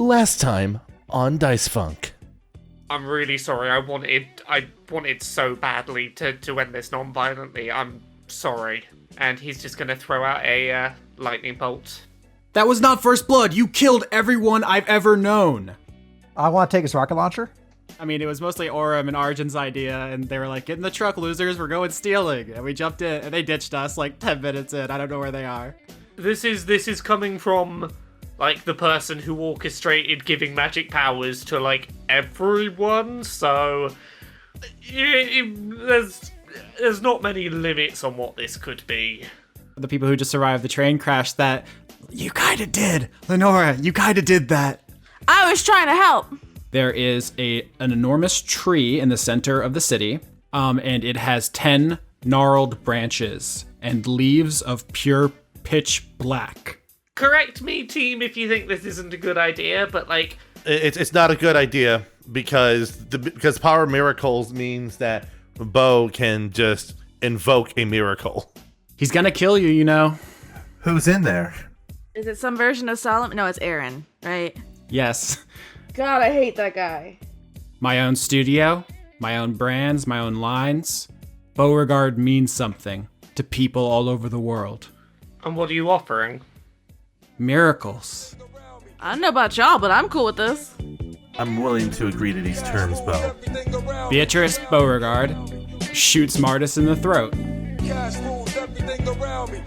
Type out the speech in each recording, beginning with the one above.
Last time on Dice Funk. I'm really sorry. I wanted so badly to end this non-violently. I'm sorry. And he's just gonna throw out a lightning bolt. That was not first blood. You killed everyone I've ever known. I want to take his rocket launcher. I mean, it was mostly Orem and Arjun's idea, and they were like, get in the truck, losers, we're going stealing. And we jumped in, and they ditched us like 10 minutes in. I don't know where they are. This is coming from, like, the person who orchestrated giving magic powers to, like, everyone, so there's not many limits on what this could be. The people who just survived the train crash that, you kinda did, Lenora, you kinda did that. I was trying to help. There is an enormous tree in the center of the city, and it has 10 gnarled branches and leaves of pure pitch black. Correct me, team, if you think this isn't a good idea, but, like... It's not a good idea because power miracles means that Bo can just invoke a miracle. He's gonna kill you, you know. Who's in there? Is it some version of Solomon? No, it's Aaron, right? Yes. God, I hate that guy. My own studio, my own brands, my own lines. Beauregard means something to people all over the world. And what are you offering? Miracles. I don't know about y'all, but I'm cool with this. I'm willing to agree to these terms, Bo. Beatrice Beauregard shoots Mardis in the throat. Cash rules everything around me.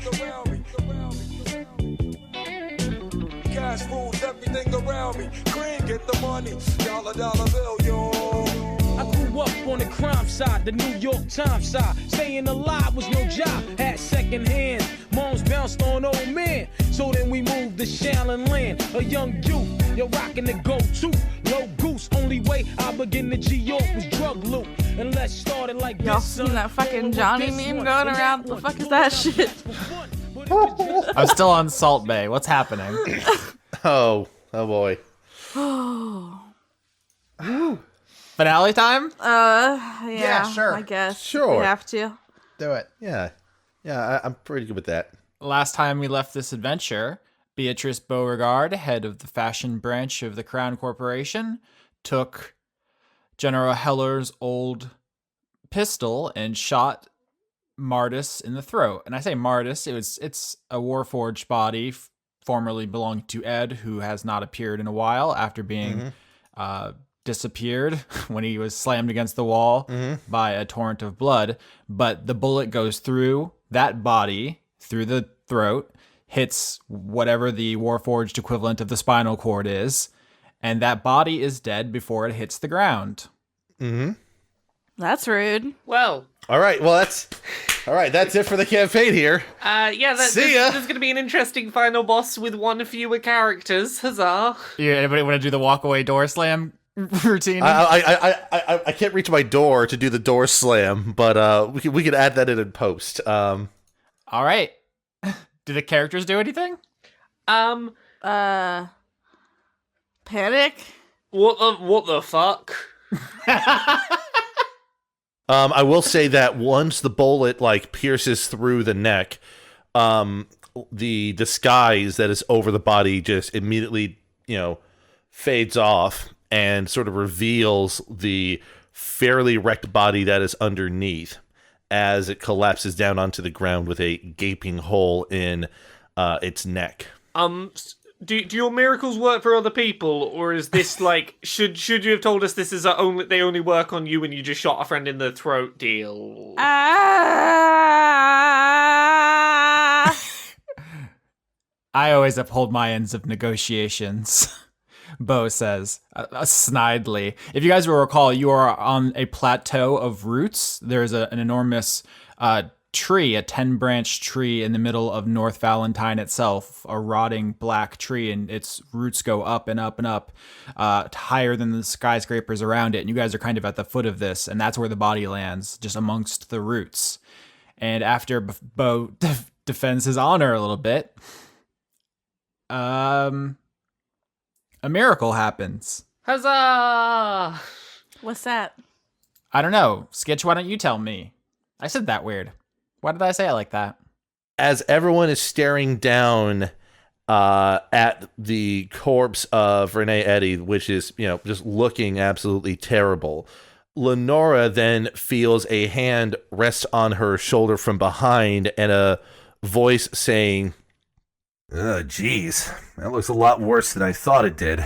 Cash rules everything around me. Green, get the money. Dollar bill, yo. I grew up on the crime side, the New York Times side. Staying alive was no job, had second hands. Moms bounced on old men. So then we moved to Shaolin Land. A young youth, you're rocking the go-to. Low goose, only way I begin to G-York was drug loot. And let's start it like Y'all this, seen son. that fucking Johnny meme going around? The fuck is that shit? I'm still on Salt Bay. What's happening? Oh boy. Finale time? Yeah, sure. I guess. Sure. We have to. Do it. Yeah, I'm pretty good with that. Last time we left this adventure, Beatrice Beauregard, head of the fashion branch of the Crown Corporation, took General Heller's old pistol and shot Mardis in the throat. And I say Mardis, it's a Warforged body formerly belonging to Ed, who has not appeared in a while after being disappeared when he was slammed against the wall by a torrent of blood. But the bullet goes through that body, through the throat, hits whatever the Warforged equivalent of the spinal cord is, and that body is dead before it hits the ground. That's rude. Well... All right, that's it for the campaign here. See ya. There's going to be an interesting final boss with one fewer characters. Huzzah. Yeah, anybody want to do the walk away door slam routine? I can't reach my door to do the door slam, but we can add that in post. All right. Do the characters do anything? Panic? What the fuck? I will say that once the bullet pierces through the neck, the disguise that is over the body just immediately, fades off and sort of reveals the fairly wrecked body that is underneath as it collapses down onto the ground with a gaping hole in its neck. Do your miracles work for other people, or is this should you have told us this is they only work on you and you just shot a friend in the throat deal? I always uphold my ends of negotiations, Bo says, snidely. If you guys will recall, you are on a plateau of roots. There's an enormous tree, a 10-branch tree in the middle of North Valentine itself, a rotting black tree, and its roots go up and up and up, higher than the skyscrapers around it. And you guys are kind of at the foot of this, and that's where the body lands, just amongst the roots. And after Bo defends his honor a little bit, a miracle happens. Huzzah! What's that? I don't know. Skitch, why don't you tell me? I said that weird. Why did I say it like that? As everyone is staring down at the corpse of Renee Eddy, which is, just looking absolutely terrible. Lenora then feels a hand rest on her shoulder from behind and a voice saying, Oh, geez. That looks a lot worse than I thought it did.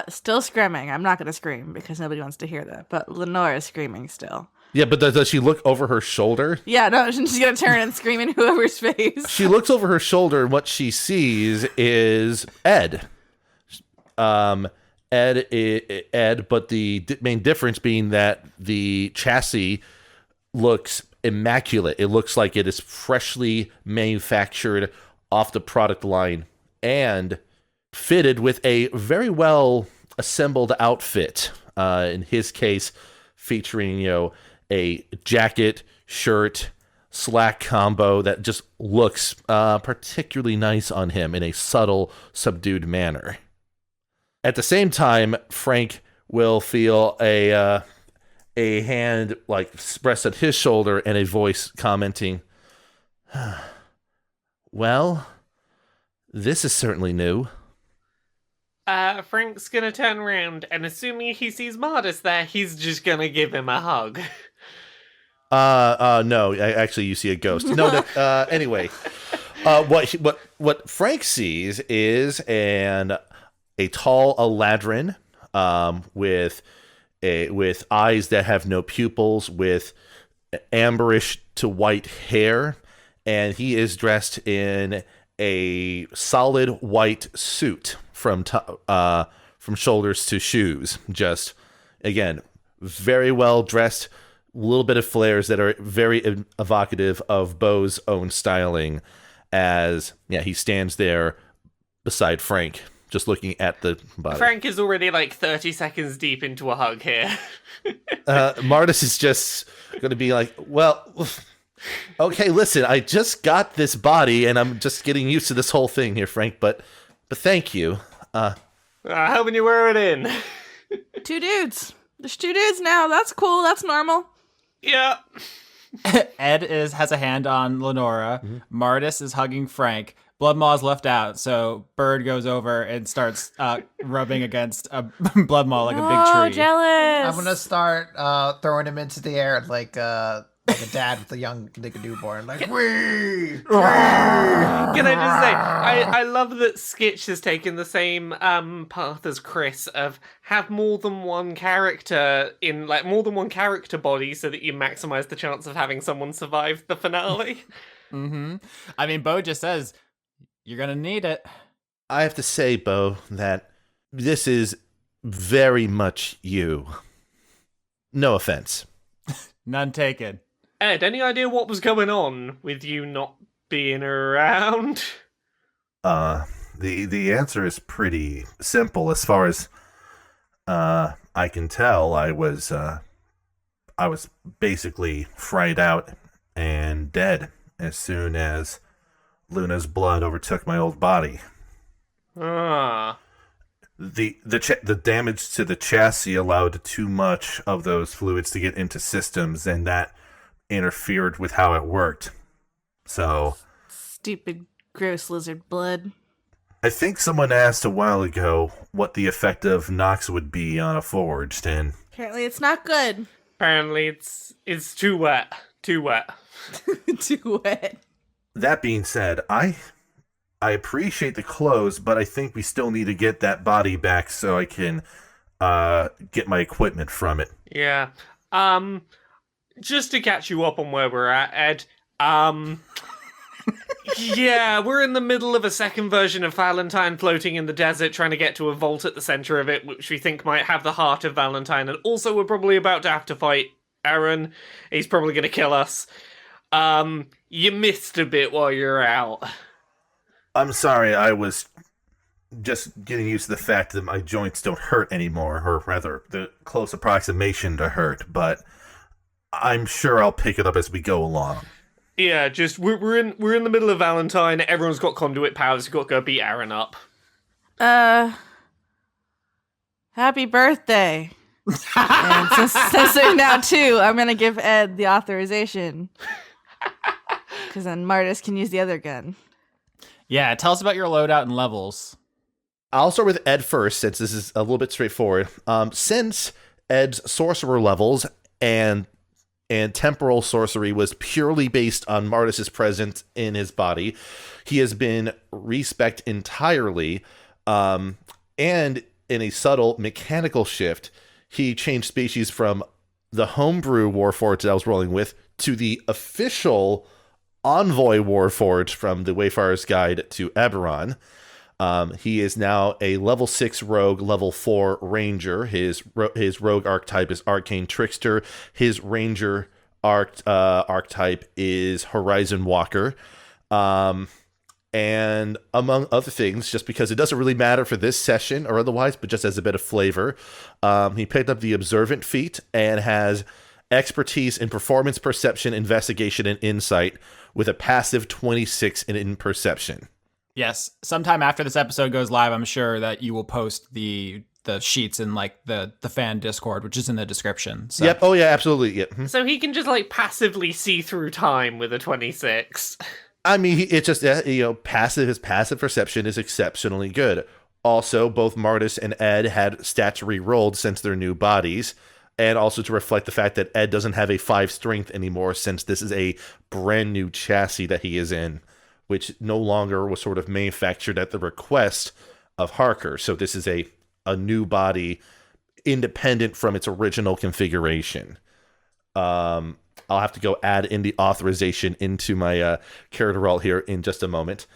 Still screaming. I'm not going to scream because nobody wants to hear that, but Lenora's screaming still. Yeah, but does she look over her shoulder? Yeah, no, she's going to turn and scream in whoever's face. She looks over her shoulder, and what she sees is Ed. Ed, but the main difference being that the chassis looks immaculate. It looks like it is freshly manufactured off the product line and fitted with a very well assembled outfit. In his case, featuring, a jacket, shirt, slack combo that just looks particularly nice on him in a subtle, subdued manner. At the same time, Frank will feel a hand rest at his shoulder and a voice commenting, "Well, this is certainly new." Frank's gonna turn around, and assuming he sees Mardis there, he's just gonna give him a hug. No, actually, you see a ghost. No. Anyway, what Frank sees is a tall Eladrin, with eyes that have no pupils, with amberish to white hair, and he is dressed in a solid white suit from shoulders to shoes. Just, again, very well dressed, a little bit of flares that are very evocative of Bo's own styling, as he stands there beside Frank, just looking at the body. Frank is already 30 seconds deep into a hug here. Mardis is just going to be like, well, okay, listen, I just got this body, and I'm just getting used to this whole thing here, Frank, but thank you. Helping you wear it in. 2 dudes. There's 2 dudes now. That's cool. That's normal. Yeah. Ed has a hand on Lenora. Mm-hmm. Mardis is hugging Frank. Bloodmaw's left out, so Bird goes over and starts rubbing against a Bloodmaw like a big tree. Jealous. I'm gonna start throwing him into the air like a dad with a newborn. Like, wee! Can I just say, I love that Skitch has taken the same path as Chris of have more than one character in more than one character body so that you maximize the chance of having someone survive the finale. Mm-hmm. I mean, Bo just says, you're gonna need it. I have to say, Bo, that this is very much you. No offense. None taken. Ed, any idea what was going on with you not being around? The answer is pretty simple. As far as I can tell, I was basically fried out and dead as soon as Luna's blood overtook my old body. Ah. The damage to the chassis allowed too much of those fluids to get into systems, and that interfered with how it worked. So, Stupid, gross lizard blood. I think someone asked a while ago what the effect of Nox would be on a forged, and Apparently it's not good. Apparently it's too wet. Too wet. Too wet. that being said, I appreciate the clothes, but I think we still need to get that body back so I can get my equipment from it. Yeah. Just to catch you up on where we're at, Ed. Yeah, we're in the middle of a second version of Valentine floating in the desert, trying to get to a vault at the center of it, which we think might have the heart of Valentine. And also, we're probably about to have to fight Aaron. He's probably going to kill us. You missed a bit while you're out. I'm sorry, I was just getting used to the fact that my joints don't hurt anymore, or rather, the close approximation to hurt, but I'm sure I'll pick it up as we go along. Yeah, just we're in the middle of Valentine. Everyone's got conduit powers. You've got to go beat Aaron up. Happy birthday. And since they're now 2, I'm gonna give Ed the authorization. Because then Mardis can use the other gun. Yeah, tell us about your loadout and levels. I'll start with Ed first, since this is a little bit straightforward. Since Ed's sorcerer levels and temporal sorcery was purely based on Mardis's presence in his body, he has been respec'd entirely, and in a subtle mechanical shift, he changed species from the homebrew Warforged that I was rolling with to the official Envoy Warforged from the Wayfarer's Guide to Eberron. He is now a level 6 rogue, level 4 ranger. His rogue archetype is Arcane Trickster. His ranger archetype is Horizon Walker. And among other things, just because it doesn't really matter for this session or otherwise, but just as a bit of flavor, he picked up the Observant feat and has expertise in performance, perception, investigation, and insight with a passive 26 in perception. Yes, sometime after this episode goes live, I'm sure that you will post the sheets in like the fan Discord, which is in the description. So. Yep. Oh yeah, absolutely. Yep. So he can just like passively see through time with a 26. I mean, it's just, his passive perception is exceptionally good. Also, both Mardis and Ed had stats re-rolled since their new bodies, and also to reflect the fact that Ed doesn't have a 5 strength anymore since this is a brand new chassis that he is in, which no longer was sort of manufactured at the request of Harker. So this is a new body independent from its original configuration. I'll have to go add in the authorization into my character role here in just a moment.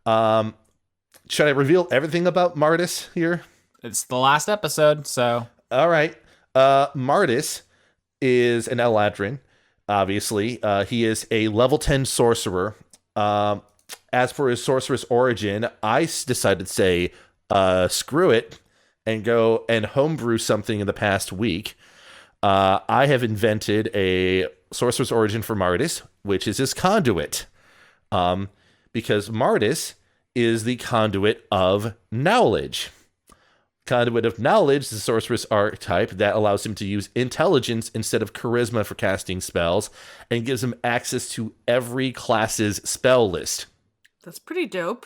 Should I reveal everything about Mardis here? It's the last episode, so... All right. Mardis is an Eladrin, obviously. He is a level 10 sorcerer. As for his sorcerer's origin, I decided to say, screw it, and go and homebrew something in the past week. I have invented a sorcerer's origin for Mardis, which is his conduit. Because Mardis is the conduit of knowledge. Conduit of knowledge is a sorcerer's archetype that allows him to use intelligence instead of charisma for casting spells, and gives him access to every class's spell list. That's pretty dope.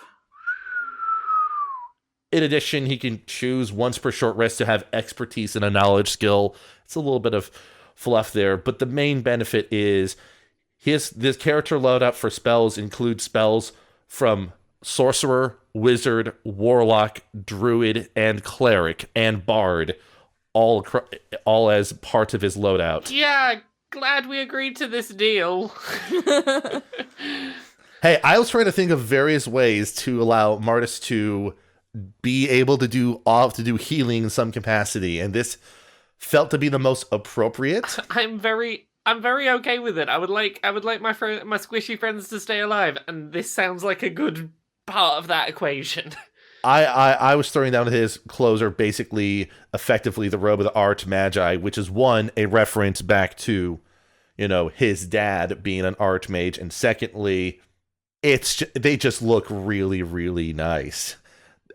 In addition, he can choose once per short rest to have expertise in a knowledge skill. It's a little bit of fluff there, but the main benefit is this character loadout for spells includes spells from sorcerer, wizard, warlock, druid, and cleric, and bard, all as part of his loadout. Yeah, glad we agreed to this deal. Hey, I was trying to think of various ways to allow Mardis to be able to do healing in some capacity, and this felt to be the most appropriate. I'm very okay with it. I would like my squishy friends to stay alive, and this sounds like a good part of that equation. I was throwing down his clothes are basically effectively the robe of the Archmagi, which is one, a reference back to, his dad being an archmage, and secondly, they just look really, really nice.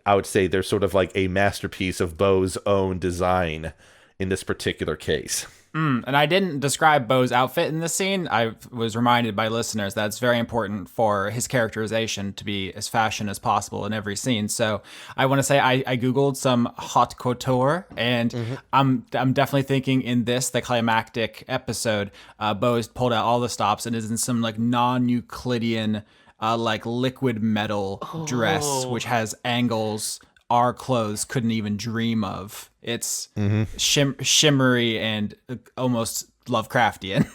I would say they're sort of like a masterpiece of Bo's own design in this particular case. And I didn't describe Bo's outfit in this scene. I was reminded by listeners that it's very important for his characterization to be as fashion as possible in every scene. So I want to say I Googled some haute couture, and I'm definitely thinking in the climactic episode, Bo's pulled out all the stops and is in some like non-Euclidean like liquid metal dress, which has angles our clothes couldn't even dream of. It's shimmery and almost Lovecraftian.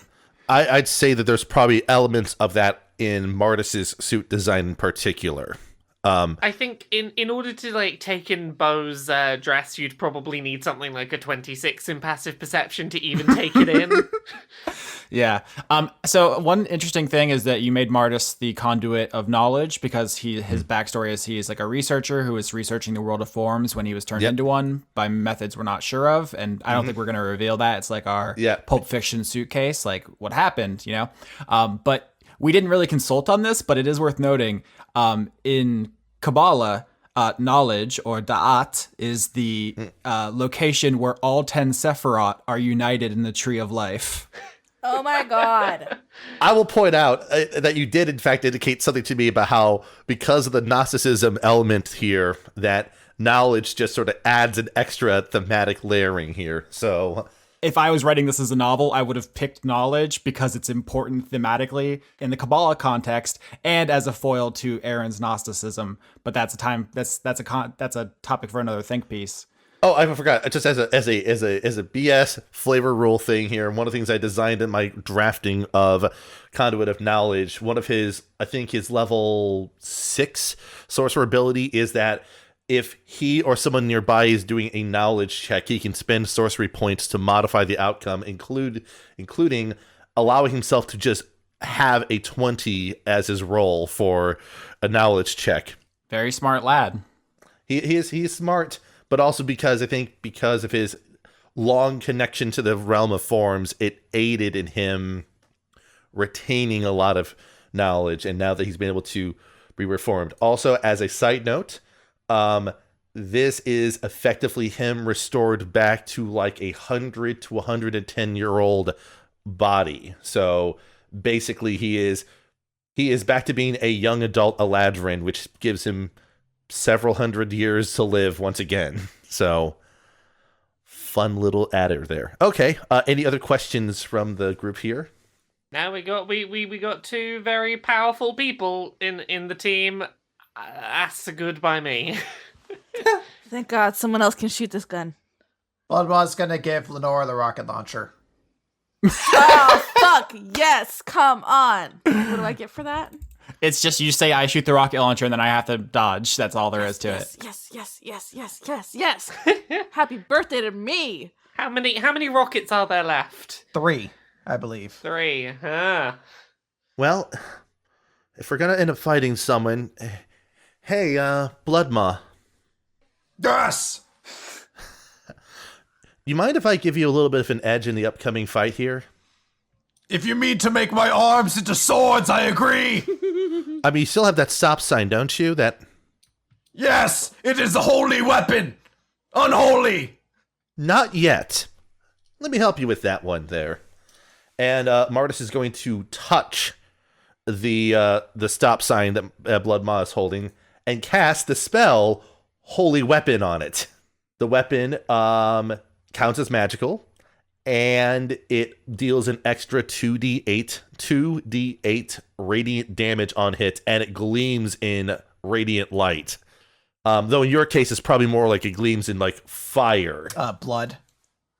I'd say that there's probably elements of that in Mardis's suit design in particular. I think in order to like take in Bo's dress, you'd probably need something like a 26 in passive perception to even take it in. Yeah. So one interesting thing is that you made Mardis the conduit of knowledge, because his backstory is he's like a researcher who was researching the world of forms when he was turned into one by methods we're not sure of, and I don't think we're going to reveal that. It's like our Pulp Fiction suitcase, like what happened, But we didn't really consult on this, but it is worth noting. In Kabbalah, knowledge, or Da'at, is the location where all 10 Sephiroth are united in the Tree of Life. Oh my god. I will point out that you did, in fact, indicate something to me about how, because of the Gnosticism element here, that knowledge just sort of adds an extra thematic layering here. So, If I was writing this as a novel, I would have picked knowledge because it's important thematically in the Kabbalah context and as a foil to Aaron's Gnosticism. But that's a topic for another think piece. oh, I forgot. Just as a BS flavor rule thing here, one of the things I designed in my drafting of Conduit of Knowledge, one of his, I think his level 6 sorcerer ability is that if he or someone nearby is doing a knowledge check, he can spend sorcery points to modify the outcome, including allowing himself to just have a 20 as his roll for a check. Very smart lad. He's smart, but also because of his long connection to the realm of forms, it aided in him retaining a lot of knowledge, and now that he's been able to be reformed. Also, as a side note, this is effectively him restored back to like 100 to 110-year-old body. So basically he is back to being a young adult Eladrin, which gives him several hundred years to live once again. So fun little adder there. Okay, any other questions from the group here? Now we got two very powerful people in the team. That's a good by me. Thank God someone else can shoot this gun. Bloodmaw's gonna give Lenora the rocket launcher. Oh, fuck. Yes. Come on. What do I get for that? It's just you say I shoot the rocket launcher and then I have to dodge. That's all there is to it. Yes. Happy birthday to me. How many rockets are there left? 3, I believe. 3. Well, if we're gonna end up fighting someone, hey, Bloodmaw, Yes! you mind if I give you a little bit of an edge in the upcoming fight here? If you mean to make my arms into swords, I agree! I mean, you still have that stop sign, don't you? Yes! It is a holy weapon! Unholy! Not yet. Let me help you with that one there. And Mardis is going to touch the stop sign that Bloodmaw is holding and cast the spell Holy Weapon on it. The weapon counts as magical, and it deals an extra 2d8 radiant damage on hit, and it gleams in radiant light. Though in your case, it's probably more like it gleams in like fire. Blood.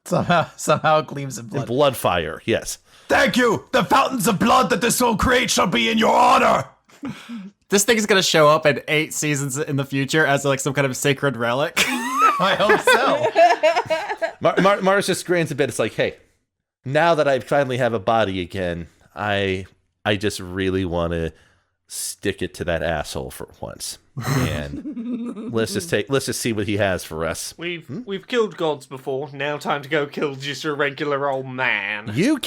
Somehow it gleams in blood. In blood fire, yes. Thank you! The fountains of blood that this will create shall be in your honor! This thing is going to show up in 8 seasons in the future as like some kind of sacred relic. I hope so. Mars just grins a bit. It's like, hey, now that I finally have a body again, I just really want to stick it to that asshole for once. And let's just see what he has for us. We've killed gods before. Now time to go kill just a regular old man. You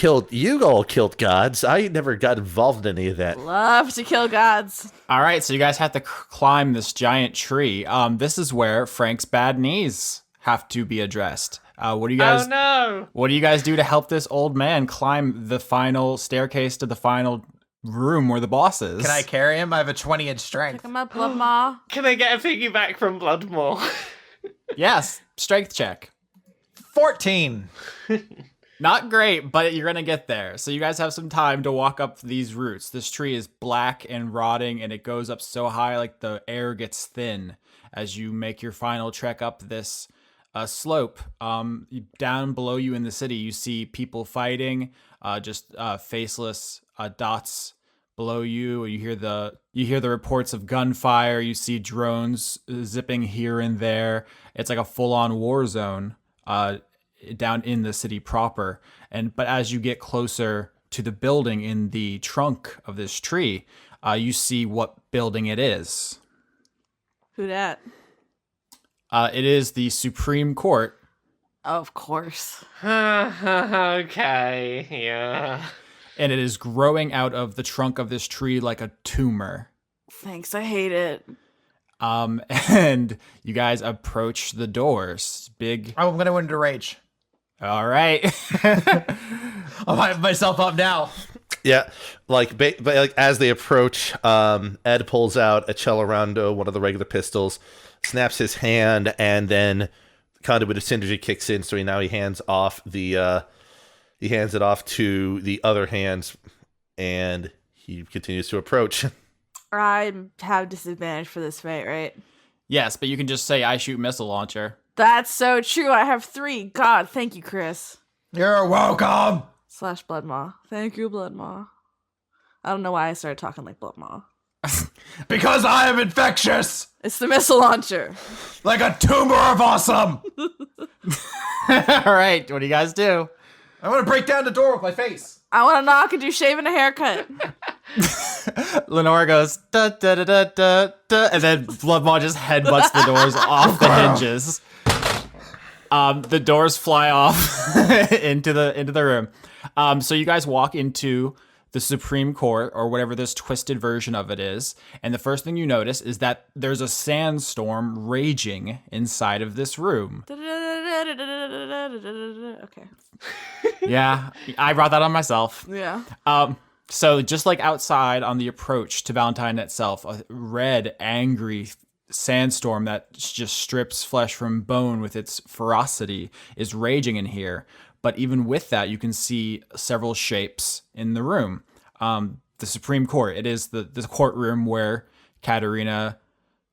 all killed gods. I never got involved in any of that. Love to kill gods. All right, so you guys have to climb this giant tree. This is where Frank's bad knees have to be addressed. What do you guys? Oh no! What do you guys do to help this old man climb the final staircase to the final room where the boss is? Can I carry him? I have a 20 in strength. Pick him up, Bloodmaw. Can I get a piggyback from Bloodmaw? Yes, strength check. 14. Not great, but you're gonna get there. So you guys have some time to walk up these roots. This tree is black and rotting, and it goes up so high like the air gets thin as you make your final trek up this slope. Down below you in the city, you see people fighting, just faceless dots below you. You hear the reports of gunfire. You see drones zipping here and there. It's like a full-on war zone down in the city proper. But as you get closer to the building in the trunk of this tree, you see what building it is. Who dat? It is the Supreme Court. Of course. Okay, yeah. And it is growing out of the trunk of this tree like a tumor. Thanks, I hate it. And you guys approach the doors. Big. I'm gonna go into rage. All right. I'm hyping myself up now. Yeah, like as they approach, Ed pulls out a Celerando, one of the regular pistols, snaps his hand, and then Conduit of Synergy kicks in. So he hands off he hands it off to the other hands, and he continues to approach. I have disadvantage for this fight, right? Yes, but you can just say I shoot missile launcher. That's so true. I have 3. God, thank you, Chris. You're welcome. / Bloodmaw. Thank you, Bloodmaw. I don't know why I started talking like Bloodmaw. Because I am infectious. It's the missile launcher. Like a tumor of awesome. All right, what do you guys do? I want to break down the door with my face. I want to knock and do shave and a haircut. Lenora goes, da da da da da da, and then Bloodmaw just headbutts the doors off the hinges. The doors fly off into the room. So you guys walk into the Supreme Court, or whatever this twisted version of it is, and the first thing you notice is that there's a sandstorm raging inside of this room. Okay. Yeah, I brought that on myself. Yeah. So just like outside on the approach to Valentine itself, a red, angry sandstorm that just strips flesh from bone with its ferocity is raging in here. But even with that, you can see several shapes in the room. The Supreme Court, it is the courtroom where Katarina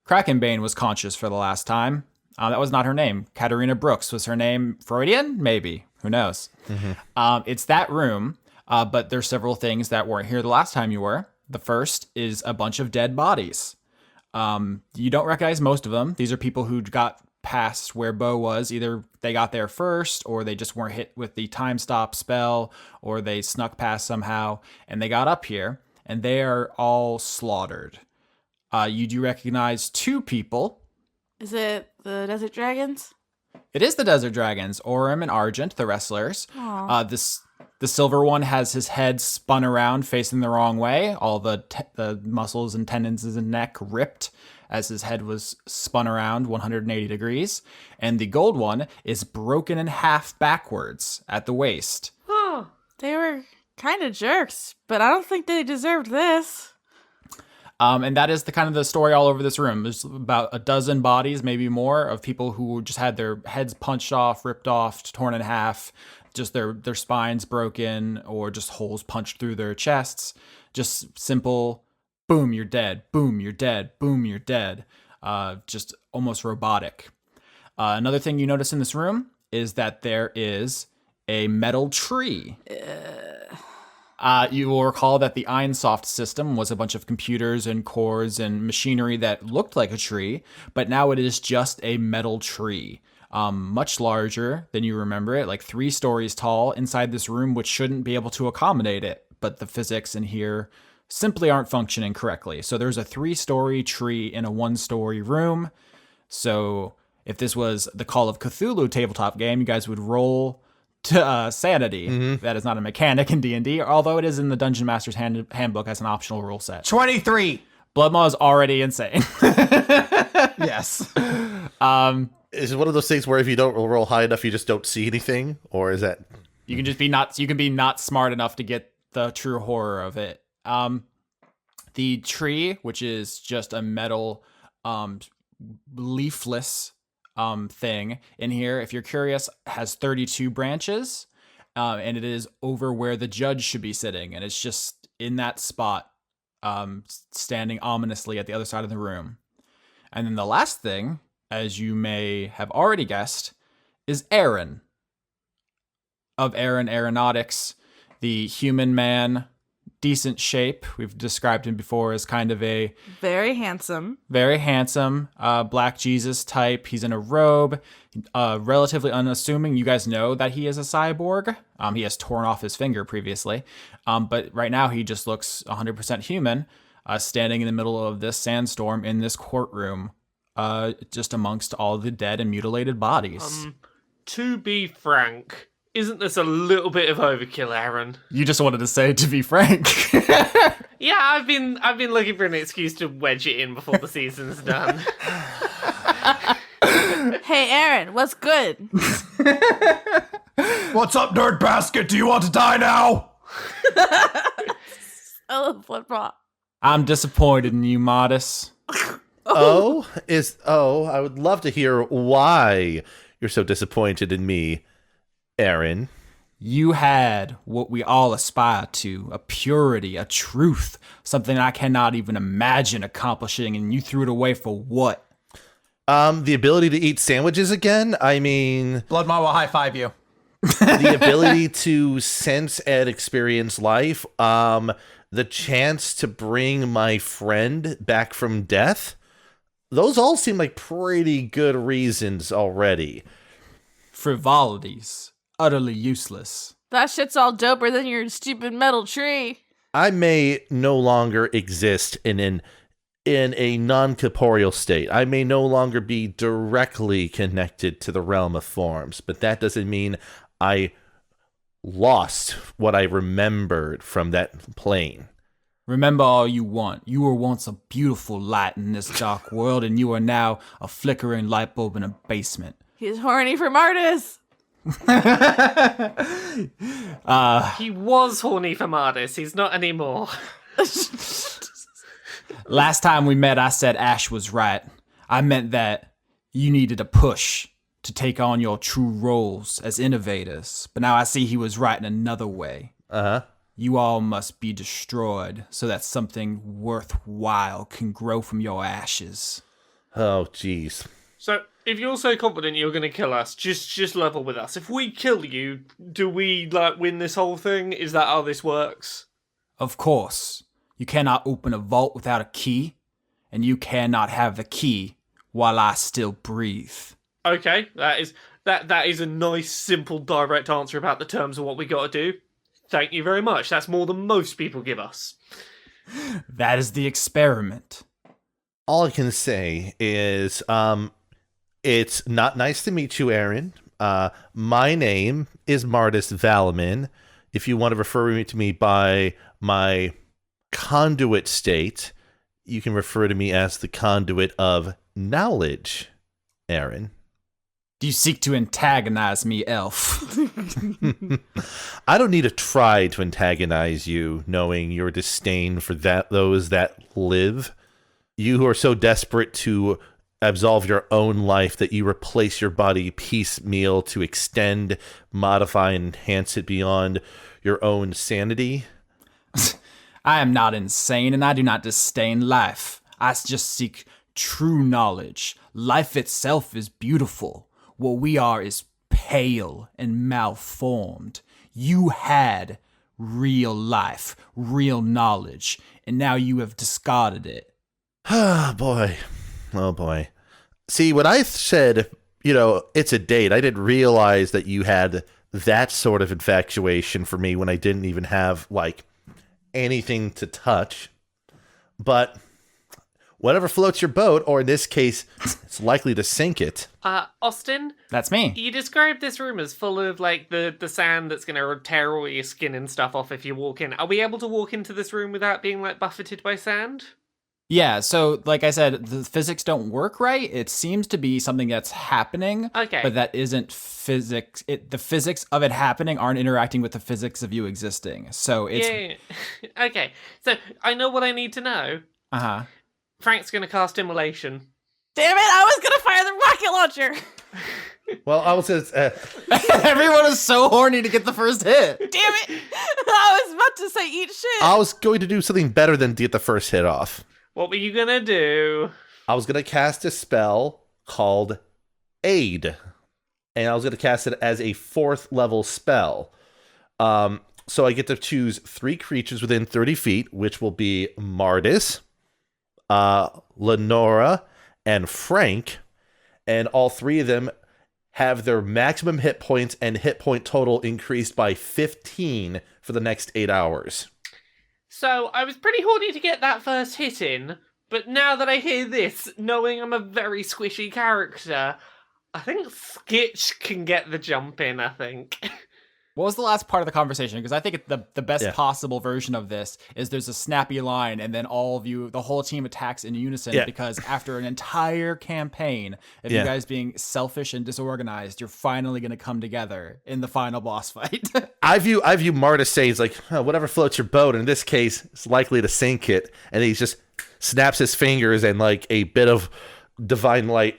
Krakenbane was conscious for the last time. That was not her name. Katarina Brooks was her name. Freudian? Maybe. Who knows? Mm-hmm. It's that room, but there's several things that weren't here the last time you were. The first is a bunch of dead bodies. You don't recognize most of them. These are people who got past where Bo was. Either they got there first, or they just weren't hit with the time stop spell, or they snuck past somehow, and they got up here, and they are all slaughtered. You do recognize 2 people. Is it the Desert Dragons? It is the Desert Dragons, Orem and Argent, the wrestlers. The silver one has his head spun around facing the wrong way, all the muscles and tendons in his neck ripped as his head was spun around 180 degrees. And the gold one is broken in half backwards at the waist. Oh, they were kind of jerks, but I don't think they deserved this. And that is the kind of the story all over this room. There's about a dozen bodies, maybe more, of people who just had their heads punched off, ripped off, torn in half, just their spines broken, or just holes punched through their chests. Just simple, boom, you're dead, boom, you're dead, boom, you're dead. Just almost robotic. Another thing you notice in this room is that there is a metal tree. You will recall that the Ironsoft system was a bunch of computers and cores and machinery that looked like a tree, but now it is just a metal tree. Much larger than you remember it, like 3 stories tall inside this room, which shouldn't be able to accommodate it, but the physics in here simply aren't functioning correctly. So there's a 3-story tree in a 1-story room. So if this was the Call of Cthulhu tabletop game, you guys would roll to sanity. Mm-hmm. That is not a mechanic in D&D, although it is in the Dungeon Master's handbook as an optional rule set. 23. Bloodmaw is already insane. Yes. Is it one of those things where if you don't roll high enough, you just don't see anything, or is that you can just be not smart enough to get the true horror of it? The tree, which is just a metal, leafless thing in here, if you're curious, has 32 branches, and it is over where the judge should be sitting, and it's just in that spot, standing ominously at the other side of the room. And then the last thing, as you may have already guessed, is Aaron of Aaron Aeronautics, the human man, decent shape. We've described him before as kind of a very handsome Black Jesus type. He's in a robe, relatively unassuming. You guys know that he is a cyborg. He has torn off his finger previously, but right now he just looks 100% human, standing in the middle of this sandstorm in this courtroom, just amongst all the dead and mutilated bodies. To be frank, isn't this a little bit of overkill, Aaron? You just wanted to say, to be frank. Yeah, I've been looking for an excuse to wedge it in before the season's done. Hey, Aaron, what's good? What's up, nerd basket? Do you want to die now? I love Bloodmaw. I'm disappointed in you, Mardis. I would love to hear why you're so disappointed in me, Aaron. You had what we all aspire to, a purity, a truth, something I cannot even imagine accomplishing, and you threw it away for what? The ability to eat sandwiches again? I mean... Bloodmaw will high-five you. The ability to sense and experience life. The chance to bring my friend back from death. Those all seem like pretty good reasons already. Frivolities. Utterly useless. That shit's all doper than your stupid metal tree. I may no longer exist in a non-corporeal state. I may no longer be directly connected to the realm of forms, but that doesn't mean I lost what I remembered from that plane. Remember all you want. You were once a beautiful light in this dark world, and you are now a flickering light bulb in a basement. He's horny for Mardis. He was horny for Mardis. He's not anymore. Last time we met, I said Ash was right. I meant that you needed a push to take on your true roles as innovators. But now I see he was right in another way. Uh-huh. You all must be destroyed so that something worthwhile can grow from your ashes. Oh, jeez. So, if you're so confident you're going to kill us, just level with us. If we kill you, do we, win this whole thing? Is that how this works? Of course. You cannot open a vault without a key, and you cannot have the key while I still breathe. Okay, that is a nice, simple, direct answer about the terms of what we got to do. Thank you very much. That's more than most people give us. That is the experiment. All I can say is, it's not nice to meet you, Aaron. My name is Mardis Valamin. If you want to refer to me by my conduit state, you can refer to me as the conduit of knowledge, Aaron. Do you seek to antagonize me, elf? I don't need to try to antagonize you, knowing your disdain for those that live. You who are so desperate to absolve your own life that you replace your body piecemeal to extend, modify, and enhance it beyond your own sanity. I am not insane, and I do not disdain life. I just seek true knowledge. Life itself is beautiful. What we are is pale and malformed. You had real life, real knowledge, and now you have discarded it. Oh, boy. Oh, boy. See, when I said, it's a date, I didn't realize that you had that sort of infatuation for me when I didn't even have, anything to touch. But whatever floats your boat, or in this case, it's likely to sink it. Austin? That's me. You described this room as full of, the sand that's going to tear all your skin and stuff off if you walk in. Are we able to walk into this room without being, buffeted by sand? Yeah, so like I said, the physics don't work right. It seems to be something that's happening, okay, but that isn't physics. The physics of it happening aren't interacting with the physics of you existing. So it's... Yeah. Okay, so I know what I need to know. Uh-huh. Frank's going to cast Immolation. Damn it, I was going to fire the rocket launcher. Well, I was just... Everyone is so horny to get the first hit. Damn it. I was about to say eat shit. I was going to do something better than get the first hit off. What were you going to do? I was going to cast a spell called Aid. And I was going to cast it as a 4th level spell. So I get to choose 3 creatures within 30 feet, which will be Mardis, Lenora, and Frank. And all 3 of them have their maximum hit points and hit point total increased by 15 for the next 8 hours. So, I was pretty horny to get that first hit in, but now that I hear this, knowing I'm a very squishy character, I think Skitch can get the jump in, I think. What was the last part of the conversation? Because I think the best Yeah. possible version of this is there's a snappy line, and then all of you, the whole team attacks in unison. Yeah. Because after an entire campaign of Yeah. you guys being selfish and disorganized, you're finally going to come together in the final boss fight. I view Mardis saying, he's like, oh, whatever floats your boat. In this case, it's likely to sink it. And he just snaps his fingers, and like a bit of divine light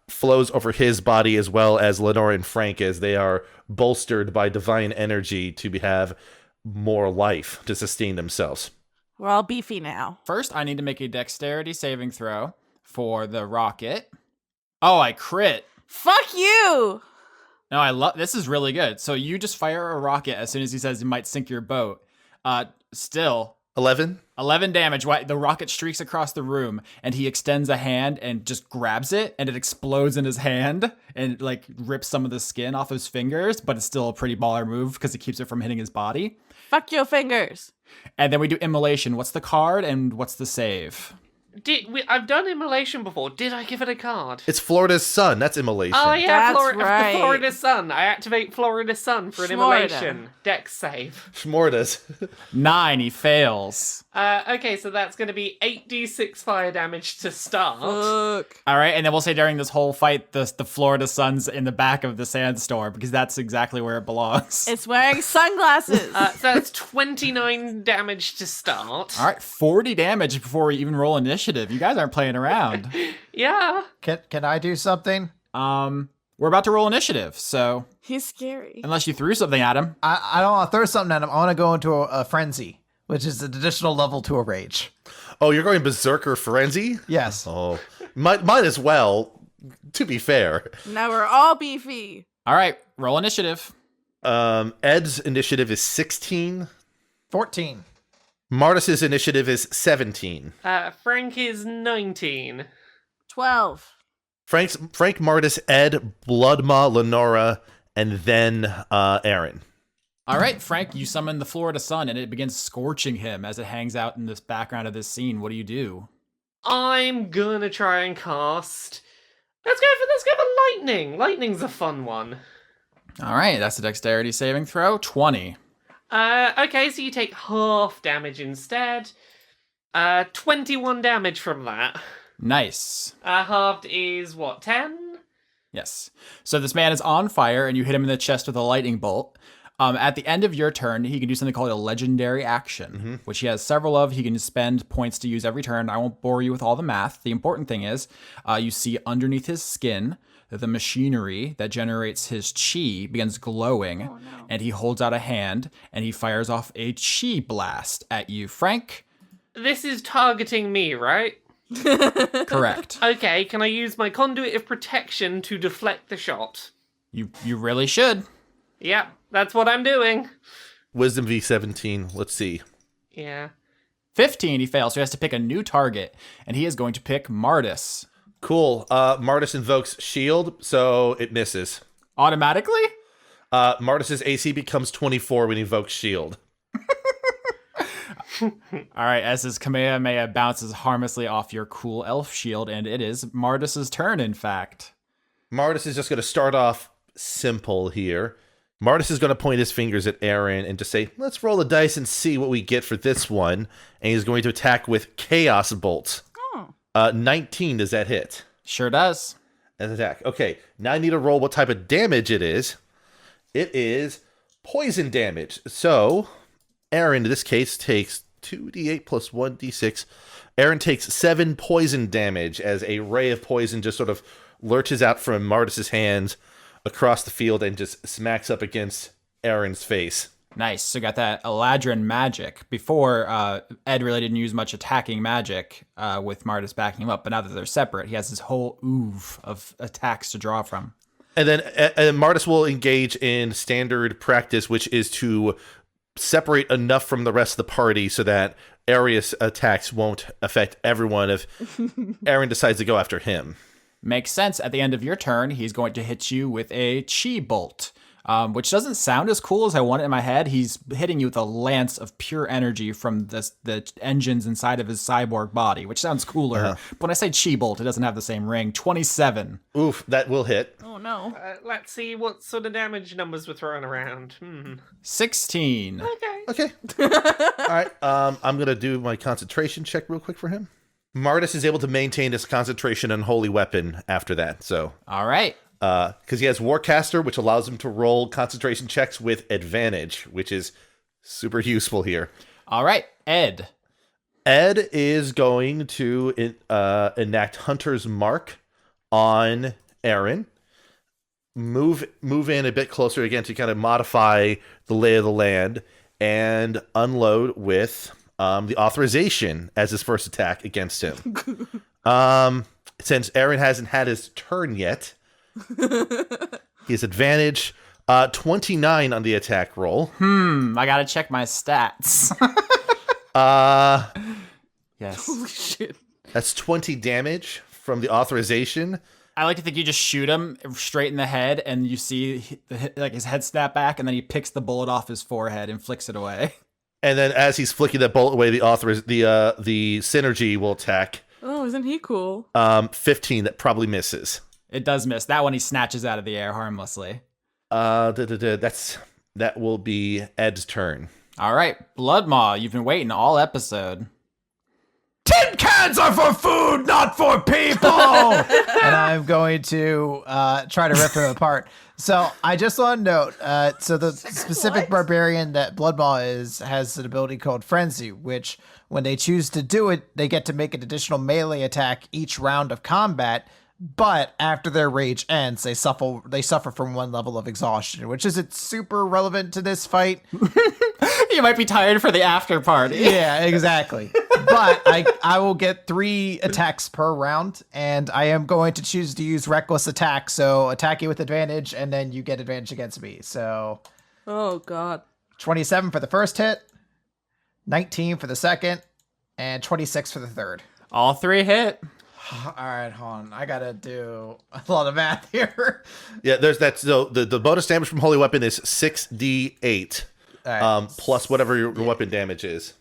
flows over his body, as well as Lenora and Frank, as they are bolstered by divine energy to have more life to sustain themselves. We're all beefy now. First, I need to make a dexterity saving throw for the rocket. Oh, I crit. Fuck you! No, I love this. Is really good. So you just fire a rocket as soon as he says it might sink your boat. Still 11? 11 damage. The rocket streaks across the room, and he extends a hand and just grabs it, and it explodes in his hand and like rips some of the skin off his fingers, but it's still a pretty baller move because it keeps it from hitting his body. Fuck your fingers. And then we do immolation. What's the card and what's the save? I've done immolation before. Did I give it a card? It's Florida's sun. That's immolation. Oh yeah, That's right. Florida Sun. I activate Florida Sun for an Florida. immolation. Dex save. Schmordas. 9. He fails. Okay, so that's going to be 8d6 fire damage to start. Fuck. All right, and then we'll say during this whole fight, the Florida sun's in the back of the sandstorm because that's exactly where it belongs. It's wearing sunglasses. So that's 29 damage to start. All right, 40 damage before we even roll initiative. You guys aren't playing around. Yeah. Can I do something? We're about to roll initiative, so He's scary. unless you threw something at him. I don't want to throw something at him. I want to go into a frenzy, which is an additional level to a rage. Oh, you're going Berserker Frenzy? Yes. Oh, might as well, to be fair. Now we're all beefy. All right, roll initiative. Ed's initiative is 16. 14. Mardis's initiative is 17. Frank is 19. 12. Frank, Mardis, Ed, Bloodmaw, Lenora, and then Aaron. All right, Frank, you summon the Florida sun, and it begins scorching him as it hangs out in this background of this scene. What do you do? I'm gonna try and cast. Let's go for lightning. Lightning's a fun one. All right, that's a dexterity saving throw. 20. Okay, so you take half damage instead. 21 damage from that. Nice. Halved is what, 10? Yes. So this man is on fire, and you hit him in the chest with a lightning bolt. At the end of your turn, he can do something called a legendary action, which he has several of. He can spend points to use every turn. I won't bore you with all the math. The important thing is you see underneath his skin, the machinery that generates his chi begins glowing, and he holds out a hand, and he fires off a chi blast at you. Frank? This is targeting me, right? Correct. Okay, can I use my conduit of protection to deflect the shot? You really should. Yep, that's what I'm doing. Wisdom V17. Let's see. Yeah. 15, he fails, so he has to pick a new target, and he is going to pick Mardis. Cool. Mardis invokes shield, so it misses. Automatically? Mardis's AC becomes 24 when he invokes shield. All right, as his Kamehameha bounces harmlessly off your cool elf shield, and it is Mardis's turn, in fact. Mardis is just going to start off simple here. Mardis is going to point his fingers at Aaron and just say, let's roll the dice and see what we get for this one. And he's going to attack with Chaos Bolt. 19, does that hit? Sure does. An attack. Okay, now I need to roll what type of damage it is. It is poison damage. So, Aaron, in this case, takes 2d8 plus 1d6. Aaron takes 7 poison damage as a ray of poison just sort of lurches out from Mardis's hands across the field and just smacks up against Aaron's face. Nice. So got that Eladrin magic. Before, Ed really didn't use much attacking magic with Mardis backing him up, but now that they're separate, he has this whole oeuvre of attacks to draw from. And then Mardis will engage in standard practice, which is to separate enough from the rest of the party so that Arius attacks won't affect everyone if Aaron decides to go after him. Makes sense. At the end of your turn, he's going to hit you with a chi bolt. which doesn't sound as cool as I want it in my head. He's hitting you with a lance of pure energy from the engines inside of his cyborg body, which sounds cooler. But when I say chi bolt, it doesn't have the same ring. 27. Oof, that will hit. Oh no. Let's see what sort of damage numbers we're throwing around. 16. Okay. All right. I'm gonna do my concentration check real quick for him. Mardis is able to maintain his concentration on holy weapon after that. So. All right. Because he has Warcaster, which allows him to roll concentration checks with advantage, which is super useful here. All right, Ed. Ed is going to enact Hunter's Mark on Aaron. Move in a bit closer again to kind of modify the lay of the land, and unload with the Authorization as his first attack against him. Since Aaron hasn't had his turn yet, he has advantage. 29 on the attack roll. I gotta check my stats. Yes. Holy shit. That's 20 damage from the Authorization. I like to think you just shoot him straight in the head, and you see his head snap back, and then he picks the bullet off his forehead and flicks it away. And then as he's flicking that bullet away, the synergy will attack. Oh, isn't he cool? 15. That probably misses. It does miss. That one he snatches out of the air harmlessly. That will be Ed's turn. All right, Bloodmaw, you've been waiting all episode. Tin cans are for food, not for people. And I'm going to try to rip him apart. So I just want to note, so the specific barbarian that Bloodmaw has an ability called Frenzy, which when they choose to do it, they get to make an additional melee attack each round of combat. But after their rage ends, they suffer from one level of exhaustion, which isn't super relevant to this fight. You might be tired for the after party. Yeah, exactly. But I will get 3 attacks per round, and I am going to choose to use Reckless Attack, so attack you with advantage, and then you get advantage against me. So, Oh god. 27 for the first hit, 19 for the second, and 26 for the third. All 3 hit. All right, hold on. I gotta do a lot of math here. Yeah, there's that. So the bonus damage from Holy Weapon is 6d8, Right. plus whatever your weapon damage is.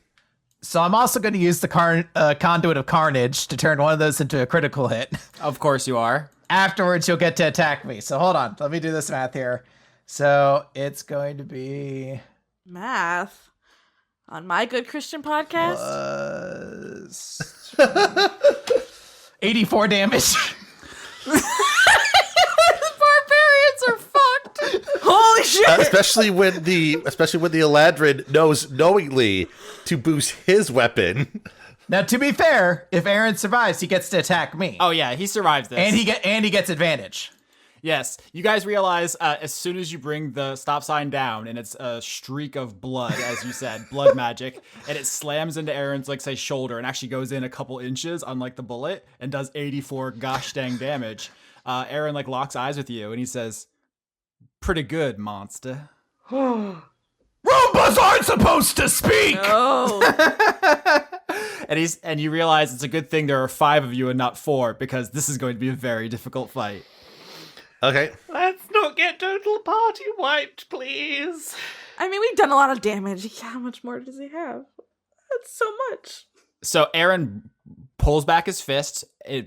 So I'm also going to use the Conduit of Carnage to turn one of those into a critical hit. Of course you are. Afterwards, you'll get to attack me. So hold on. Let me do this math here. So it's going to be... Math. On my good Christian podcast? 84 damage. Barbarians are fucked. Holy shit. Especially when the Eladrin knows knowingly to boost his weapon. Now, to be fair, if Aaron survives, he gets to attack me. Oh yeah, he survives this. And he gets advantage. Yes, you guys realize as soon as you bring the stop sign down, and it's a streak of blood, as you said, blood magic, and it slams into Aaron's, like, say, shoulder, and actually goes in a couple inches, unlike the bullet, and does 84 gosh dang damage. Aaron, like, locks eyes with you, and he says, "Pretty good, monster." Roombas aren't supposed to speak! Oh. And you realize it's a good thing there are 5 of you and not 4, because this is going to be a very difficult fight. Okay. Let's not get total party wiped, please. I mean, we've done a lot of damage. How much more does he have? That's so much. So Aaron pulls back his fist. It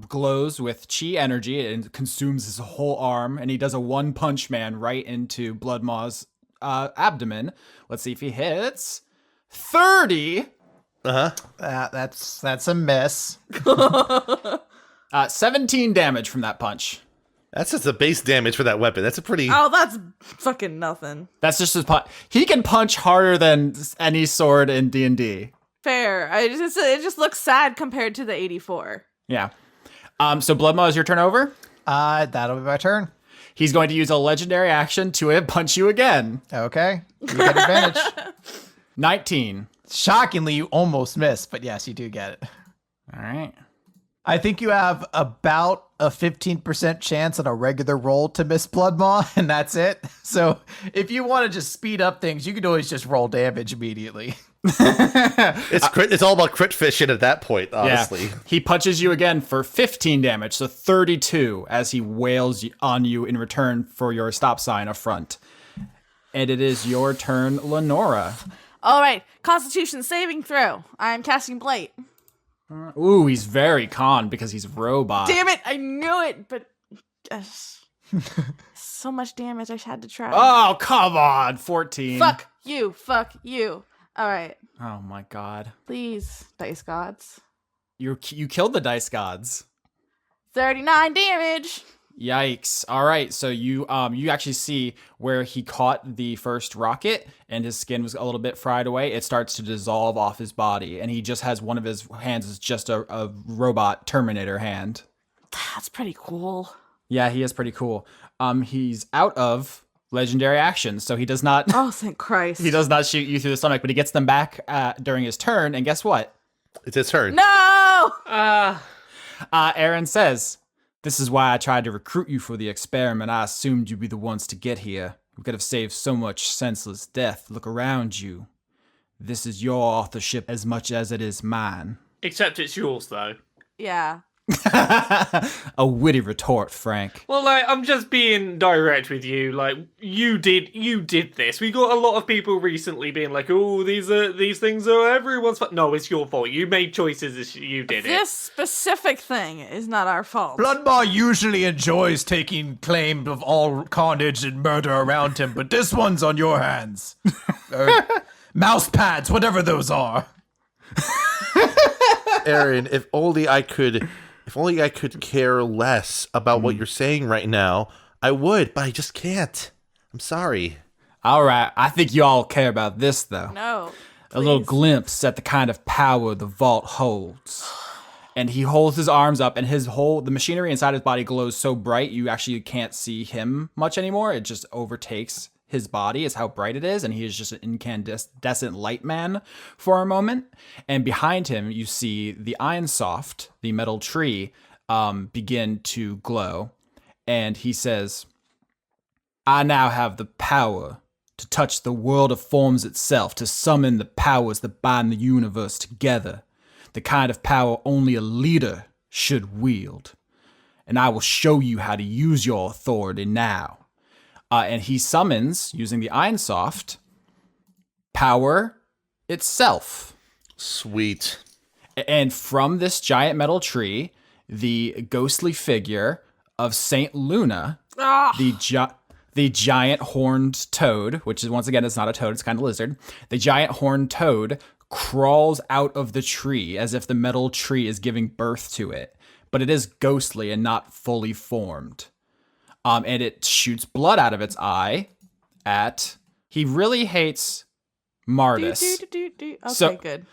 glows with chi energy and consumes his whole arm. And he does a one punch man right into Bloodmaw's abdomen. Let's see if he hits. 30. That's a miss. 17 damage from that punch. That's just the base damage for that weapon. That's a pretty... Oh, that's fucking nothing. That's just his punch. He can punch harder than any sword in D&D. Fair. It just looks sad compared to the 84. Yeah. So Bloodmaw, is your turn over? That'll be my turn. He's going to use a legendary action to punch you again. Okay. You get advantage. 19. Shockingly, you almost missed, but yes, you do get it. All right. I think you have about a 15% chance on a regular roll to miss Bloodmaw, and that's it. So if you want to just speed up things, you could always just roll damage immediately. It's all about crit fishing at that point, honestly. Yeah. He punches you again for 15 damage, so 32 as he wails on you in return for your stop sign affront. And it is your turn, Lenora. All right, Constitution saving throw. I'm casting Blight. Ooh, he's very con because he's a robot. Damn it, I knew it, but so much damage I had to try. Oh, come on, 14. Fuck you. All right. Oh my god. Please, dice gods. You killed the dice gods. 39 damage. Yikes. All right, so you actually see where he caught the first rocket and his skin was a little bit fried away. It starts to dissolve off his body and he just has one of his hands is just a robot Terminator hand. That's pretty cool. Yeah, he is pretty cool. He's out of legendary actions, so he does not Oh, thank Christ. he does not shoot you through the stomach, but he gets them back during his turn, and guess what? It's his turn. No! Aaron says, "This is why I tried to recruit you for the experiment. I assumed you'd be the ones to get here. We could have saved so much senseless death. Look around you. This is your authorship as much as it is mine." Except it's yours, though. Yeah. A witty retort, Frank. Well, like, I'm just being direct with you. Like, you did this. We got a lot of people recently being like, "Oh, these things are everyone's fault." No, it's your fault. You made choices. You did it. This specific thing is not our fault. Bloodmaw usually enjoys taking claim of all carnage and murder around him, but this one's on your hands. Mouse pads, whatever those are. Aaron, if only I could care less about what you're saying right now, I would, but I just can't. I'm sorry. All right, I think you all care about this, though. No. A little please. glimpse at the kind of power the vault holds. And he holds his arms up, and the machinery inside his body glows so bright you actually can't see him much anymore. It just overtakes his body is how bright it is, and he is just an incandescent light man for a moment. And behind him, you see the Ironsoft, the metal tree, begin to glow. And he says, "I now have the power to touch the world of forms itself, to summon the powers that bind the universe together, the kind of power only a leader should wield. And I will show you how to use your authority now." And he summons, using the Ironsoft, power itself. Sweet. And from this giant metal tree, the ghostly figure of Saint Luna, the giant horned toad, which is, once again, it's not a toad, it's kind of lizard. The giant horned toad crawls out of the tree as if the metal tree is giving birth to it. But it is ghostly and not fully formed. And it shoots blood out of its eye he really hates Mardis. Okay, good.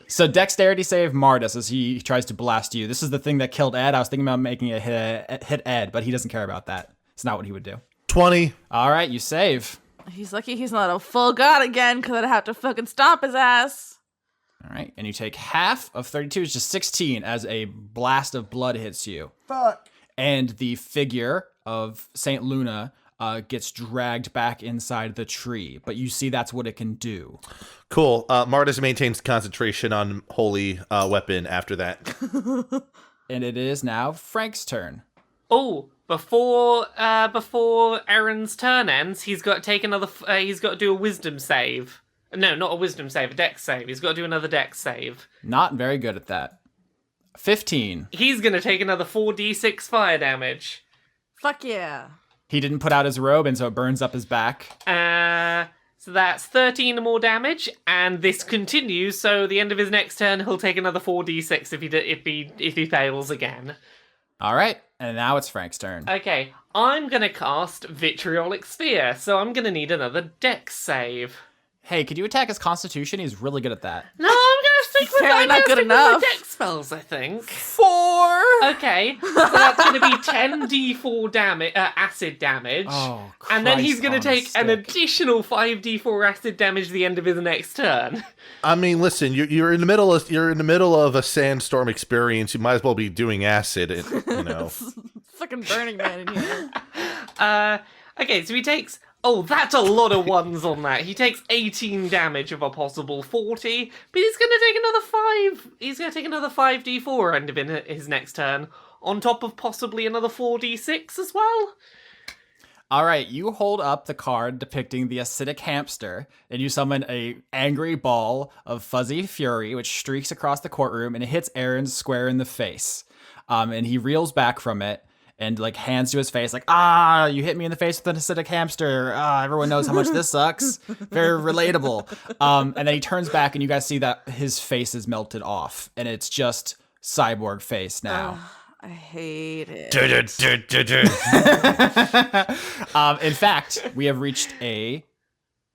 So dexterity save Mardis as he tries to blast you. This is the thing that killed Ed. I was thinking about making it hit Ed, but he doesn't care about that. It's not what he would do. 20. All right, you save. He's lucky he's not a full god again, because I'd have to fucking stomp his ass. All right, and you take half of 32, is just 16, as a blast of blood hits you. Fuck. And the figure of Saint Luna gets dragged back inside the tree, but you see that's what it can do. Cool. Mardis maintains concentration on holy weapon after that. And it is now Frank's turn. Oh, before Aaron's turn ends, he's got to take another. He's got to do a wisdom save. No, not a wisdom save, a dex save. He's got to do another dex save. Not very good at that. 15. He's gonna take another 4d6 fire damage. Fuck yeah. He didn't put out his robe, and so it burns up his back. So that's 13 more damage, and this continues. So the end of his next turn, he'll take another 4d6 if he fails again. All right, and now it's Frank's turn. Okay, I'm gonna cast Vitriolic Sphere, so I'm gonna need another dex save. Hey, could you attack his Constitution? He's really good at that. No, I'm gonna stick with Apparently not good my enough. dex spells, I think. 4! Okay, so that's gonna be 10d4 damage, acid damage. Oh, and then he's Christ gonna on a take an stick. additional 5d4 acid damage at the end of his next turn. I mean, listen, you're in the middle of a sandstorm experience. You might as well be doing acid. You know. Fucking Burning Man in here. Okay, so he takes... Oh, that's a lot of ones on that. He takes 18 damage of a possible 40, but he's going to take another 5. He's going to take another 5d4 end of his next turn, on top of possibly another 4d6 as well. All right, you hold up the card depicting the acidic hamster, and you summon a angry ball of fuzzy fury, which streaks across the courtroom, and it hits Aaron square in the face. And he reels back from it, and like hands to his face, like, you hit me in the face with an acidic hamster. Everyone knows how much this sucks. Very relatable. And then he turns back, and you guys see that his face is melted off, and it's just cyborg face now. I hate it. In fact, we have reached a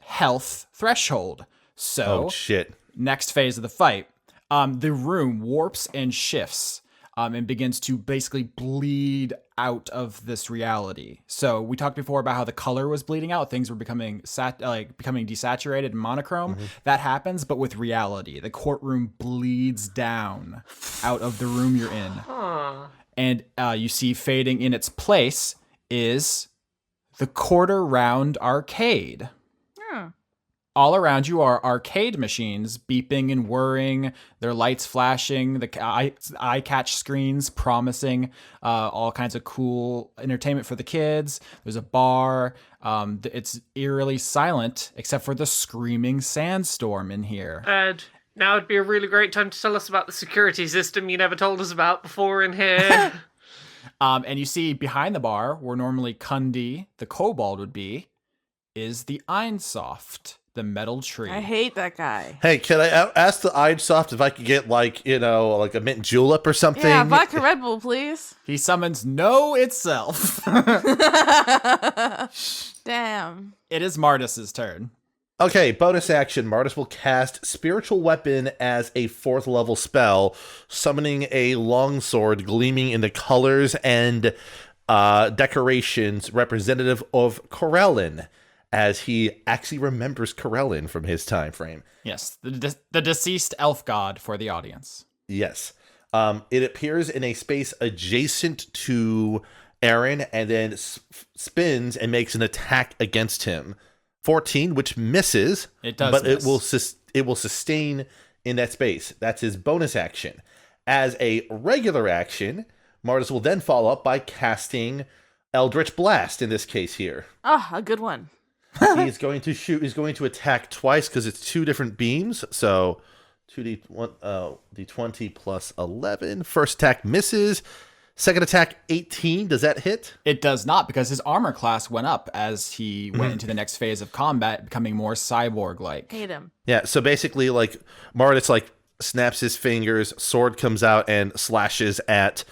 health threshold. So, Oh, shit. next phase of the fight, the room warps and shifts. And begins to basically bleed out of this reality. So we talked before about how the color was bleeding out. Things were becoming becoming desaturated and monochrome. Mm-hmm. That happens, but with reality. The courtroom bleeds down out of the room you're in. And you see fading in its place is the quarter round arcade. All around you are arcade machines beeping and whirring, their lights flashing, the eye catch screens promising all kinds of cool entertainment for the kids. There's a bar. It's eerily silent except for the screaming sandstorm in here. And now would be a really great time to tell us about the security system you never told us about before in here. And you see behind the bar, where normally Kundi, the kobold, would be, is the Einsoft, the metal tree. I hate that guy. Hey, can I ask the Einsoft if I could get, like a mint julep or something? Yeah, vodka Red Bull, please. He summons No itself. Damn. It is Mardis's turn. Okay, bonus action. Mardis will cast Spiritual Weapon as a 4th level spell, summoning a longsword gleaming in the colors and decorations representative of Corellin, as he actually remembers Corellin from his time frame. Yes, the deceased elf god for the audience. Yes. It appears in a space adjacent to Aaron and then spins and makes an attack against him. 14, which misses. It does, but miss. it will sustain in that space. That's his bonus action. As a regular action, Mardis will then follow up by casting Eldritch Blast in this case here. Oh, a good one. He's going to attack twice because it's 2 different beams. So 2d20 plus 11. First attack misses. Second attack 18. Does that hit? It does not, because his armor class went up as he went into the next phase of combat, becoming more cyborg-like. Hate him. Yeah. So basically, like Mardis snaps his fingers, sword comes out and slashes at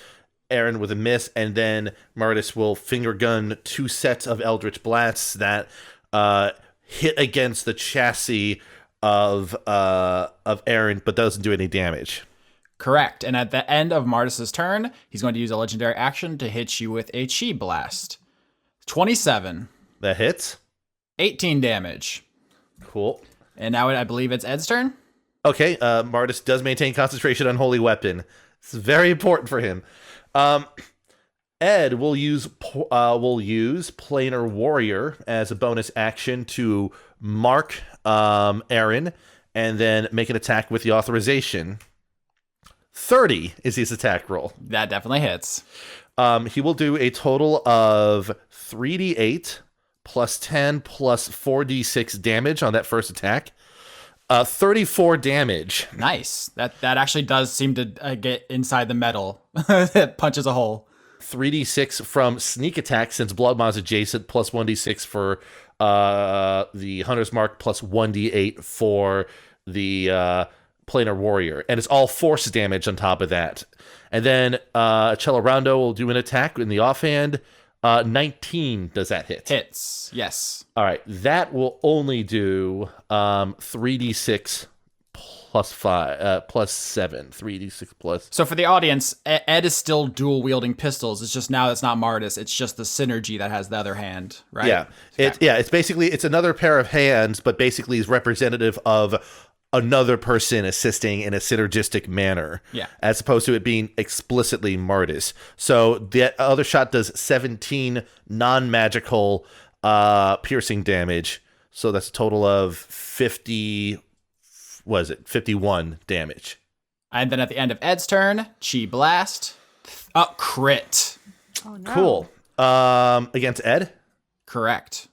Aaron with a miss, and then Mardis will finger gun 2 sets of Eldritch Blasts that hit against the chassis of Aaron, but doesn't do any damage. Correct. And at the end of Mardis's turn, he's going to use a legendary action to hit you with a Chi Blast. 27. That hits. 18 damage. Cool. And now I believe it's Ed's turn. Okay. Mardis does maintain concentration on Holy Weapon. It's very important for him. Ed will use Planar Warrior as a bonus action to mark Aaron and then make an attack with the authorization. 30 is his attack roll. That definitely hits. He will do a total of 3d8 plus 10 plus 4d6 damage on that first attack. 34 damage. Nice. That actually does seem to get inside the metal. It punches a hole. 3d6 from sneak attack since Bloodmaw's adjacent, plus 1d6 for the Hunter's Mark, plus 1d8 for the Planar Warrior. And it's all force damage on top of that. And then Celorando will do an attack in the offhand. 19, does that hit? Hits, yes. All right, that will only do 3d6 plus 5, plus 7. 3d6 plus. So for the audience, Ed is still dual wielding pistols. It's just now it's not Mardis. It's just the synergy that has the other hand, right? Yeah, it's basically, it's another pair of hands, but basically is representative of another person assisting in a synergistic manner, as opposed to it being explicitly Mardis. So the other shot does 17 non-magical piercing damage. So that's a total of 51 damage. And then at the end of Ed's turn, Chi Blast. Crit. Oh no. Cool. Against Ed? Correct.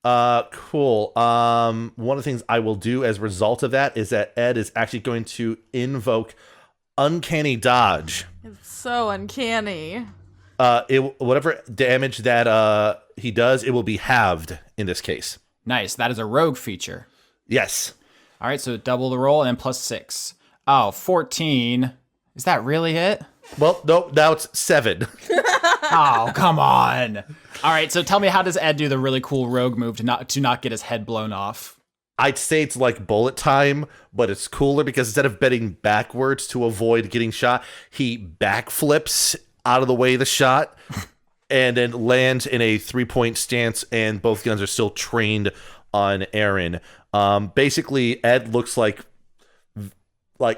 Cool. One of the things I will do as a result of that is that Ed is actually going to invoke Uncanny Dodge. It's so uncanny. Whatever damage that he does, it will be halved in this case. Nice. That is a rogue feature. Yes. All right, so double the roll and then plus 6. Oh, 14. Is that really it? Well, no, now it's 7. Oh, come on. All right, so tell me, how does Ed do the really cool rogue move to not get his head blown off? I'd say it's like bullet time, but it's cooler because instead of bending backwards to avoid getting shot, he backflips out of the way of the shot and then lands in a 3-point stance, and both guns are still trained on Aaron. Basically, Ed looks like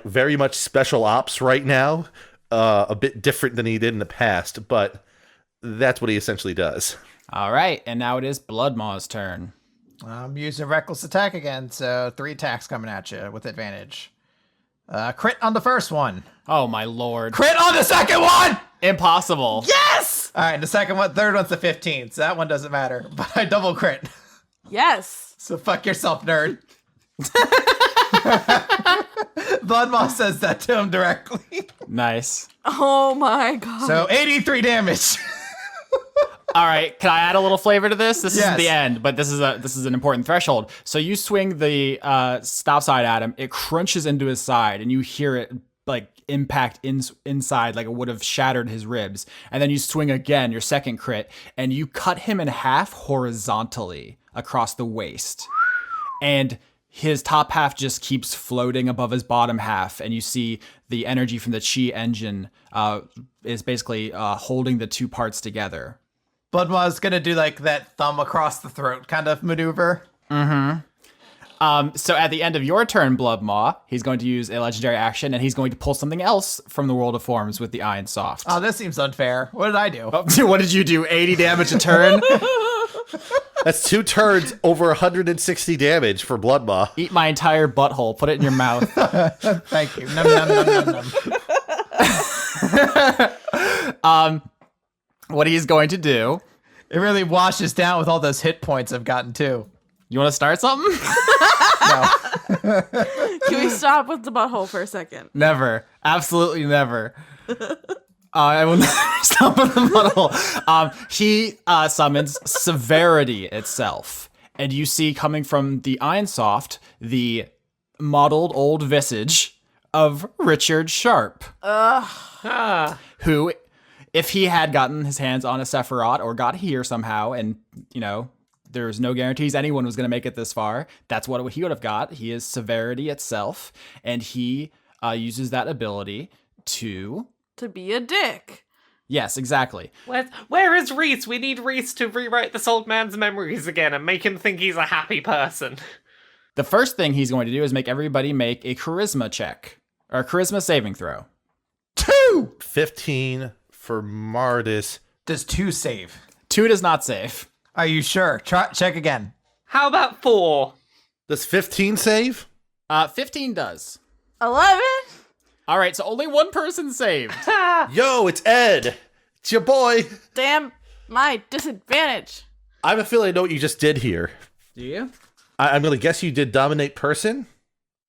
very much special ops right now, a bit different than he did in the past, but that's what he essentially does. All right, and now it is Bloodmaw's turn. I'm using reckless attack again, so 3 attacks coming at you with advantage. Crit on the first one. Oh, my lord. Crit on the second one! Impossible. Yes! All right, the third one's the 15th, so that one doesn't matter. But I double crit. Yes. So fuck yourself, nerd. Bloodmaw says that to him directly. Nice. Oh my god. So 83 damage. All right, can I add a little flavor to this? This Yes. is the end, but this is an important threshold. So you swing the stop side at him, it crunches into his side, and you hear it like impact inside like it would have shattered his ribs. And then you swing again, your second crit, and you cut him in half horizontally across the waist. And his top half just keeps floating above his bottom half, and you see the energy from the chi engine is basically holding the two parts together. Bloodmaw's gonna do like that thumb across the throat kind of maneuver. So at the end of your turn, Bloodmaw, he's going to use a legendary action, and he's going to pull something else from the World of Forms with the Iron Soft. Oh, this seems unfair. What did I do? What did you do? 80 damage a turn? That's 2 turns over 160 damage for Bloodmaw. Eat my entire butthole. Put it in your mouth. Thank you. Num, num, num, num, num. What he's going to do... It really washes down with all those hit points I've gotten too. You want to start something? No. Can we stop with the butthole for a second? Never. Absolutely never. I will never stop with the butthole. He summons Severity itself. And you see coming from the Ironsoft, the mottled old visage of Richard Sharp. Who, if he had gotten his hands on a Sephiroth or got here somehow, and, you know, there's no guarantees anyone was going to make it this far, that's what he would have got. He is Severity itself, and he uses that ability to be a dick. Yes, exactly. Where is Reese? We need Reese to rewrite this old man's memories again and make him think he's a happy person. The first thing he's going to do is make everybody make a charisma check, or a charisma saving throw. 15 for Mardis. Does 2 save? 2 does not save. Are you sure? Check again. How about 4? Does 15 save? 15 does. 11? All right, so only one person saved. Yo, it's Ed. It's your boy. Damn my disadvantage. I have a feeling I know what you just did here. Do you? I'm going to guess you did Dominate Person?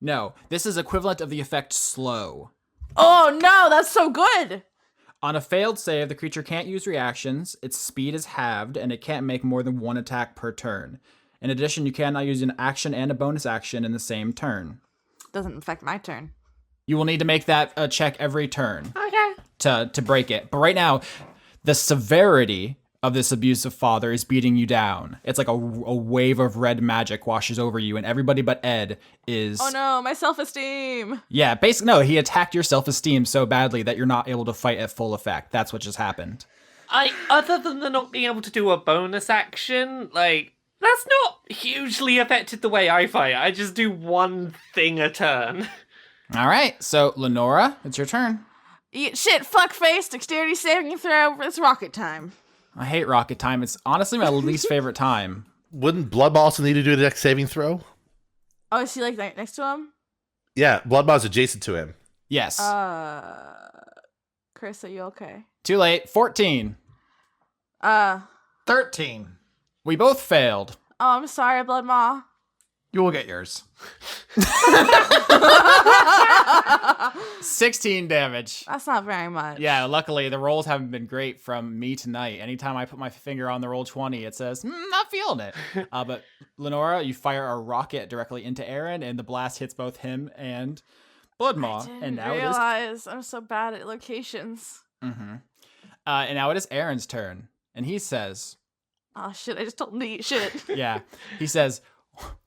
No, this is equivalent of the effect Slow. Oh no, that's so good. On a failed save, the creature can't use reactions, its speed is halved, and it can't make more than 1 attack per turn. In addition, you cannot use an action and a bonus action in the same turn. Doesn't affect my turn. You will need to make that check every turn. Okay. To break it. But right now, the severity of this abusive father is beating you down. It's like a wave of red magic washes over you, and everybody but Ed is... Oh no, my self-esteem. Yeah, basically, no, he attacked your self-esteem so badly that you're not able to fight at full effect. That's what just happened. Other than the not being able to do a bonus action, that's not hugely affected the way I fight. I just do one thing a turn. All right, so Lenora, it's your turn. Eat shit, fuckface, dexterity saving throw, it's rocket time. I hate rocket time. It's honestly my least favorite time. Wouldn't Bloodmaw also need to do the next saving throw? Oh, is she like next to him? Yeah, Bloodmaw's adjacent to him. Yes. Chris, are you okay? Too late. 14. 13. We both failed. Oh, I'm sorry, Bloodmaw. You will get yours. 16 damage. That's not very much. Yeah, luckily the rolls haven't been great from me tonight. Anytime I put my finger on the roll 20, it says, not feeling it. But Lenora, you fire a rocket directly into Aaron, and the blast hits both him and Bloodmaw. I didn't And now realize I'm so bad at locations. and now it is Aaron's turn. And he says, Oh shit, I just told him to eat shit. yeah, he says,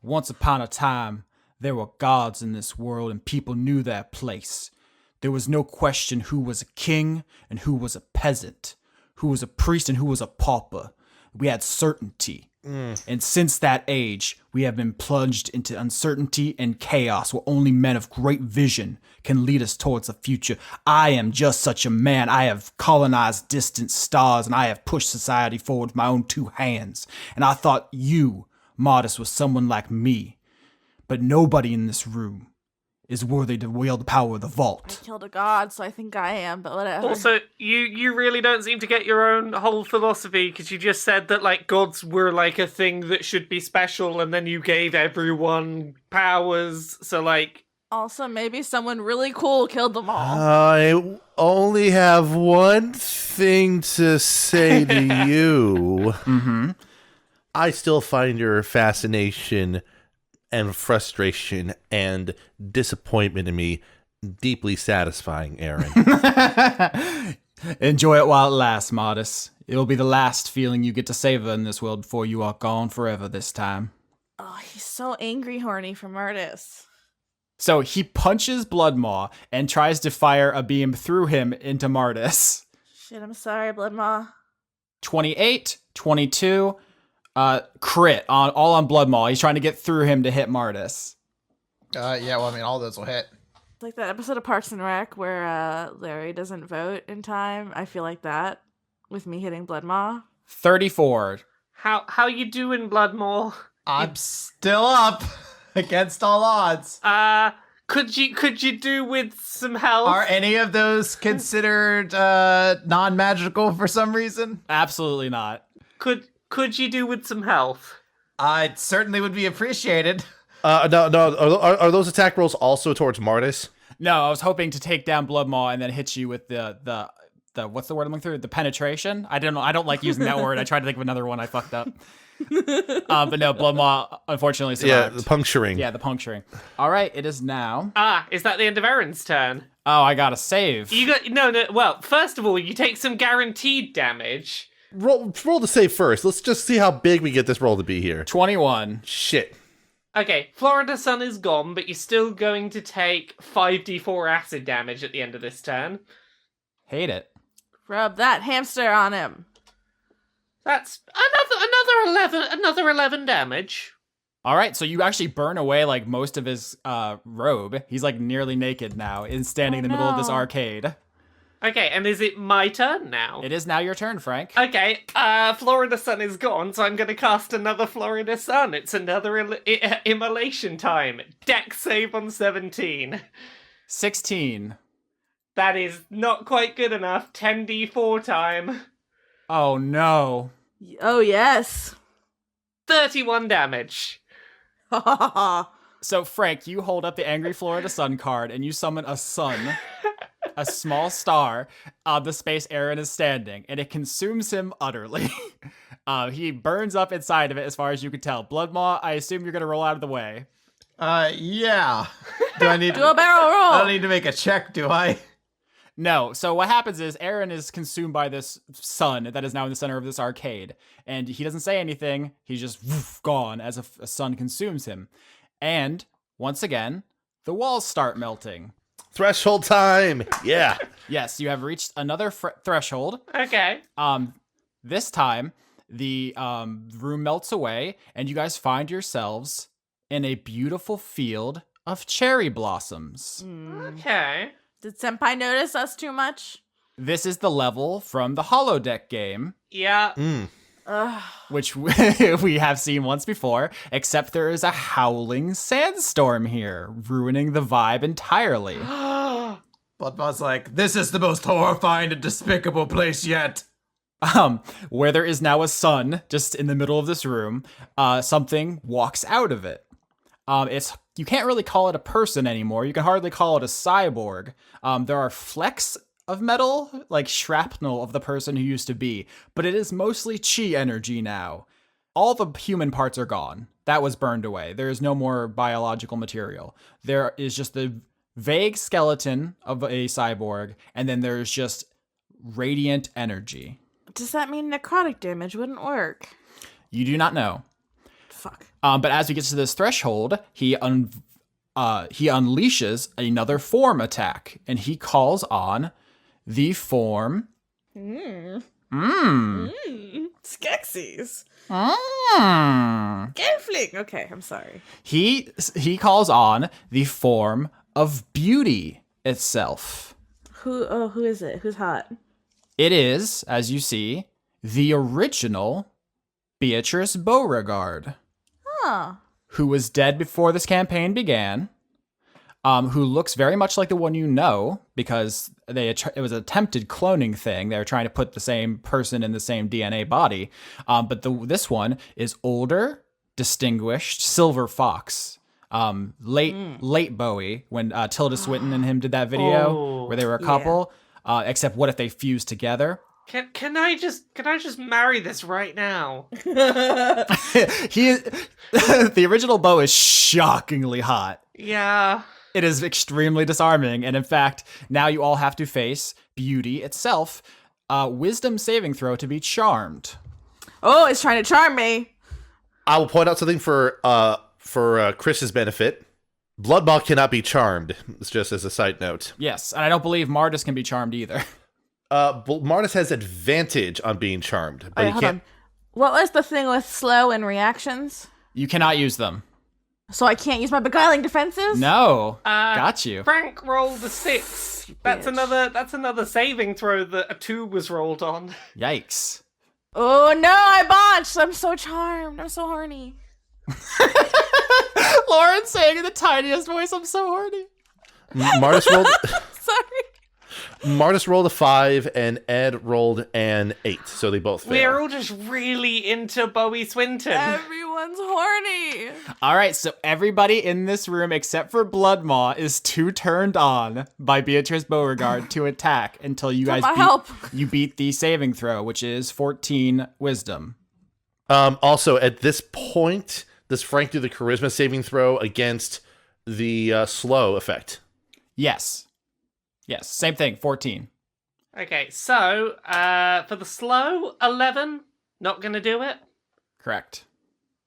once upon a time, there were gods in this world and people knew their place. There was no question who was a king and who was a peasant, who was a priest and who was a pauper. We had certainty. And since that age, we have been plunged into uncertainty and chaos where only men of great vision can lead us towards the future. I am just such a man. I have colonized distant stars and I have pushed society forward with my own 2 hands. And I thought you, Mardis, was someone like me. But nobody in this room is worthy to wield the power of the I vault. killed a god, so I think I am, but whatever. Also, you really don't seem to get your own whole philosophy, because you just said that, like, gods were, like, a thing that should be special, and then you gave everyone powers, so, like... Also, maybe someone really cool killed them all. I only have one thing to say to you. I still find your fascination and frustration and disappointment in me deeply satisfying, Aaron. Enjoy it while it lasts, Mardis. It will be the last feeling you get to savor in this world before you are gone forever this time. Oh, he's so angry horny for Mardis. So he punches Bloodmaw and tries to fire a beam through him into Mardis. Shit, I'm sorry, Bloodmaw. 28, 22, crit all on Bloodmaw. He's trying to get through him to hit Mardis. Yeah, well, I mean, all those will hit. It's like that episode of Parks and Rec where Larry doesn't vote in time. I feel like that with me hitting Bloodmaw. 34. How you doing, Bloodmaw? I'm still up against all odds. Could you do with some help? Are any of those considered non-magical for some reason? Absolutely not. Could you do with some help? It certainly would be appreciated. No. Are those attack rolls also towards Mardis? No, I was hoping to take down Bloodmaw and then hit you with the what's the word I'm looking through? The penetration? I don't like using that word. I tried to think of another one. I fucked up. But no, Bloodmaw unfortunately survived. Yeah, the puncturing. Yeah, the puncturing. All right, it is now. Is that the end of Aaron's turn? Oh, I got a save. You got no. Well, first of all, you take some guaranteed damage. Roll the save first. Let's just see how big we get this roll to be here. 21. Shit. Okay, Florida Sun is gone, but you're still going to take 5d4 acid damage at the end of this turn. Hate it. Rub that hamster on him. That's another 11 damage. All right, so you actually burn away like most of his robe. He's like nearly naked now, and standing in the middle of this arcade. Okay, and is it my turn now? It is now your turn, Frank. Okay, Florida Sun is gone, so I'm going to cast another Florida Sun. It's another immolation time. Dex save on 17. 16. That is not quite good enough. 10d4 time. Oh no. Oh, yes. 31 damage. So, Frank, you hold up the Angry Florida Sun card and you summon a sun, a small star, on the space Aaron is standing, and it consumes him utterly. He burns up inside of it as far as you can tell. Bloodmaw, I assume you're going to roll out of the way. Yeah. Do I need Do a barrel roll. I don't need to make a check, do I? No. So what happens is Aaron is consumed by this sun that is now in the center of this arcade. And he doesn't say anything. He's just gone as a sun consumes him. And once again, the walls start melting. Threshold time. Yeah. Yes, you have reached another threshold. Okay. This time, the room melts away, and you guys find yourselves in a beautiful field of cherry blossoms. Okay. Did Senpai notice us too much? This is the level from the holodeck game. Yeah. which we have seen once before, except there is a howling sandstorm here, ruining the vibe entirely. Bloodmaw's like, this is the most horrifying and despicable place yet. Where there is now a sun, just in the middle of this room, something walks out of it. You can't really call it a person anymore. You can hardly call it a cyborg. There are flecks of metal, like shrapnel of the person who used to be, but it is mostly chi energy now. All the human parts are gone. That was burned away. There is no more biological material. There is just the vague skeleton of a cyborg, and then there's just radiant energy. Does that mean necrotic damage wouldn't work? You do not know. Fuck. But as we get to this threshold, he unleashes another form attack, and he calls on the form. Skeksis. Fling. Okay, I'm sorry. He calls on the form of beauty itself. Who is it? Who's hot? It is, as you see, the original Beatrice Beauregard. Huh. Who was dead before this campaign began, who looks very much like the one you know, because it was an attempted cloning thing. They were trying to put the same person in the same DNA body. But this one is older, distinguished, silver fox. Late Bowie, when Tilda Swinton and him did that video where they were a couple. Except what if they fused together? Can I just marry this right now? The original Beau is shockingly hot. Yeah. It is extremely disarming, and in fact, now you all have to face beauty itself. Wisdom saving throw to be charmed. Oh, it's trying to charm me. I will point out something for Chris's benefit. Bloodmaw cannot be charmed. It's just as a side note. Yes, and I don't believe Mardis can be charmed either. Mardis has advantage on being charmed, but he hold can't. on. What was the thing with slow and reactions? You cannot use them. So I can't use my beguiling defenses? No. Got you. Frank rolled a 6. That's another saving throw that a 2 was rolled on. Yikes. Oh no, I botched. I'm so charmed. I'm so horny. Lauren saying in the tiniest voice, I'm so horny. Mardis rolled. Sorry. Mardis rolled a 5 and Ed rolled an 8, so they both failed. We're all just really into Bowie Swinton. Everyone's horny. All right, so everybody in this room except for Bloodmaw is too turned on by Beatrice Beauregard to attack until you guys beat the saving throw, which is 14 wisdom. Also, at this point, does Frank do the charisma saving throw against the slow effect? Yes. Yes, same thing, 14. Okay, so for the slow, 11, not gonna do it? Correct.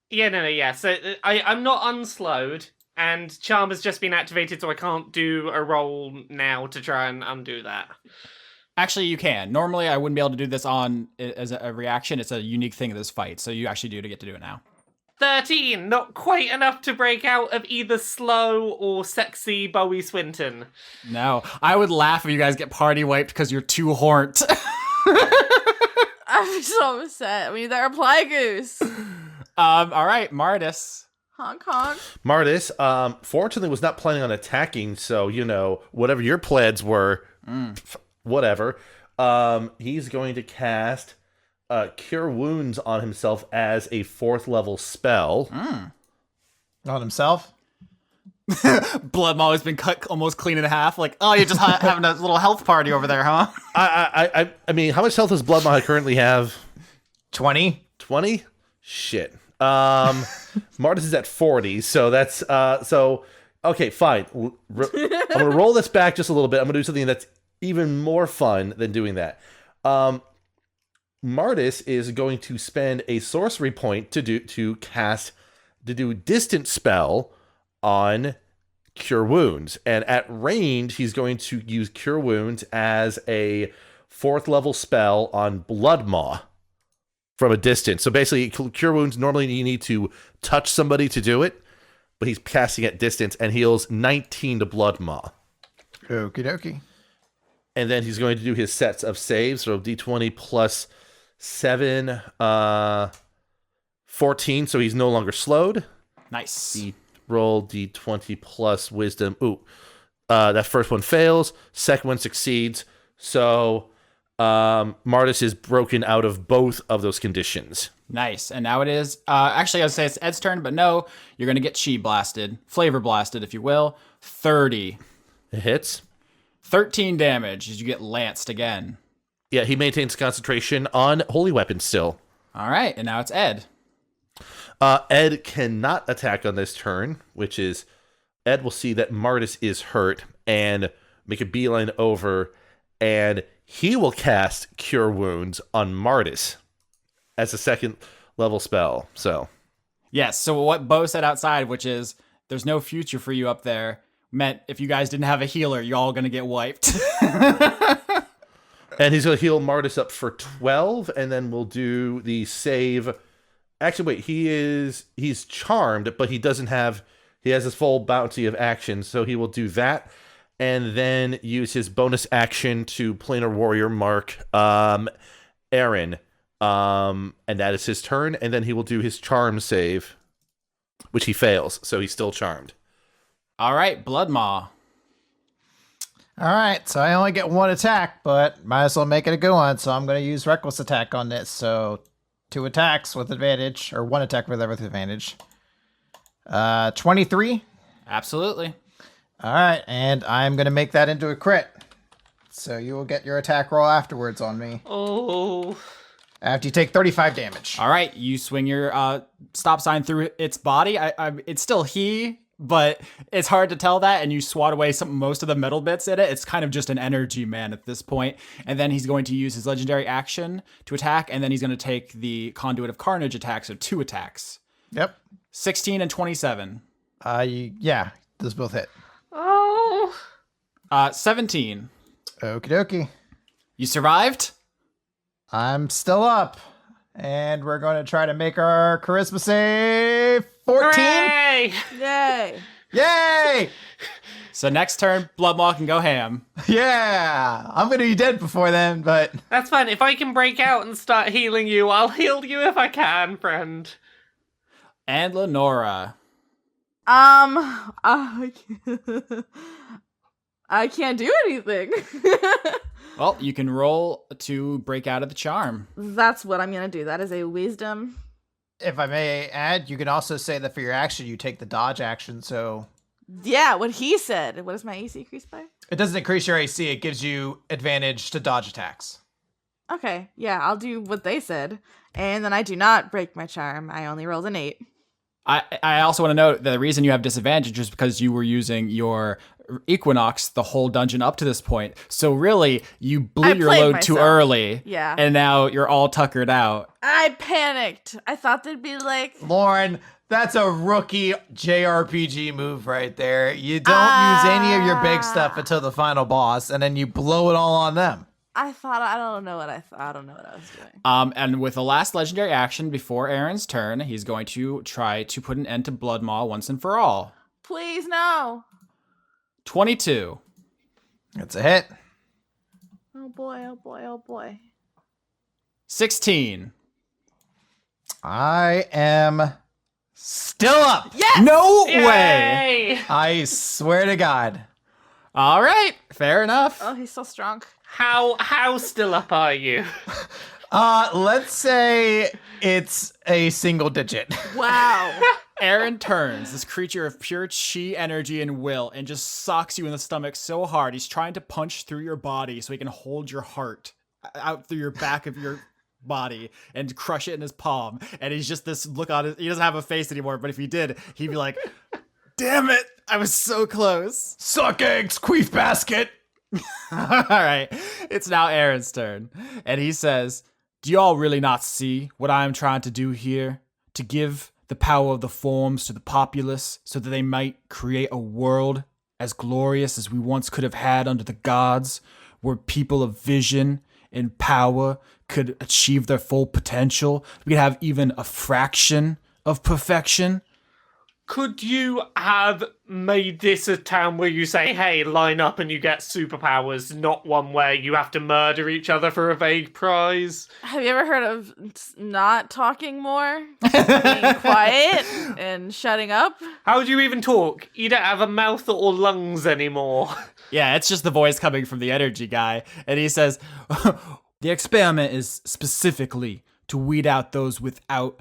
Yeah. So I'm not unslowed, and Charm has just been activated, so I can't do a roll now to try and undo that. Actually, you can. Normally, I wouldn't be able to do this on as a reaction. It's a unique thing of this fight, so you actually do get to do it now. 13, not quite enough to break out of either slow or sexy Bowie Swinton. No, I would laugh if you guys get party wiped because you're too horned. I'm so upset. We need that reply goose. All right, Mardis. Honk honk. Mardis, fortunately, was not planning on attacking, so, whatever your plans were, whatever. He's going to cast Cure Wounds on himself as a 4th level spell. On himself? Bloodmaw has been cut almost clean in half. Like, oh, you're just having a little health party over there, huh? I mean, how much health does Bloodmaw currently have? 20. 20? Shit. Mardis is at 40, so that's okay, fine. I'm gonna roll this back just a little bit. I'm gonna do something that's even more fun than doing that. Mardis is going to spend a sorcery point to do distant spell on Cure Wounds, and at range he's going to use Cure Wounds as a 4th level spell on Bloodmaw from a distance. So basically, Cure Wounds, normally you need to touch somebody to do it, but he's casting at distance and heals 19 to Bloodmaw. Okie dokie. And then he's going to do his sets of saves, so D20 plus 7, 14, so he's no longer slowed. Nice. Roll d20 plus wisdom. Ooh, that first one fails. Second one succeeds. So Mardis is broken out of both of those conditions. Nice. And now it is, actually I would say it's Ed's turn, but no, you're going to get chi blasted, flavor blasted, if you will. 30. It hits. 13 damage as you get lanced again. Yeah, he maintains concentration on holy weapons still. All right, and now it's Ed. Ed cannot attack on this turn, which is Ed will see that Mardis is hurt and make a beeline over, and he will cast Cure Wounds on Mardis as a second level spell. So, yes. So what Bo said outside, which is there's no future for you up there, meant if you guys didn't have a healer, you're all gonna get wiped. And he's gonna heal Mardis up for 12, and then we'll do the save. Actually, wait, he's charmed, but he has his full bounty of actions, so he will do that, and then use his bonus action to Planar Warrior mark Aaron. And that is his turn, and then he will do his charm save, which he fails, so he's still charmed. All right, Bloodmaw. All right, so I only get one attack, but might as well make it a good one. So I'm going to use Reckless Attack on this. So 2 attacks with advantage, or 1 attack with advantage. 23. Absolutely. All right, and I'm going to make that into a crit. So you will get your attack roll afterwards on me. Oh. After you take 35 damage. All right, you swing your stop sign through its body. It's still he, but it's hard to tell that, and you swat away most of the metal bits in it. It's kind of just an energy man at this point. And then he's going to use his legendary action to attack, and then he's going to take the Conduit of Carnage attack, so 2 attacks. Yep. 16 and 27. Yeah, those both hit. Oh. 17. Okie dokie. You survived? I'm still up. And we're going to try to make our charisma save 14. Hooray! Yay. Yay! So next turn, Bloodmaw can go ham. Yeah! I'm going to be dead before then, but... That's fine. If I can break out and start healing you, I'll heal you if I can, friend. And Lenora. I can't do anything. Well, you can roll to break out of the charm. That's what I'm gonna do. That is a wisdom. If I may add, you can also say that for your action, you take the dodge action, so... Yeah, what he said. What is my AC increased by? It doesn't increase your AC, it gives you advantage to dodge attacks. Okay, yeah, I'll do what they said. And then I do not break my charm. I only rolled an 8. I also want to note that the reason you have disadvantage is because you were using your Equinox the whole dungeon up to this point. So really, you blew your load too early. Yeah. And now you're all tuckered out. I panicked. I thought they'd be like... Lauren, that's a rookie JRPG move right there. You don't use any of your big stuff until the final boss, and then you blow it all on them. I thought... I don't know what I was doing. And with the last legendary action before Aaron's turn, he's going to try to put an end to Bloodmaw once and for all. Please, no. 22. That's a hit. Oh boy, oh boy, oh boy. 16. I am still up. Yes! No Yay! way. I swear to God. All right, fair enough. Oh, he's so strong. How still up are you? Let's say it's a single digit. Wow. Aaron turns, this creature of pure chi, energy, and will, and just socks you in the stomach so hard. He's trying to punch through your body so he can hold your heart out through your back of your body and crush it in his palm. And he's just this look on his... He doesn't have a face anymore, but if he did, he'd be like, damn it, I was so close. Suck eggs, queef basket. All right, it's now Aaron's turn. And he says, do you all really not see what I am trying to do here? To give the power of the forms to the populace so that they might create a world as glorious as we once could have had under the gods, where people of vision and power could achieve their full potential. We could have even a fraction of perfection. Could you have made this a town where you say, hey, line up and you get superpowers, not one where you have to murder each other for a vague prize? Have you ever heard of not talking more? Being quiet and shutting up? How do you even talk? You don't have a mouth or lungs anymore. Yeah, it's just the voice coming from the energy guy. And he says, the experiment is specifically to weed out those without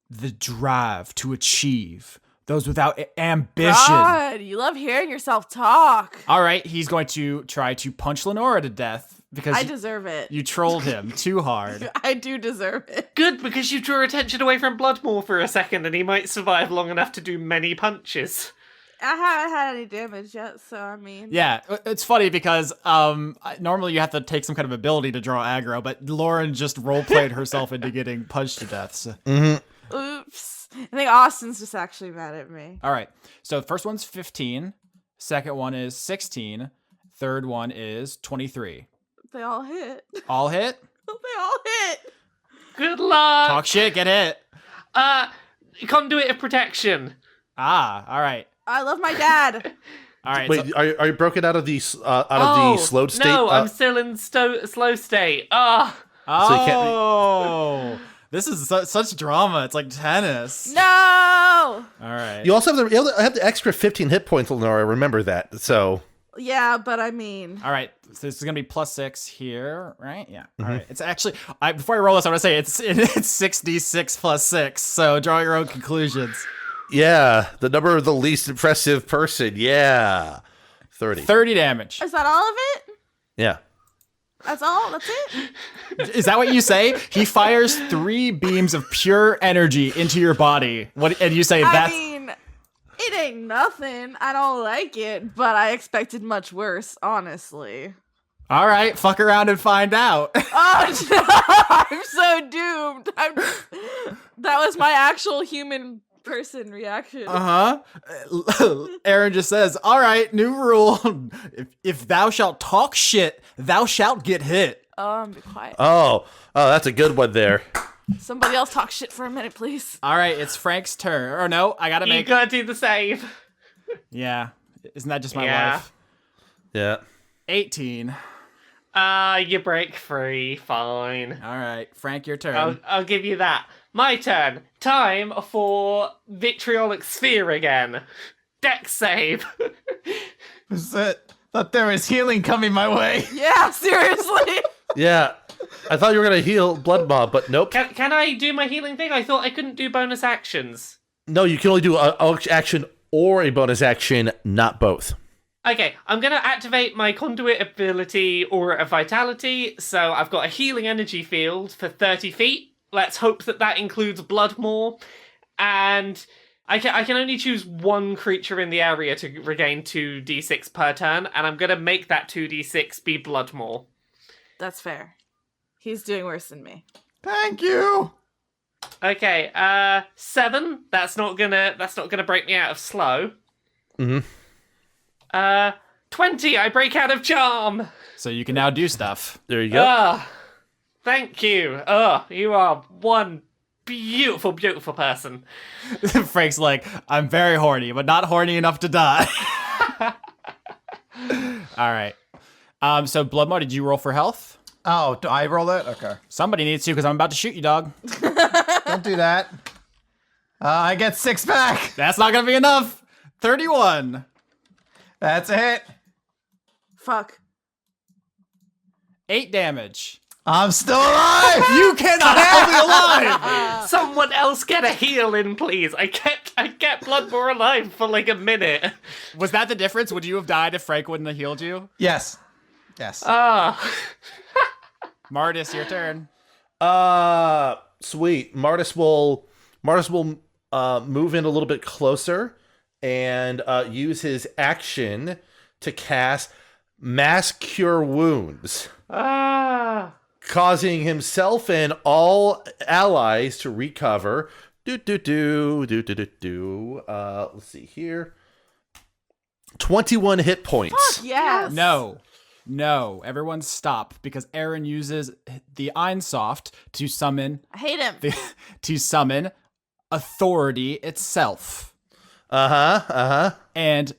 the drive to achieve. Those without ambition. God, you love hearing yourself talk. All right, he's going to try to punch Lenora to death because I deserve it. you trolled him too hard. I do deserve it. Good, because you drew attention away from Bloodmaw for a second and he might survive long enough to do many punches. I haven't had any damage yet, so I mean... Yeah, it's funny because normally you have to take some kind of ability to draw aggro, but Lauren just roleplayed herself into getting punched to death. So. Oops. I think Austin's just actually mad at me. All right, so the first one's 15, second one is 16, third one is 23. They all hit. All hit? They all hit. Good luck! Talk shit, get hit. Conduit of protection. Ah, all right. I love my dad. All right. Wait, so- are you broken out of the slowed state? No, I'm still in slow state. So you can't- Oh, this is such drama. It's like tennis. No. All right. You also have the extra 15 hit points, Lenora. Remember that. So Yeah, but I mean... All right. So this is gonna be +6 here, right? Yeah. All right. It's actually before I roll this, I want to say it's 6d6 + 6. So draw your own conclusions. yeah, the number of the least impressive person. Yeah, 30. 30 damage. Is that all of it? Yeah. That's all? That's it? Is that what you say? He fires 3 beams of pure energy into your body. What? And you say that's... I mean, it ain't nothing. I don't like it, but I expected much worse, honestly. All right, fuck around and find out. Oh, no, I'm so doomed. That was my actual human person reaction. Aaron just says, all right, new rule. If thou shalt talk shit, thou shalt get hit. Be quiet. Oh, that's a good one there. Somebody else talk shit for a minute, please. All right, it's Frank's turn. Or no, I gotta You make... gotta do the save. Yeah, isn't that just my Yeah. life? Yeah. 18. You break free. Fine. All right, Frank, your turn. I'll give you that. My turn. Time for vitriolic sphere again. Dex save. Thought there was healing coming my way. Yeah, seriously. Yeah. I thought you were going to heal Bloodmaw, but nope. Can I do my healing thing? I thought I couldn't do bonus actions. No, you can only do an action or a bonus action, not both. Okay, I'm going to activate my conduit ability Aura of Vitality, so I've got a healing energy field for 30 feet. Let's hope that includes Bloodmaw, and I can only choose one creature in the area to regain 2d6 per turn, and I'm going to make that 2d6 be Bloodmaw. That's fair. He's doing worse than me. Thank you. Okay, 7. That's not gonna break me out of slow. 20. I break out of charm. So you can now do stuff. There you go. Thank you. You are one beautiful, beautiful person. Frank's like, I'm very horny, but not horny enough to die. All right. So Bloodmaw, did you roll for health? Oh, do I roll it? Okay. Somebody needs to, because I'm about to shoot you, dog. Don't do that. I get 6 back. That's not gonna be enough. 31. That's a hit. Fuck. 8 damage. I'm still alive. You cannot still be alive. Someone else get a heal in, please. I kept Bloodmaw alive for like a minute. Was that the difference? Would you have died if Frank wouldn't have healed you? Yes. Yes. Mardis, your turn. Sweet. Mardis will move in a little bit closer and use his action to cast Mass Cure Wounds, causing himself and all allies to recover. Let's see here. 21 hit points. Fuck yes. No, everyone stop, because Aaron uses the Einsoft to summon I hate him. authority itself. And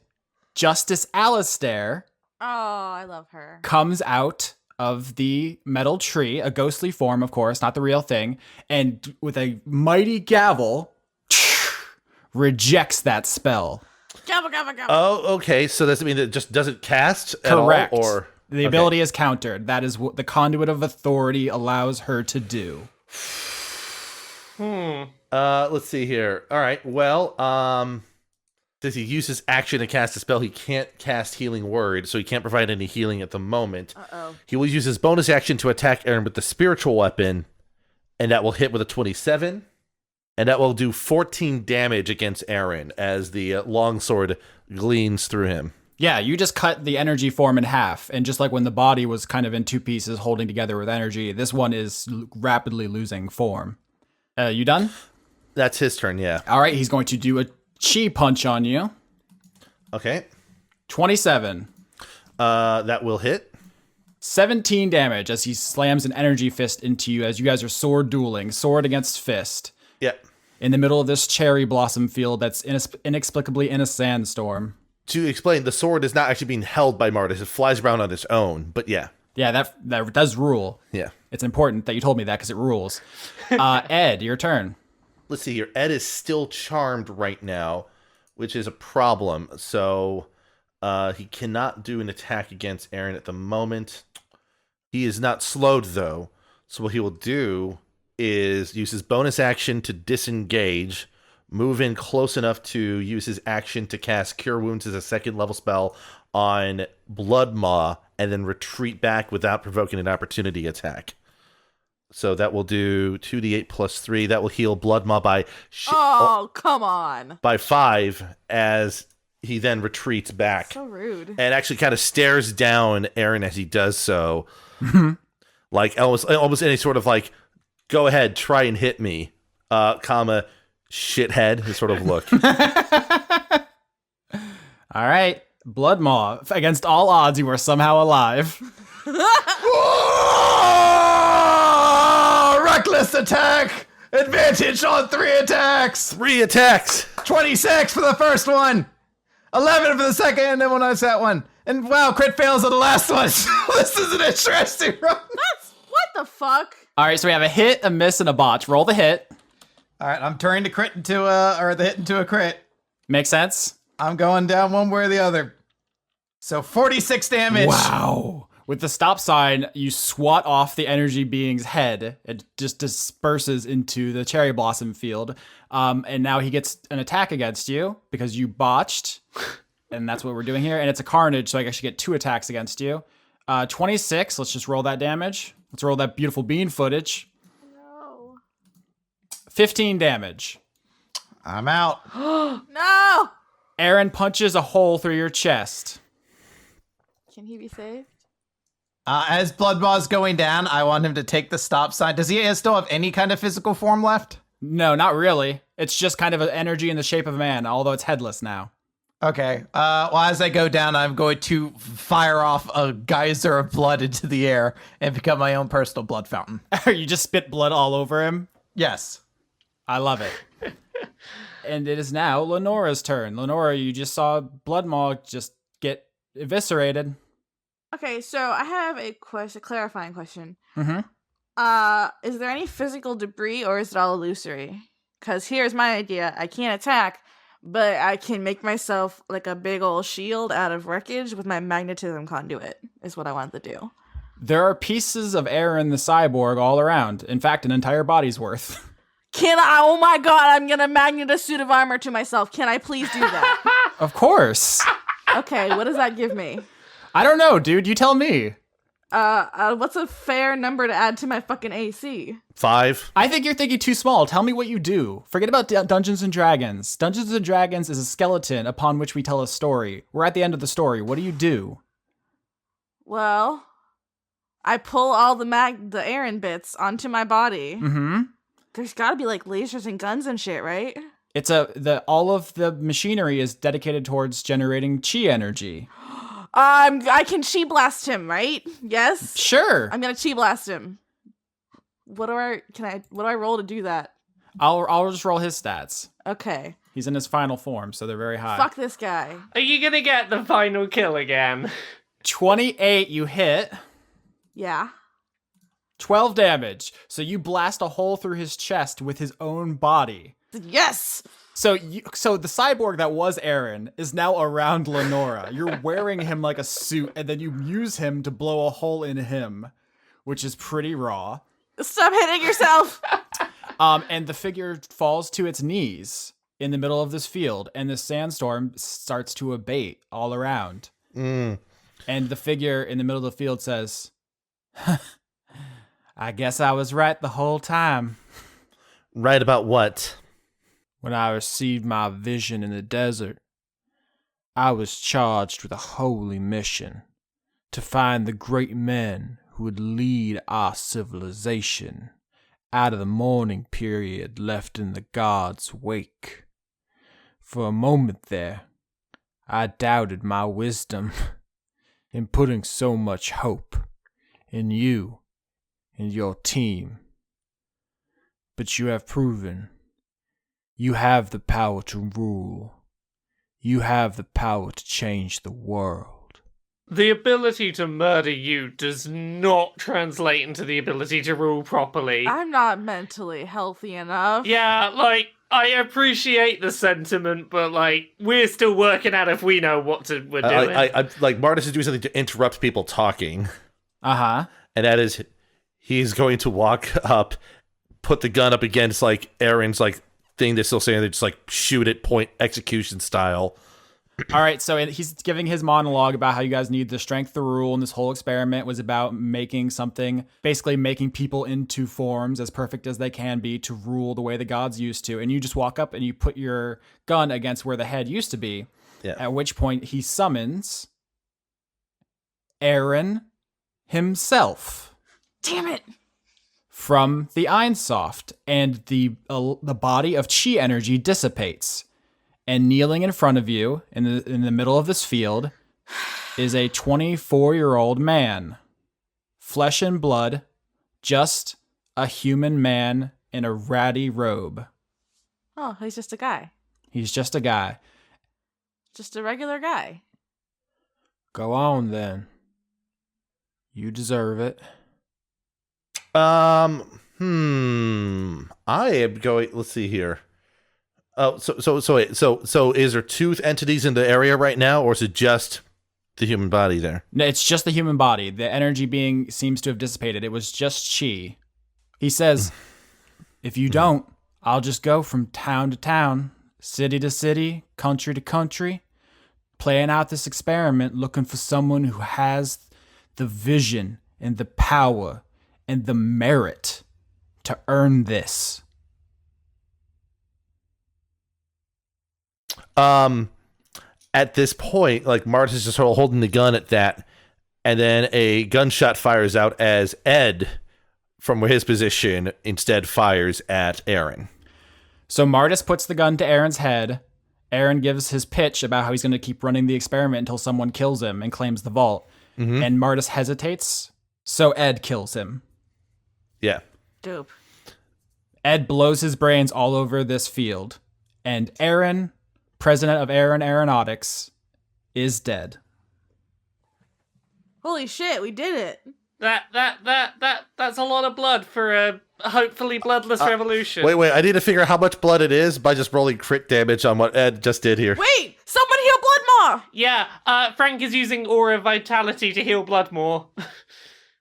Justice Alistair Oh, I love her. comes out of the metal tree, a ghostly form, of course, not the real thing, and with a mighty gavel, rejects that spell. Gabba, gabba, gabba. Oh, okay. So does it mean that it just doesn't cast at Correct. all? Or the ability is countered. That is what the conduit of authority allows her to do. Let's see here. All right. Well, since he uses action to cast a spell, he can't cast Healing Word, so he can't provide any healing at the moment. He will use his bonus action to attack Aaron with the spiritual weapon, and that will hit with a 27. And that will do 14 damage against Aaron as the longsword gleans through him. Yeah, you just cut the energy form in half, and just like when the body was kind of in two pieces holding together with energy, this one is rapidly losing form. You done? That's his turn, yeah. All right, he's going to do a chi punch on you. Okay. 27. That will hit. 17 damage as he slams an energy fist into you as you guys are sword dueling, sword against fist. Yep. In the middle of this cherry blossom field that's inexplicably in a sandstorm. To explain, the sword is not actually being held by Mardis. It flies around on its own, but yeah. Yeah, that does rule. Yeah. It's important that you told me that because it rules. Ed, your turn. Let's see here. Ed is still charmed right now, which is a problem. So he cannot do an attack against Aaron at the moment. He is not slowed, though. So what he will do is use his bonus action to disengage, move in close enough to use his action to cast Cure Wounds as a second level spell on Bloodmaw, and then retreat back without provoking an opportunity attack. So that will do 2d8 plus 3. That will heal Bloodmaw by Come on. by 5 as he then retreats back. So rude. And actually kind of stares down Aaron as he does so. Like almost any sort of like, go ahead, try and hit me, comma, shithead, his sort of look. All right. Bloodmaw, against all odds, you are somehow alive. Oh, reckless attack! Advantage on 3 attacks! 3 attacks! 26 for the first one! 11 for the second, and then when I was that one. And wow, crit fails on the last one. This is an interesting run. What the fuck? All right, so we have a hit, a miss, and a botch. Roll the hit. All right, I'm turning the crit into the hit into a crit. Makes sense? I'm going down one way or the other. So 46 damage. Wow. With the stop sign, you swat off the energy being's head. It just disperses into the cherry blossom field. And now he gets an attack against you because you botched. And that's what we're doing here. And it's a carnage, so I guess you get 2 attacks against you. 26, let's just roll that damage. Let's roll that beautiful bean footage. No. 15 damage. I'm out. No! Aaron punches a hole through your chest. Can he be saved? As Bloodmaw's going down, I want him to take the stop sign. Does he still have any kind of physical form left? No, not really. It's just kind of an energy in the shape of a man, although it's headless now. Okay. Well, as I go down, I'm going to fire off a geyser of blood into the air and become my own personal blood fountain. You just spit blood all over him? Yes. I love it. And it is now Lenora's turn. Lenora, you just saw Bloodmaw just get eviscerated. Okay, so I have a clarifying question. Mm-hmm. Is there any physical debris or is it all illusory? Because here's my idea. I can't attack, but I can make myself like a big old shield out of wreckage with my magnetism conduit, is what I want to do. There are pieces of Aaron the cyborg all around. In fact, an entire body's worth. Can I? Oh my god, I'm gonna magnet a suit of armor to myself. Can I please do that? Of course. Okay, what does that give me? I don't know, dude. You tell me. What's a fair number to add to my fucking AC? 5. I think you're thinking too small. Tell me what you do. Forget about Dungeons and Dragons. Dungeons and Dragons is a skeleton upon which we tell a story. We're at the end of the story. What do you do? Well, I pull all the Aaron bits onto my body. Mm-hmm. There's gotta be like lasers and guns and shit, right? It's all of the machinery is dedicated towards generating chi energy. I can chi blast him, right? Yes? Sure. I'm gonna chi blast him. What do I roll to do that? I'll just roll his stats. Okay. He's in his final form, so they're very high. Fuck this guy. Are you gonna get the final kill again? 28, you hit. Yeah. 12 damage. So you blast a hole through his chest with his own body. Yes. So the cyborg that was Aaron is now around Lenora. You're wearing him like a suit, and then you use him to blow a hole in him, which is pretty raw. Stop hitting yourself. And the figure falls to its knees in the middle of this field, and the sandstorm starts to abate all around. And the figure in the middle of the field says, I guess I was right the whole time. Right about what? When I received my vision in the desert, I was charged with a holy mission to find the great men who would lead our civilization out of the mourning period left in the gods' wake. For a moment there, I doubted my wisdom in putting so much hope in you and your team. But you have proven you have the power to rule. You have the power to change the world. The ability to murder you does not translate into the ability to rule properly. I'm not mentally healthy enough. Yeah, like, I appreciate the sentiment, but, like, we're still working out if we know what we're doing. I like Mardis is doing something to interrupt people talking. Uh-huh. And that is, he's going to walk up, put the gun up against, like, Aaron's, like, thing they're still saying, they just, like, shoot it point execution style. All right, so he's giving his monologue about how you guys need the strength to rule, and this whole experiment was about making something, basically making people into forms as perfect as they can be to rule the way the gods used to. And you just walk up and you put your gun against where the head used to be, at which point he summons Aaron himself. Damn it. From the Einsoft, and the body of chi energy dissipates. And kneeling in front of you, in the middle of this field, is a 24-year-old man. Flesh and blood, just a human man in a ratty robe. Oh, he's just a guy. He's just a guy. Just a regular guy. Go on, then. You deserve it. I am going. Let's see here. Oh, so is there two entities in the area right now, or is it just the human body there? No, it's just the human body. The energy being seems to have dissipated. It was just chi. He says, if you don't, I'll just go from town to town, city to city, country to country, playing out this experiment, looking for someone who has the vision and the power and the merit to earn this. At this point, like, Mardis is just sort of holding the gun at that, and then a gunshot fires out as Ed, from his position, instead fires at Aaron. So Mardis puts the gun to Aaron's head. Aaron gives his pitch about how he's going to keep running the experiment until someone kills him and claims the vault. Mm-hmm. And Mardis hesitates, so Ed kills him. Yeah. Dope. Ed blows his brains all over this field, and Aaron, president of Aaron Aeronautics, is dead. Holy shit, we did it. That's a lot of blood for a hopefully bloodless revolution. Wait, I need to figure out how much blood it is by just rolling crit damage on what Ed just did here. Wait, someone heal Bloodmaw! Yeah, Frank is using Aura Vitality to heal Bloodmaw.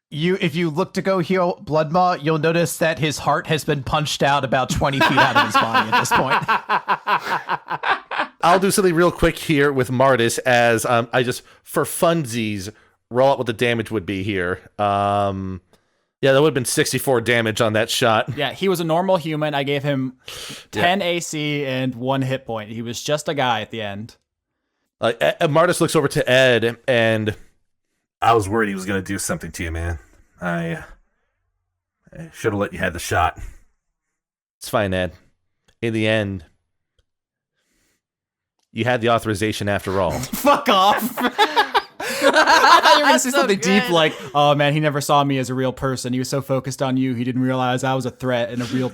If you look to go heal Bloodmaw, you'll notice that his heart has been punched out about 20 feet out of his body at this point. I'll do something real quick here with Mardis as I just, for funsies, roll out what the damage would be here. Yeah, that would have been 64 damage on that shot. Yeah, he was a normal human. I gave him 10 AC and 1 hit point. He was just a guy at the end. Mardis looks over to Ed, and I was worried he was going to do something to you, man. I should have let you have the shot. It's fine, Ed. In the end, you had the authorization after all. Fuck off. I thought you were going to say So something deep good. like, oh man, he never saw me as a real person. He was so focused on you, he didn't realize I was a threat and a real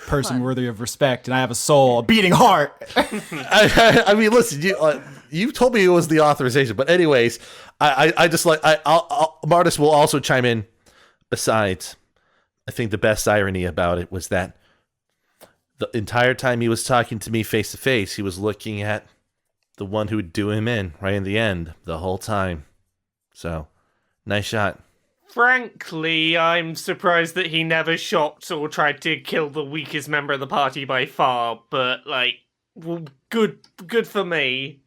person worthy of respect. And I have a soul, a beating heart. I mean, listen, you told me it was the authorization, but anyways, I just like Mardis will also chime in. Besides, I think the best irony about it was that the entire time he was talking to me face to face, he was looking at the one who would do him in right in the end the whole time. So, nice shot. Frankly, I'm surprised that he never shot or tried to kill the weakest member of the party by far, but, like, well, good for me.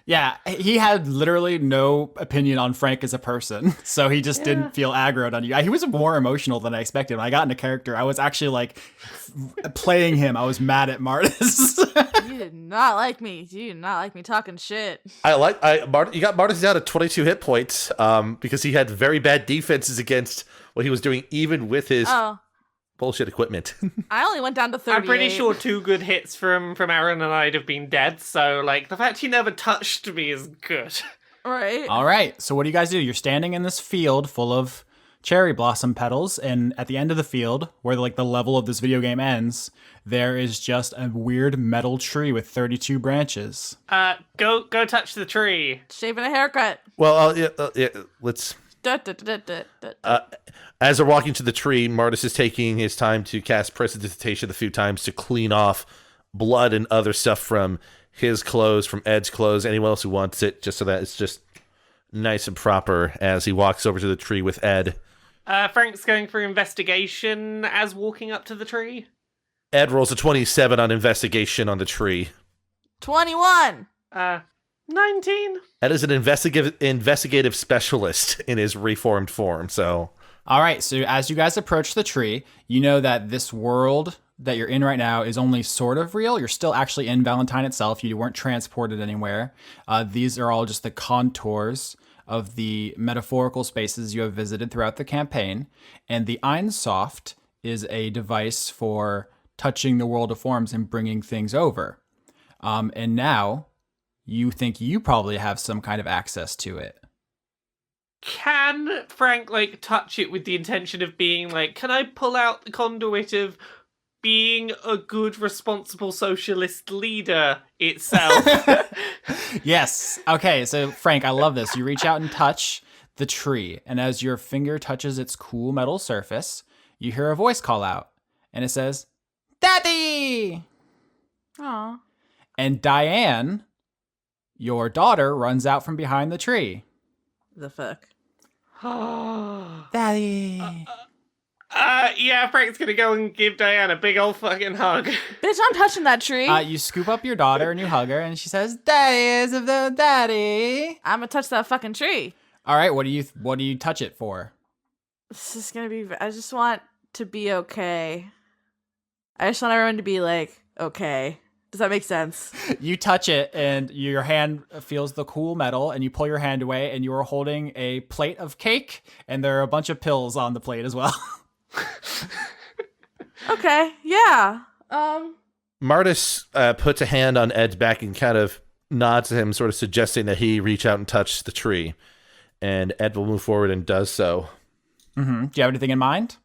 Yeah, he had literally no opinion on Frank as a person, so he just didn't feel aggroed on you. He was more emotional than I expected. When I got into character, I was actually like playing him. I was mad at Mardis. You did not like me. You did not like me talking shit. You got Mardis down at 22 hit points because he had very bad defenses against what he was doing, even with his bullshit equipment. I only went down to 38. I'm pretty sure 2 good hits from Aaron and I'd have been dead, so, like, the fact he never touched me is good. Right. All right, so what do you guys do? You're standing in this field full of cherry blossom petals, and at the end of the field, where like the level of this video game ends, there is just a weird metal tree with 32 branches. Go touch the tree. Shaving a haircut. Well, let's... As they're walking to the tree, Mardis is taking his time to cast Prestidigitation a few times to clean off blood and other stuff from his clothes, from Ed's clothes, anyone else who wants it, just so that it's just nice and proper as he walks over to the tree with Ed. Frank's going for investigation as walking up to the tree. Ed rolls a 27 on investigation on the tree. 21. 19. Ed is an investigative specialist in his reformed form, so... All right, so as you guys approach the tree, you know that this world that you're in right now is only sort of real. You're still actually in Valentine itself. You weren't transported anywhere. These are all just the contours of the metaphorical spaces you have visited throughout the campaign. And the Einsoft is a device for touching the world of forms and bringing things over. And now you think you probably have some kind of access to it. Can Frank, like, touch it with the intention of being like, can I pull out the conduit of being a good, responsible socialist leader itself? Yes. Okay, so Frank, I love this. You reach out and touch the tree, and as your finger touches its cool metal surface, you hear a voice call out, and it says, "Daddy!" Aw. And Diane, your daughter, runs out from behind the tree. The fuck? Daddy. Yeah, Frank's gonna go and give Diane a big old fucking hug. Bitch, I'm touching that tree. You scoop up your daughter and you hug her, and she says, "Daddy is of the daddy." I'm gonna touch that fucking tree. All right, what do you touch it for? This is gonna be. I just want to be okay. I just want everyone to be like, okay. Does that make sense? You touch it, and your hand feels the cool metal, and you pull your hand away, and you are holding a plate of cake, and there are a bunch of pills on the plate as well. Okay, yeah. Mardis puts a hand on Ed's back and kind of nods at him, sort of suggesting that he reach out and touch the tree. And Ed will move forward and does so. Mm-hmm. Do you have anything in mind?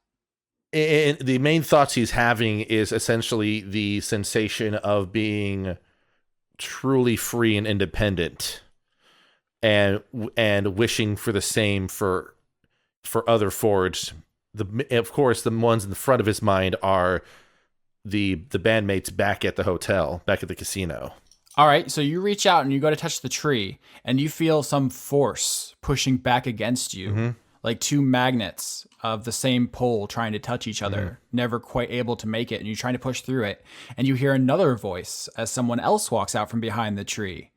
And the main thoughts he's having is essentially the sensation of being truly free and independent, and wishing for the same for other forged. Of course, the ones in the front of his mind are the bandmates back at the hotel, back at the casino. All right, so you reach out and you go to touch the tree, and you feel some force pushing back against you. Mm-hmm. Like two magnets of the same pole trying to touch each other, never quite able to make it, and you're trying to push through it. And you hear another voice as someone else walks out from behind the tree.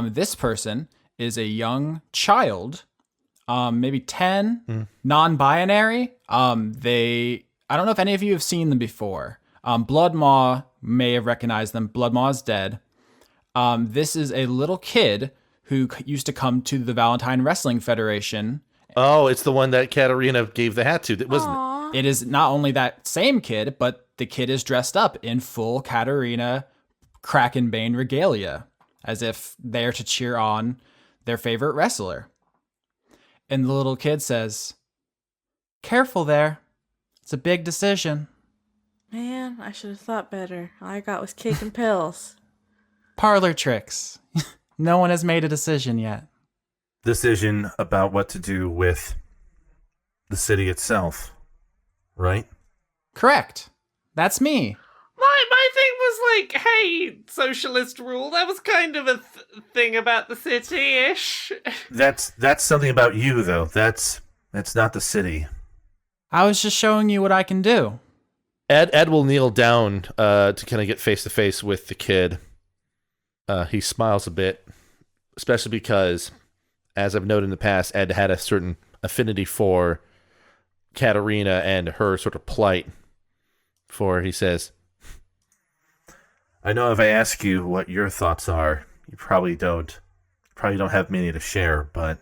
This person is a young child, maybe 10, non-binary. I don't know if any of you have seen them before. Bloodmaw may have recognized them. Bloodmaw's dead. This is a little kid who used to come to the Valentine Wrestling Federation. Oh, it's the one that Katarina gave the hat to, wasn't it? It is not only that same kid, but the kid is dressed up in full Katarina Krakenbane regalia, as if there to cheer on their favorite wrestler. And the little kid says, "Careful there. It's a big decision." Man, I should have thought better. All I got was cake and pills. Parlor tricks. No one has made a decision yet. Decision about what to do with the city itself, right? Correct. That's me. My thing was like, hey, socialist rule. That was kind of a thing about the city-ish. That's something about you, though. That's not the city. I was just showing you what I can do. Ed will kneel down to kind of get face to face with the kid. He smiles a bit, especially because, as I've noted in the past, Ed had a certain affinity for Katerina and her sort of plight. For he says, I know if I ask you what your thoughts are, you probably don't have many to share, but...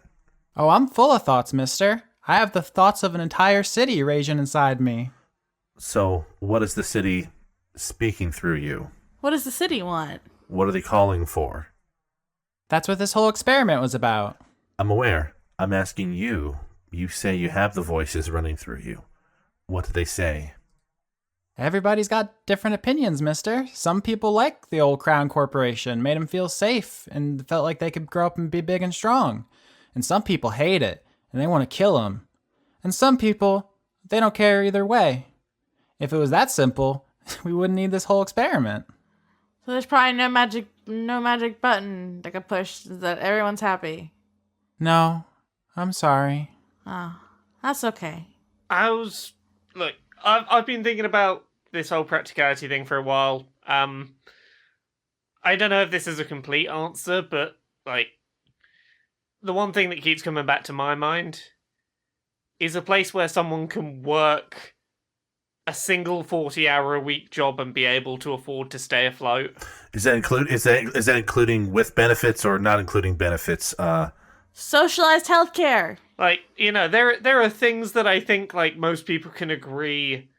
Oh, I'm full of thoughts, mister. I have the thoughts of an entire city raging inside me. So, what is the city speaking through you? What does the city want? What are they calling for? That's what this whole experiment was about. I'm aware. I'm asking you. You say you have the voices running through you. What do they say? Everybody's got different opinions, mister. Some people like the old Crown Corporation, made them feel safe and felt like they could grow up and be big and strong. And some people hate it, and they want to kill them. And some people, they don't care either way. If it was that simple, we wouldn't need this whole experiment. So there's probably no magic button that can push that everyone's happy. No, I'm sorry. Oh, that's okay. Look, I've been thinking about this whole practicality thing for a while. I don't know if this is a complete answer, but like, the one thing that keeps coming back to my mind is a place where someone can work a single 40-hour-a-week job and be able to afford to stay afloat. Is that including with benefits or not including benefits? Socialized healthcare. Like, you know, there are things that I think like most people can agree.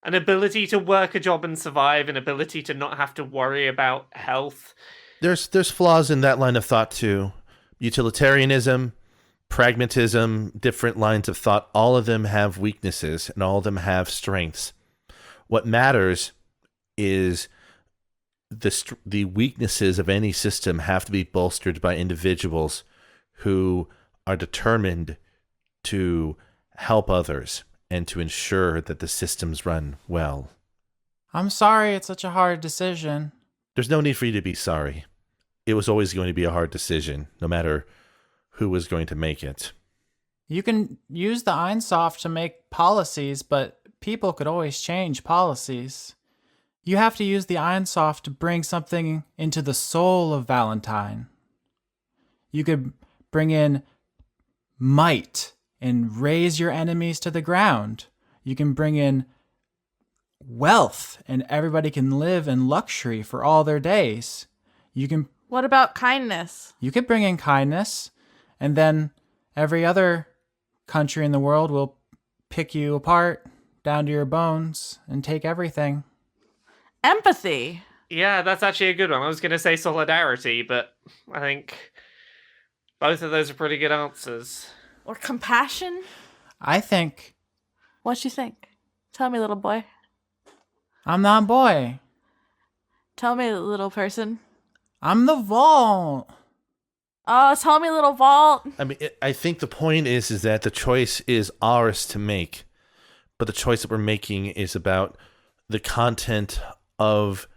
An ability to work a job and survive, an ability to not have to worry about health. There's flaws in that line of thought too. Utilitarianism, pragmatism, different lines of thought, all of them have weaknesses and all of them have strengths. What matters is the weaknesses of any system have to be bolstered by individuals who are determined to help others and to ensure that the systems run well. I'm sorry it's such a hard decision. There's no need for you to be sorry. It was always going to be a hard decision, no matter who was going to make it. You can use the Einsoft to make policies, but people could always change policies. You have to use the Einsoft to bring something into the soul of Valentine. You could bring in might and raise your enemies to the ground. You can bring in wealth and everybody can live in luxury for all their days. What about kindness? You could bring in kindness, and then every other country in the world will pick you apart down to your bones and take everything. Empathy. Yeah, that's actually a good one. I was going to say solidarity, but I think both of those are pretty good answers. Or compassion? I think... What you think? Tell me, little boy. I'm not boy. Tell me, little person. I'm the vault. Oh, tell me, little vault. I mean, I think the point is that the choice is ours to make, but the choice that we're making is about the content of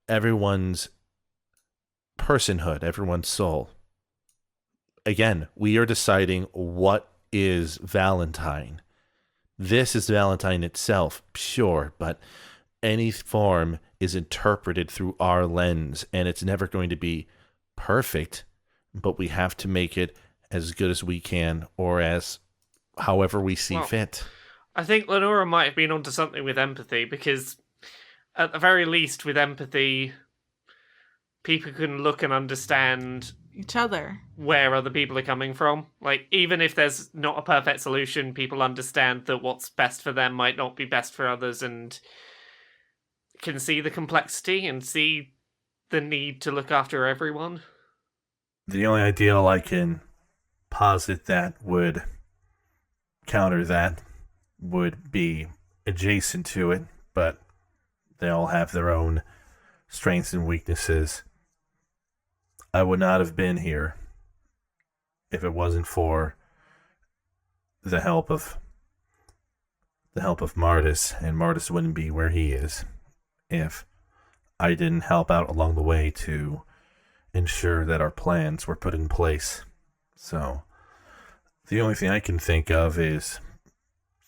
everyone's personhood, everyone's soul. Again, we are deciding what is Valentine. This is Valentine itself, sure, but any form is interpreted through our lens, and it's never going to be perfect, but we have to make it as good as we can, or as however we see fit. I think Lenora might have been onto something with empathy, because at the very least with empathy, people can look and understand each other, where other people are coming from. Like, even if there's not a perfect solution, people understand that what's best for them might not be best for others, and can see the complexity and see the need to look after everyone. The only ideal I can posit that would counter that would be adjacent to it, but they all have their own strengths and weaknesses. I would not have been here if it wasn't for the help of Mardis, and Mardis wouldn't be where he is if I didn't help out along the way to ensure that our plans were put in place. So the only thing I can think of is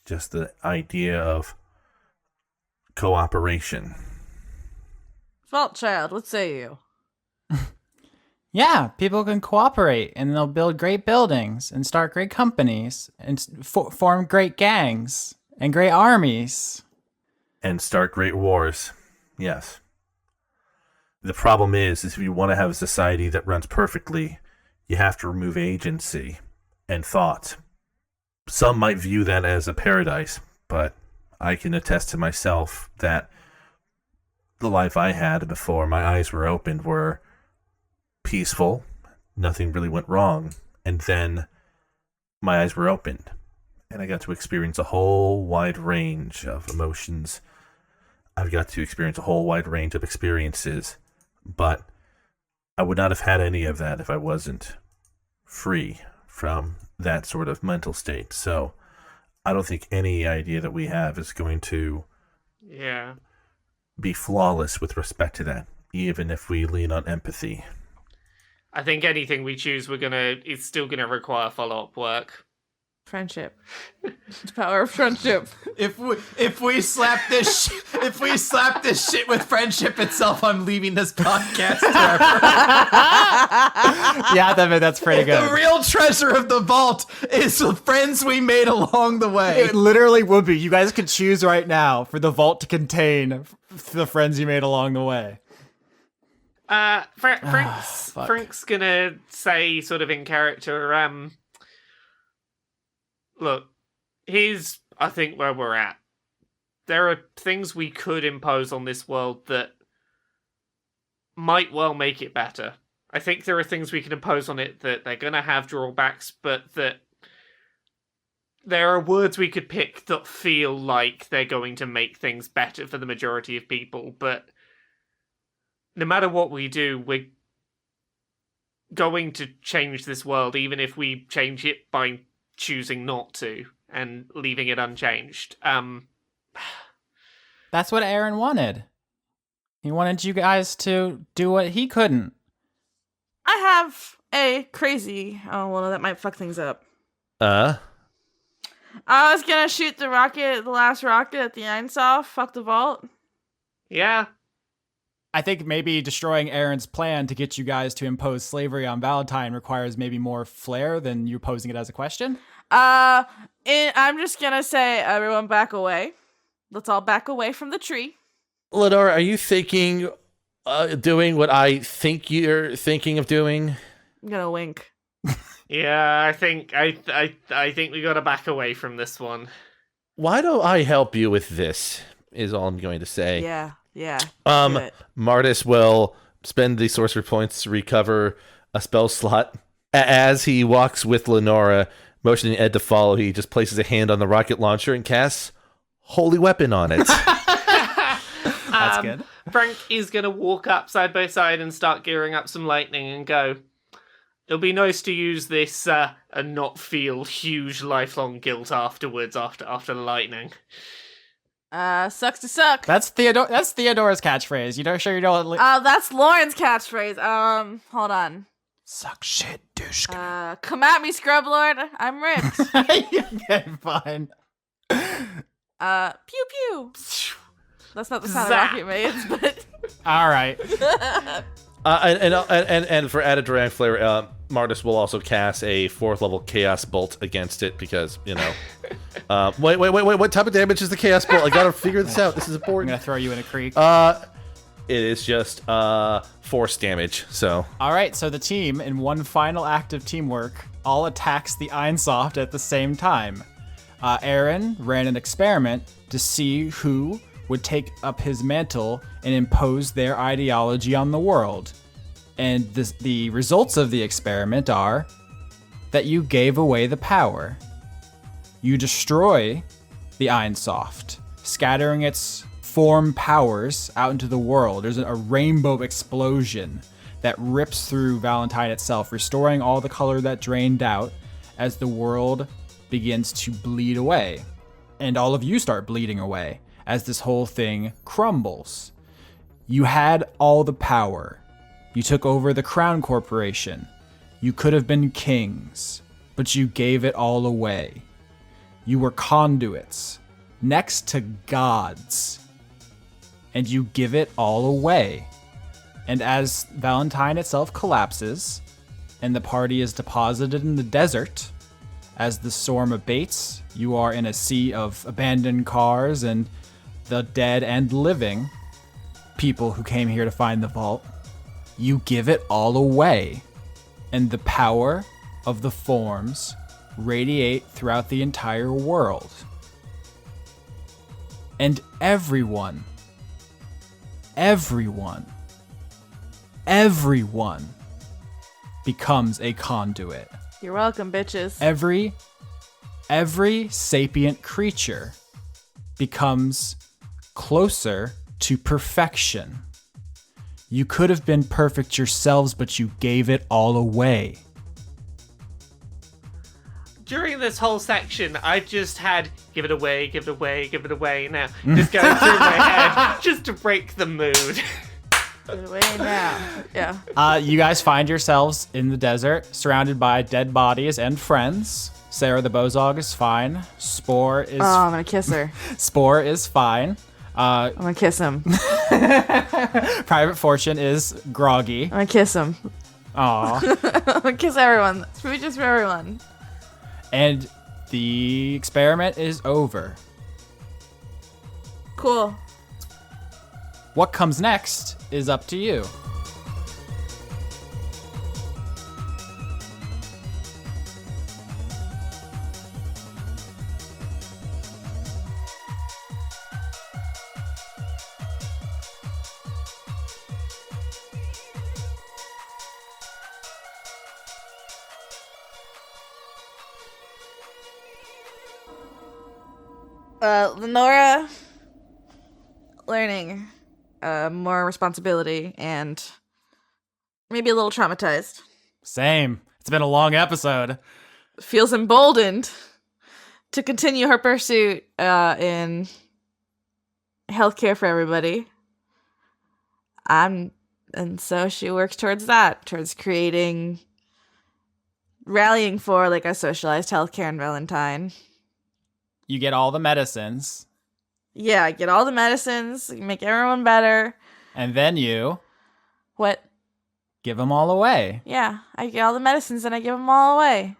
just the idea of cooperation. Vault Child, what say you? Yeah, people can cooperate and they'll build great buildings and start great companies and form great gangs and great armies. And start great wars. Yes. The problem is if you want to have a society that runs perfectly, you have to remove agency and thought. Some might view that as a paradise, but I can attest to myself that the life I had before my eyes were opened were peaceful. Nothing really went wrong. And then my eyes were opened, and I got to experience a whole wide range of emotions. I've got to experience a whole wide range of experiences, but I would not have had any of that if I wasn't free from that sort of mental state. So I don't think any idea that we have is going to be flawless with respect to that, even if we lean on empathy. I think anything we choose, it's still gonna require follow-up work. Friendship. The power of friendship. If we slap this shit with friendship itself, I'm leaving this podcast forever. Yeah, that's pretty good. The real treasure of the vault is the friends we made along the way. It literally would be. You guys could choose right now for the vault to contain the friends you made along the way. Frank's gonna say, sort of in character, look, here's, I think, where we're at. There are things we could impose on this world that might well make it better. I think there are things we can impose on it that they're gonna have drawbacks, but that there are words we could pick that feel like they're going to make things better for the majority of people, but no matter what we do, we're going to change this world, even if we change it by choosing not to and leaving it unchanged. That's what Aaron wanted. He wanted you guys to do what he couldn't. I have a crazy... Oh, well, that might fuck things up. I was gonna shoot the last rocket at the Einsoft. Fuck the vault. Yeah. I think maybe destroying Aaron's plan to get you guys to impose slavery on Valentine requires maybe more flair than you posing it as a question. I'm just gonna say, everyone back away. Let's all back away from the tree. Lenora, are you thinking, doing what I think you're thinking of doing? I'm gonna wink. Yeah, I think we gotta back away from this one. Why don't I help you with this, is all I'm going to say. Yeah. Mardis will spend the sorcerer points to recover a spell slot. As he walks with Lenora, motioning Ed to follow, he just places a hand on the rocket launcher and casts Holy Weapon on it. That's good. Frank is going to walk up side by side and start gearing up some lightning and go, it'll be nice to use this and not feel huge lifelong guilt afterwards after the lightning. Sucks to suck. That's Theodora's catchphrase. You know, sure you don't. That's Lauren's catchphrase. Hold on. Suck shit, douche. Come at me, Scrub Lord. I'm ripped. Okay, fine. Pew pew. That's not the sound Zap. of rocket maids, but. All right. And for added dramatic flair, Mardis will also cast a 4th level Chaos Bolt against it because, you know. Wait. What type of damage is the Chaos Bolt? I gotta figure this out. This is I'm important. gonna throw you in a creek. It is just force damage. So. All right. So the team, in one final act of teamwork, all attacks the Einsoft at the same time. Aaron ran an experiment to see who would take up his mantle and impose their ideology on the world. And the results of the experiment are that you gave away the power. You destroy the Einsoft, scattering its form powers out into the world. There's a rainbow explosion that rips through Valentine itself, restoring all the color that drained out as the world begins to bleed away. And all of you start bleeding away as this whole thing crumbles. You had all the power. You took over the Crown Corporation. You could have been kings, but you gave it all away. You were conduits, next to gods, and you give it all away. And as Valentine itself collapses, and the party is deposited in the desert, as the storm abates, you are in a sea of abandoned cars and the dead and living people who came here to find the vault. You give it all away, and the power of the forms radiate throughout the entire world. And everyone becomes a conduit. You're welcome, bitches. Every sapient creature becomes closer to perfection. You could have been perfect yourselves, but you gave it all away. During this whole section, I just had give it away, give it away, give it away now. Just going through my head just to break the mood. Give it away now. Yeah. You guys find yourselves in the desert, surrounded by dead bodies and friends. Sarah the Bozog is fine. Spore is... Oh, I'm gonna kiss her. Spore is fine. I'm gonna kiss him. Private Fortune is groggy. I'm gonna kiss him. Aw. I'm gonna kiss everyone. Smooches for everyone. And the experiment is over. Cool. What comes next is up to you. Lenora learning more responsibility and maybe a little traumatized. Same. It's been a long episode. Feels emboldened to continue her pursuit in healthcare for everybody. And so she works towards that, towards rallying for like a socialized healthcare in Valentine. You get all the medicines. Yeah, I get all the medicines, make everyone better. And then you... What? Give them all away. Yeah, I get all the medicines and I give them all away.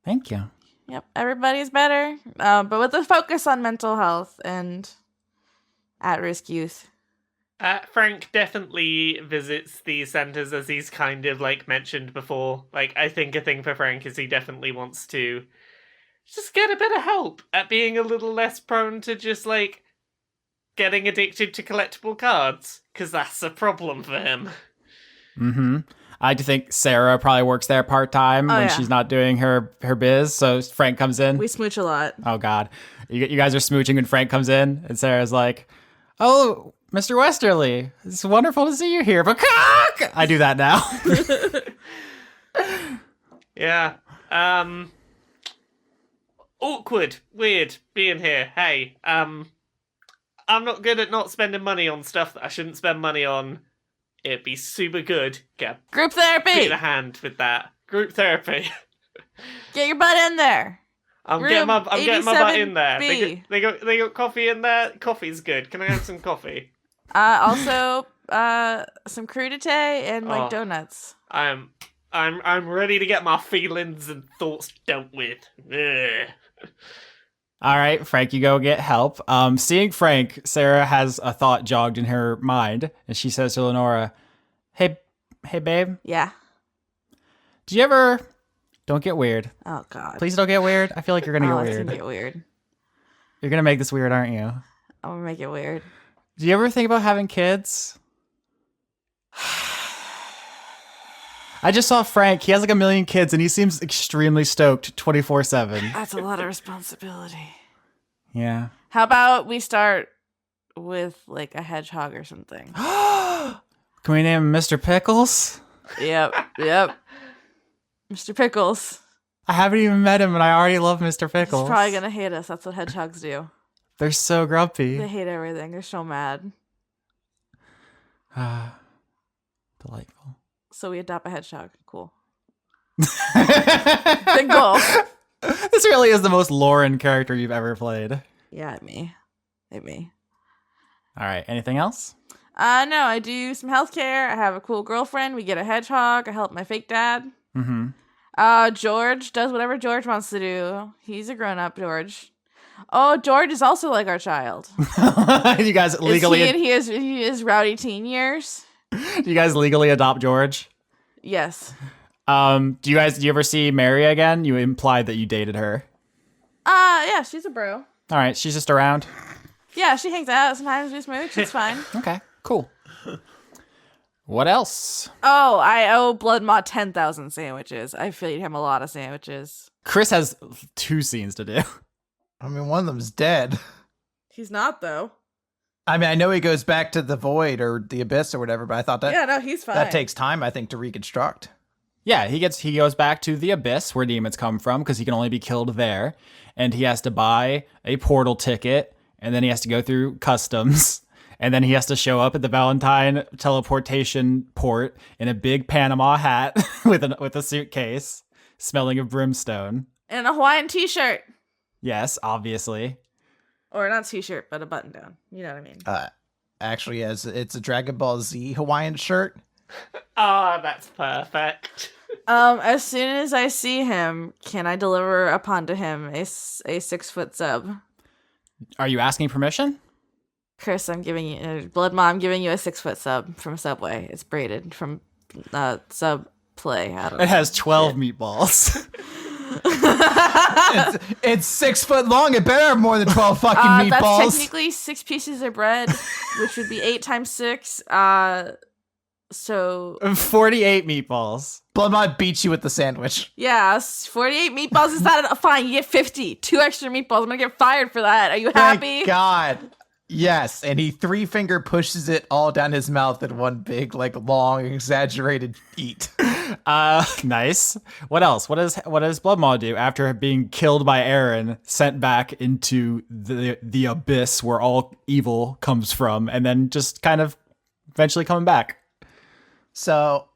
Thank you. Yep, everybody's better, but with a focus on mental health and at-risk youth. Frank definitely visits these centers, as he's kind of like mentioned before. Like, I think a thing for Frank is he definitely wants to just get a bit of help at being a little less prone to just like getting addicted to collectible cards, because that's a problem for him. Mm-hmm. I do think Sarah probably works there part-time when she's not doing her biz, so Frank comes in. We smooch a lot. Oh, God. You guys are smooching when Frank comes in, and Sarah's like, oh, Mr. Westerly, it's wonderful to see you here, but I do that now. Yeah. Awkward. Weird being here. Hey, I'm not good at not spending money on stuff that I shouldn't spend money on. It'd be super good. Get Group therapy! Beat a hand with that. Group therapy. Get your butt in there. I'm getting my butt in there. They got coffee in there. Coffee's good. Can I have some coffee? Also, some crudité and like donuts. I'm ready to get my feelings and thoughts dealt with. Ugh. All right, Frank, you go get help. Seeing Frank, Sarah has a thought jogged in her mind, and she says to Lenora, Hey, babe. Yeah. Do you ever... Don't get weird. Oh, God. Please don't get weird. I feel like you're going to get weird. It's gonna get weird. You're going to make this weird, aren't you? I'm gonna make it weird. Do you ever think about having kids? I just saw Frank. He has like 1 million kids, and he seems extremely stoked 24/7. That's a lot of responsibility. Yeah. How about we start with like a hedgehog or something? Can we name him Mr. Pickles? Yep. Mr. Pickles. I haven't even met him, and I already love Mr. Pickles. He's probably gonna hate us. That's what hedgehogs do. They're so grumpy. They hate everything. They're so mad. Delightful. So we adopt a hedgehog. Cool. Big goal. This really is the most Lauren character you've ever played. Yeah, at me. All right. Anything else? No, I do some healthcare. I have a cool girlfriend. We get a hedgehog. I help my fake dad. Mm-hmm. George does whatever George wants to do. He's a grown-up, George. Oh, George is also like our child. You guys legally... He is rowdy teen years. Do you guys legally adopt George? Yes. Do you ever see Mary again? You implied that you dated her. Yeah, she's a bro. All right, she's just around. Yeah, she hangs out. Sometimes we smooch. It's fine. Okay, cool. What else? Oh, I owe Bloodmaw 10,000 sandwiches. I feed him a lot of sandwiches. Chris has 2 scenes to do. I mean, one of them's dead. He's not, though. I mean, I know he goes back to the void or the abyss or whatever, but I thought that Yeah, no, he's fine. that takes time, I think, to reconstruct. Yeah, he goes back to the abyss where demons come from because he can only be killed there, and he has to buy a portal ticket, and then he has to go through customs, and then he has to show up at the Valentine teleportation port in a big Panama hat with a suitcase, smelling of brimstone. And a Hawaiian t-shirt. Yes, obviously. Or not t-shirt, but a button down. You know what I mean? Actually, it's a Dragon Ball Z Hawaiian shirt. Ah, that's perfect. As soon as I see him, can I deliver upon to him a 6-foot sub? Are you asking permission? Chris, I'm giving you Bloodmaw. I'm giving you a 6-foot sub from Subway. It's braided from Sub Play. I don't know. It has 12 meatballs. It's 6 foot long. It better have more than 12 fucking meatballs. That's technically 6 pieces of bread, which would be 8 times 6. So 48 meatballs. Bloodmaw beats you with the sandwich. yeah, 48 meatballs is not fine. You get 50. 2 extra meatballs. I'm gonna get fired for that. Are you happy? Thank God. Yes, and he 3-finger pushes it all down his mouth in one big, like, long, exaggerated eat. Nice. What else? What does Bloodmaw do after being killed by Aaron, sent back into the abyss where all evil comes from, and then just kind of eventually coming back? So,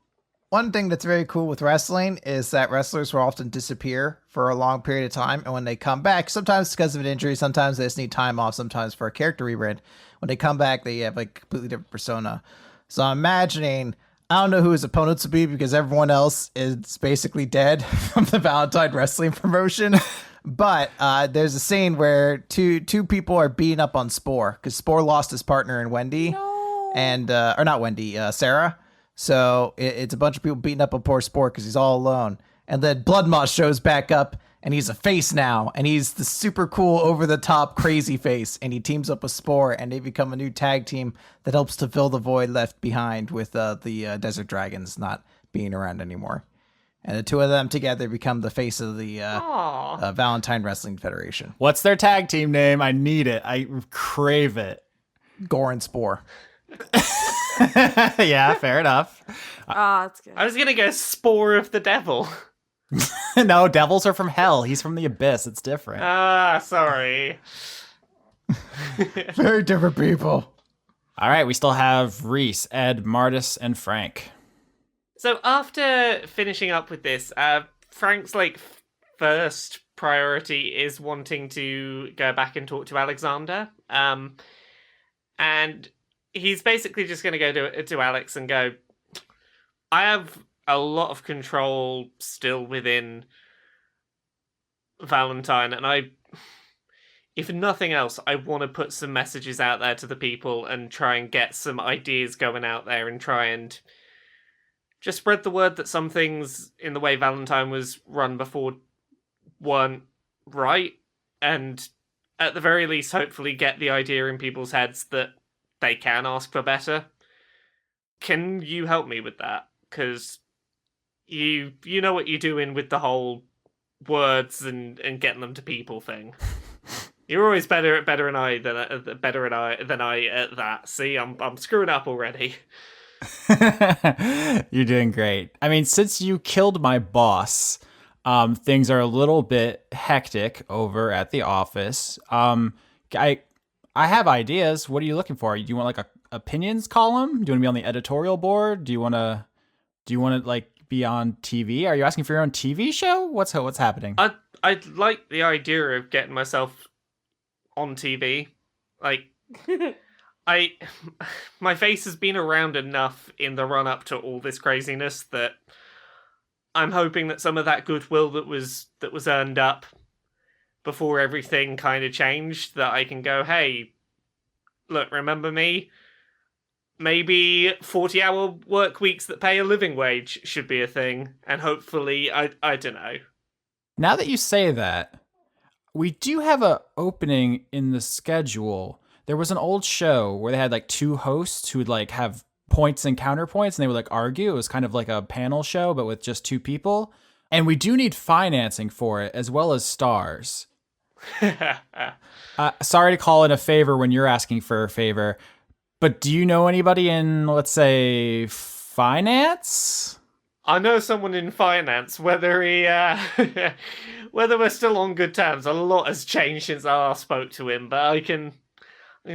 one thing that's very cool with wrestling is that wrestlers will often disappear for a long period of time, and when they come back, sometimes it's because of an injury, sometimes they just need time off, sometimes for a character rebrand. When they come back, they have like a completely different persona. So I'm imagining, I don't know who his opponents will be because everyone else is basically dead from the Valentine wrestling promotion. But there's a scene where two people are beating up on Spore because Spore lost his partner in Wendy, and or not Wendy, Sarah. So it's a bunch of people beating up on poor Spore because he's all alone. And then Bloodmaw shows back up, and he's a face now, and he's the super cool, over-the-top, crazy face, and he teams up with Spore, and they become a new tag team that helps to fill the void left behind with the Desert Dragons not being around anymore. And the two of them together become the face of the Valentine Wrestling Federation. What's their tag team name? I need it. I crave it. Gore and Spore. Yeah, fair enough. That's good. I was gonna go Spore of the Devil. No, devils are from hell. He's from the abyss. It's different. Sorry. Very different people. All right, we still have Reese, Ed, Mardis, and Frank. So after finishing up with this, Frank's first priority is wanting to go back and talk to Alexander. And he's basically just going to go to Alex and go, I have a lot of control still within Valentine, and if nothing else, I want to put some messages out there to the people and try and get some ideas going out there and try and just spread the word that some things in the way Valentine was run before weren't right, and at the very least, hopefully get the idea in people's heads that they can ask for better. Can you help me with that? Because you know what you're doing with the whole words and getting them to people thing. You're always better than I at that. See, I'm screwing up already. You're doing great. I mean, since you killed my boss, things are a little bit hectic over at the office. I have ideas. What are you looking for? Do you want like a opinions column? Do you want to be on the editorial board? Do you want to like be on TV? Are you asking for your own TV show? What's happening? I'd like the idea of getting myself on TV. Like, my face has been around enough in the run up to all this craziness that I'm hoping that some of that goodwill that was earned up before everything kind of changed, that I can go, hey, look, remember me? Maybe 40-hour work weeks that pay a living wage should be a thing, and hopefully, I don't know. Now that you say that, we do have a opening in the schedule. There was an old show where they had like two hosts who would like have points and counterpoints, and they would like argue. It was kind of like a panel show, but with just two people. And we do need financing for it, as well as stars. Sorry to call it a favor when you're asking for a favor, but do you know anybody in, let's say, finance? I know someone in finance. Whether he, whether we're still on good terms, a lot has changed since I last spoke to him. But I can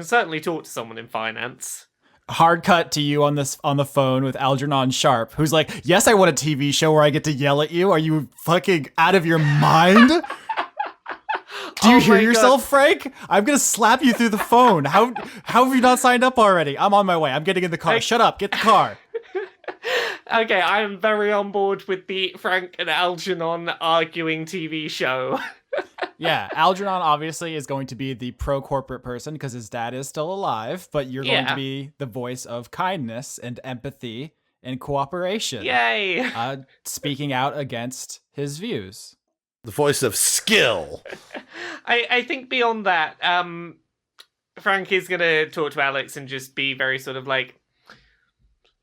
certainly talk to someone in finance. Hard cut to you on the phone with Algernon Sharp, who's like, "Yes, I want a TV show where I get to yell at you. Are you fucking out of your mind? Do you hear yourself, God. Frank? I'm gonna slap you through the phone. How have you not signed up already? I'm on my way. I'm getting in the car. Shut up. Get the car." Okay, I am very on board with the Frank and Algernon arguing TV show. Yeah, Algernon obviously is going to be the pro-corporate person because his dad is still alive, but you're going to be the voice of kindness and empathy and cooperation. Yay! Speaking out against his views. The voice of skill. I think beyond that, Frank is going to talk to Alex and just be very sort of like,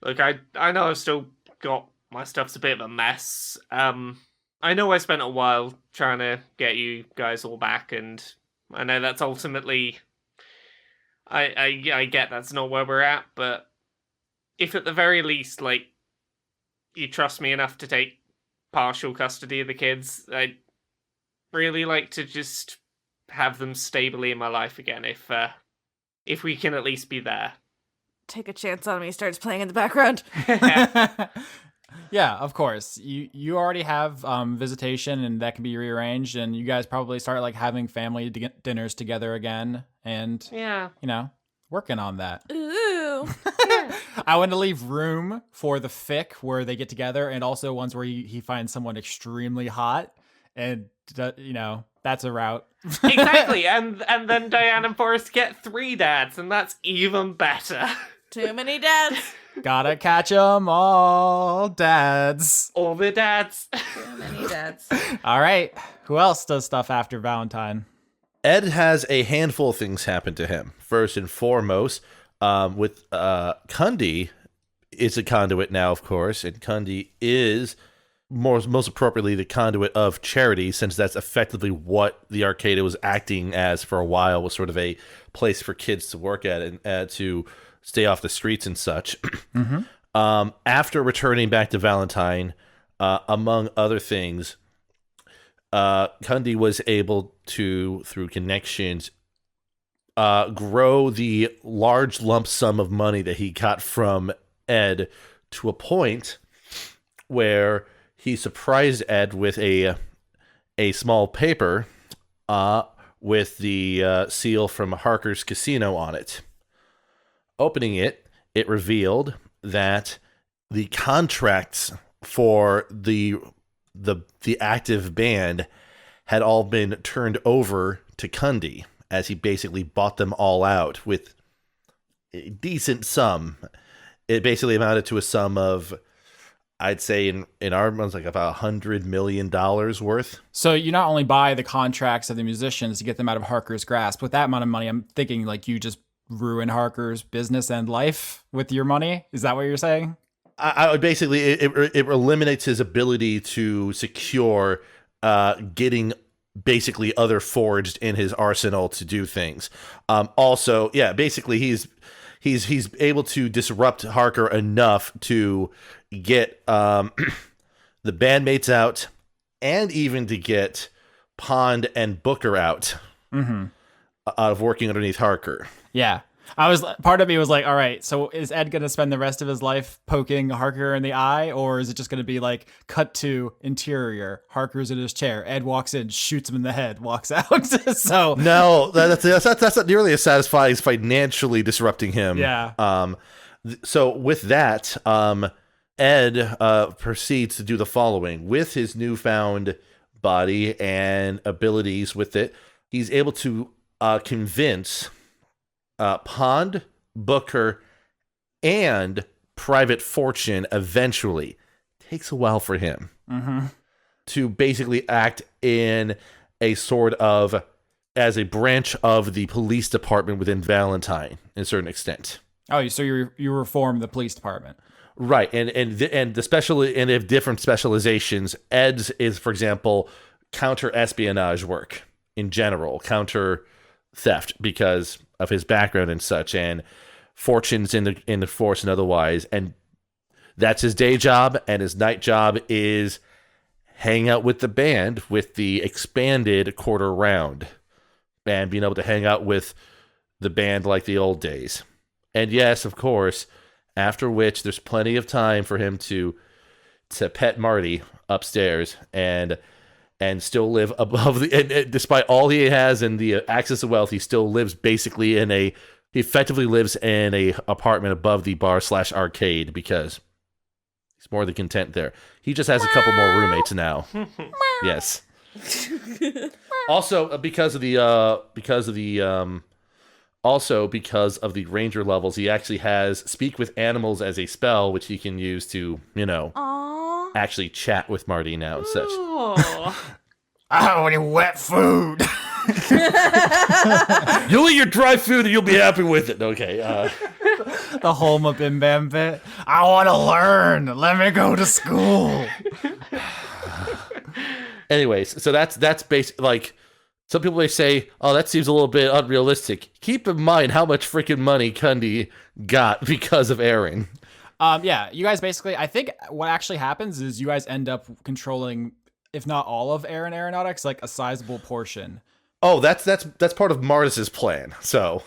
look, I know I've still got, my stuff's a bit of a mess. I know I spent a while trying to get you guys all back, and I know that's ultimately, I get that's not where we're at, but if at the very least, like, you trust me enough to take partial custody of the kids, I'd really like to just have them stably in my life again, if we can at least be there. Take a Chance on Me starts playing in the background. Yeah, of course. You already have visitation, and that can be rearranged, and you guys probably start like having family dinners together again, and working on that. Ooh. I want to leave room for the fic where they get together, and also ones where he finds someone extremely hot, and that's a route. Exactly, and then Diane and Forrest get 3 dads, and that's even better. Too many dads. Gotta catch 'em all, dads. All the dads. Too many dads. All right. Who else does stuff after Valentine? Ed has a handful of things happen to him. First and foremost, with Kundi is a conduit now, of course, and Kundi is most appropriately the conduit of charity, since that's effectively what the Arcada was acting as for a while, was sort of a place for kids to work at and to stay off the streets and such. Mm-hmm. After returning back to Valentine, among other things, Kundi was able to, through connections, grow the large lump sum of money that he got from Ed to a point where he surprised Ed with a small paper with the seal from Harker's Casino on it. Opening it, it revealed that the contracts for the active band had all been turned over to Kundi, as he basically bought them all out with a decent sum. It basically amounted to a sum of, I'd say in our months, like about $100 million worth. So you not only buy the contracts of the musicians to get them out of Harker's grasp. With that amount of money, I'm thinking like you just ruin Harker's business and life with your money. Is that what you're saying? I would basically it eliminates his ability to secure getting basically other forged in his arsenal to do things. Also, yeah, basically he's able to disrupt Harker enough to get the bandmates out, and even to get Pond and Booker out of working underneath Harker. Yeah. Part of me was like, all right, so is Ed going to spend the rest of his life poking Harker in the eye, or is it just going to be like cut to interior? Harker's in his chair. Ed walks in, shoots him in the head, walks out. So no, that's not nearly as satisfying as financially disrupting him. Yeah. So with that, Ed proceeds to do the following with his newfound body and abilities. With it, he's able to convince Pond, Booker, and Private Fortune eventually. Takes a while for him to basically act in a sort of as a branch of the police department within Valentine in a certain extent. Oh, so you reform the police department. Right, and they have different specializations. Ed's is, for example, counter espionage work in general, counter theft because of his background and such, and Fortune's in the force and otherwise, and that's his day job. And his night job is hang out with the band with the expanded quarter round, and being able to hang out with the band like the old days. And yes, of course, after which there's plenty of time for him to pet Marty upstairs and still live above and despite all he has and the access to wealth, he still lives basically he effectively lives in a apartment above the bar / arcade because he's more than content there. He just has a couple more roommates now. Yes. Also, because of the ranger levels, he actually has speak with animals as a spell, which he can use to, actually chat with Marty now and such. I want any wet food. You'll eat your dry food and you'll be happy with it. Okay. The Holma Bim Bam bit. I want to learn. Let me go to school. Anyways, so that's basic. Like, some people may say, "Oh, that seems a little bit unrealistic." Keep in mind how much freaking money Kundi got because of Aaron. Yeah, you guys basically, I think what actually happens is you guys end up controlling, if not all of Aaron Aeronautics, like a sizable portion. Oh, that's part of Mardis's plan. So,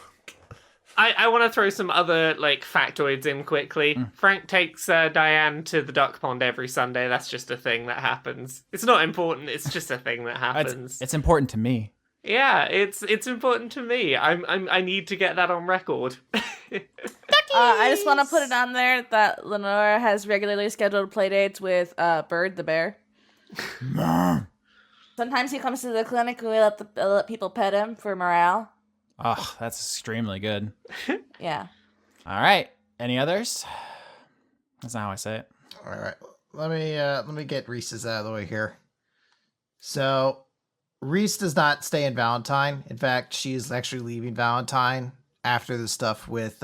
I want to throw some other like factoids in quickly. Frank takes Diane to the duck pond every Sunday. That's just a thing that happens. It's not important. It's just a thing that happens. It's important to me. Yeah, it's important to me. I need to get that on record. I just want to put it on there that Lenora has regularly scheduled playdates with Bird the bear. Sometimes he comes to the clinic and we let people pet him for morale. Oh, that's extremely good. Yeah. All right. Any others? That's not how I say it. All right. Let me get Reese's out of the way here. So, Reese does not stay in Valentine. In fact, she is actually leaving Valentine after the stuff with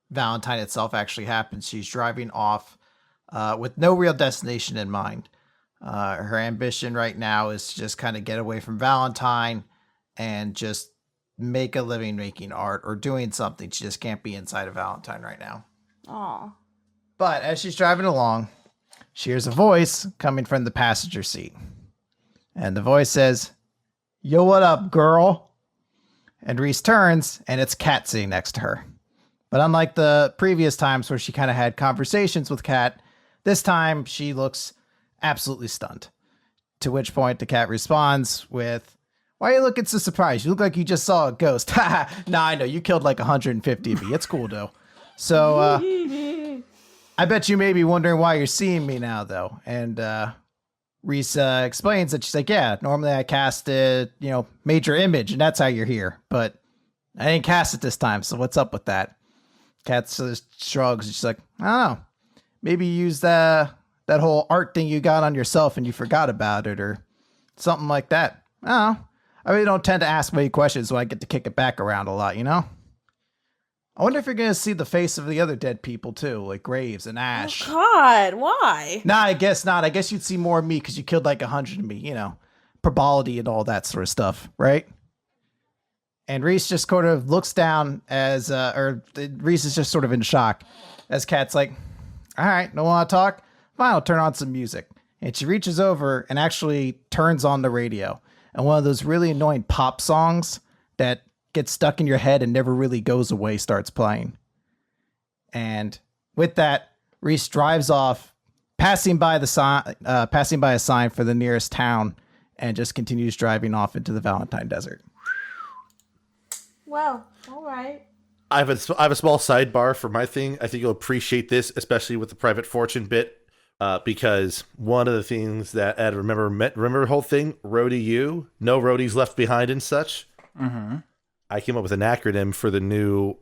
Valentine itself actually happens. She's driving off with no real destination in mind. Her ambition right now is to just kind of get away from Valentine and just make a living making art or doing something. She just can't be inside of Valentine right now. Aw. But as she's driving along, she hears a voice coming from the passenger seat. And the voice says, "Yo, what up, girl?" And Reese turns, and it's Kat sitting next to her. But unlike the previous times where she kind of had conversations with Kat, this time she looks absolutely stunned. To which point the cat responds with, "Why are you looking so surprised? You look like you just saw a ghost." Nah, I know. You killed like 150 of me. It's cool, though. So, I bet you may be wondering why you're seeing me now, though. And Reese explains that she's like, "Yeah, normally I cast a, major image, and that's how you're here. But I didn't cast it this time, so what's up with that?" Kat shrugs, and she's like, "I don't know. Maybe you used that whole art thing you got on yourself and you forgot about it, or something like that. I don't know. I really don't tend to ask many questions, so I get to kick it back around a lot, I wonder if you're going to see the face of the other dead people, too, like Graves and Ash. Oh, God, why? Nah, I guess not. I guess you'd see more of me because you killed like 100 of me, Probability and all that sort of stuff, right? And Reese just sort of looks down Reese is just sort of in shock as Kat's like, all right, don't want to talk? Fine, I'll turn on some music. And she reaches over and actually turns on the radio. And one of those really annoying pop songs that gets stuck in your head and never really goes away starts playing. And with that, Reese drives off, passing by a sign for the nearest town, and just continues driving off into the Valentine Desert. Well, all right. I have a small sidebar for my thing. I think you'll appreciate this, especially with the private fortune bit, because one of the things that Ed remember the whole thing, Roadie U, no roadies left behind and such. Mm-hmm. I came up with an acronym for the new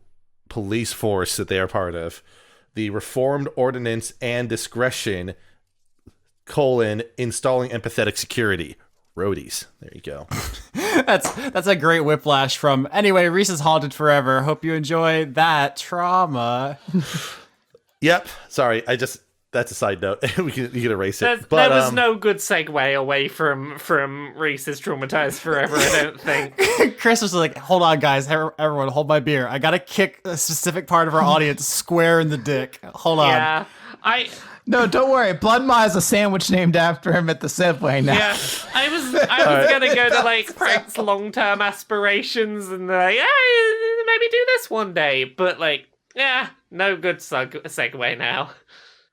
police force that they are part of, the Reformed Ordinance and Discretion: installing empathetic security. Roadies. There you go. That's a great whiplash from, anyway, Reese is haunted forever. Hope you enjoy that trauma. Yep. Sorry. That's a side note. You can erase it. There was no good segue away from Reese is traumatized forever, I don't think. Chris was like, hold on, guys. Everyone, hold my beer. I got to kick a specific part of our audience square in the dick. Hold on. Yeah. No, don't worry. Bloodmaw has a sandwich named after him at the Subway now. Yeah, I was gonna go to like Frank's long-term aspirations and maybe do this one day, but no good segue now.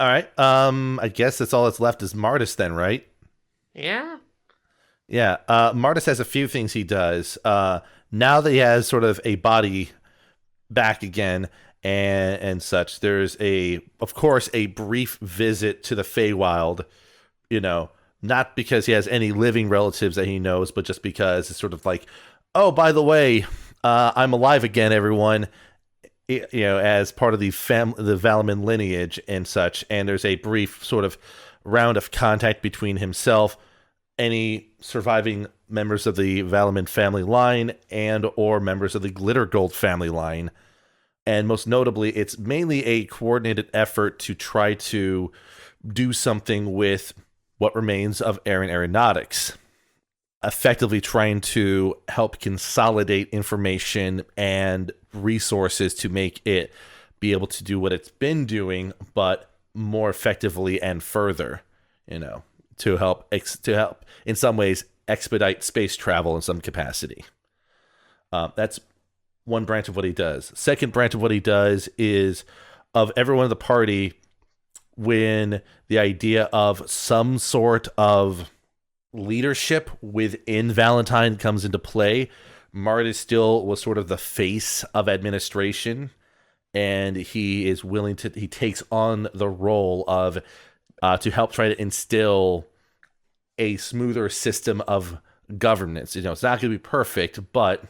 All right. I guess that's all that's left is Mardis then, right? Yeah. Yeah. Mardis has a few things he does. Now that he has sort of a body back again and such, there's of course, a brief visit to the Feywild, not because he has any living relatives that he knows, but just because it's sort of like, oh, by the way, I'm alive again, everyone, as part of the Valamin lineage and such. And there's a brief sort of round of contact between himself, any surviving members of the Valamin family line, and or members of the Glittergold family line. And most notably, it's mainly a coordinated effort to try to do something with what remains of Aaron Aeronautics, effectively trying to help consolidate information and resources to make it be able to do what it's been doing, but more effectively and further, to help in some ways expedite space travel in some capacity. That's one branch of what he does. Second branch of what he does is, of everyone in the party, when the idea of some sort of leadership within Valentine comes into play, Mardis still was sort of the face of administration, and he is willing to, he takes on the role of, to help try to instill a smoother system of governance. It's not going to be perfect, but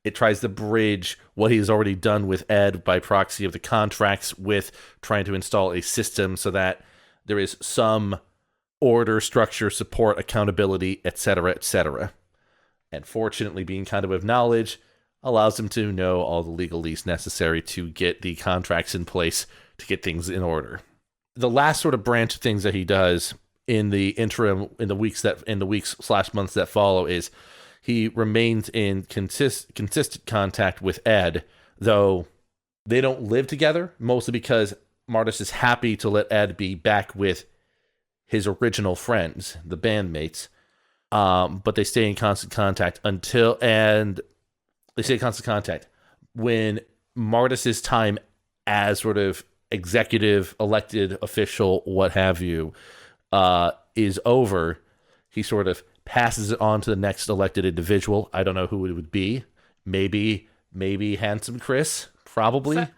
it tries to bridge what he's already done with Ed by proxy of the contracts with trying to install a system so that there is some order, structure, support, accountability, etc., etc. And fortunately, being kind of knowledge allows him to know all the legalese necessary to get the contracts in place to get things in order. The last sort of branch of things that he does in the interim, in the weeks/months that follow, is he remains in consistent contact with Ed, though they don't live together, mostly because Mardis is happy to let Ed be back with his original friends, the bandmates, but they stay in constant contact when Mardis's time as sort of executive, elected official, what have you, is over. He sort of passes it on to the next elected individual. I don't know who it would be. Maybe handsome Chris, probably. So,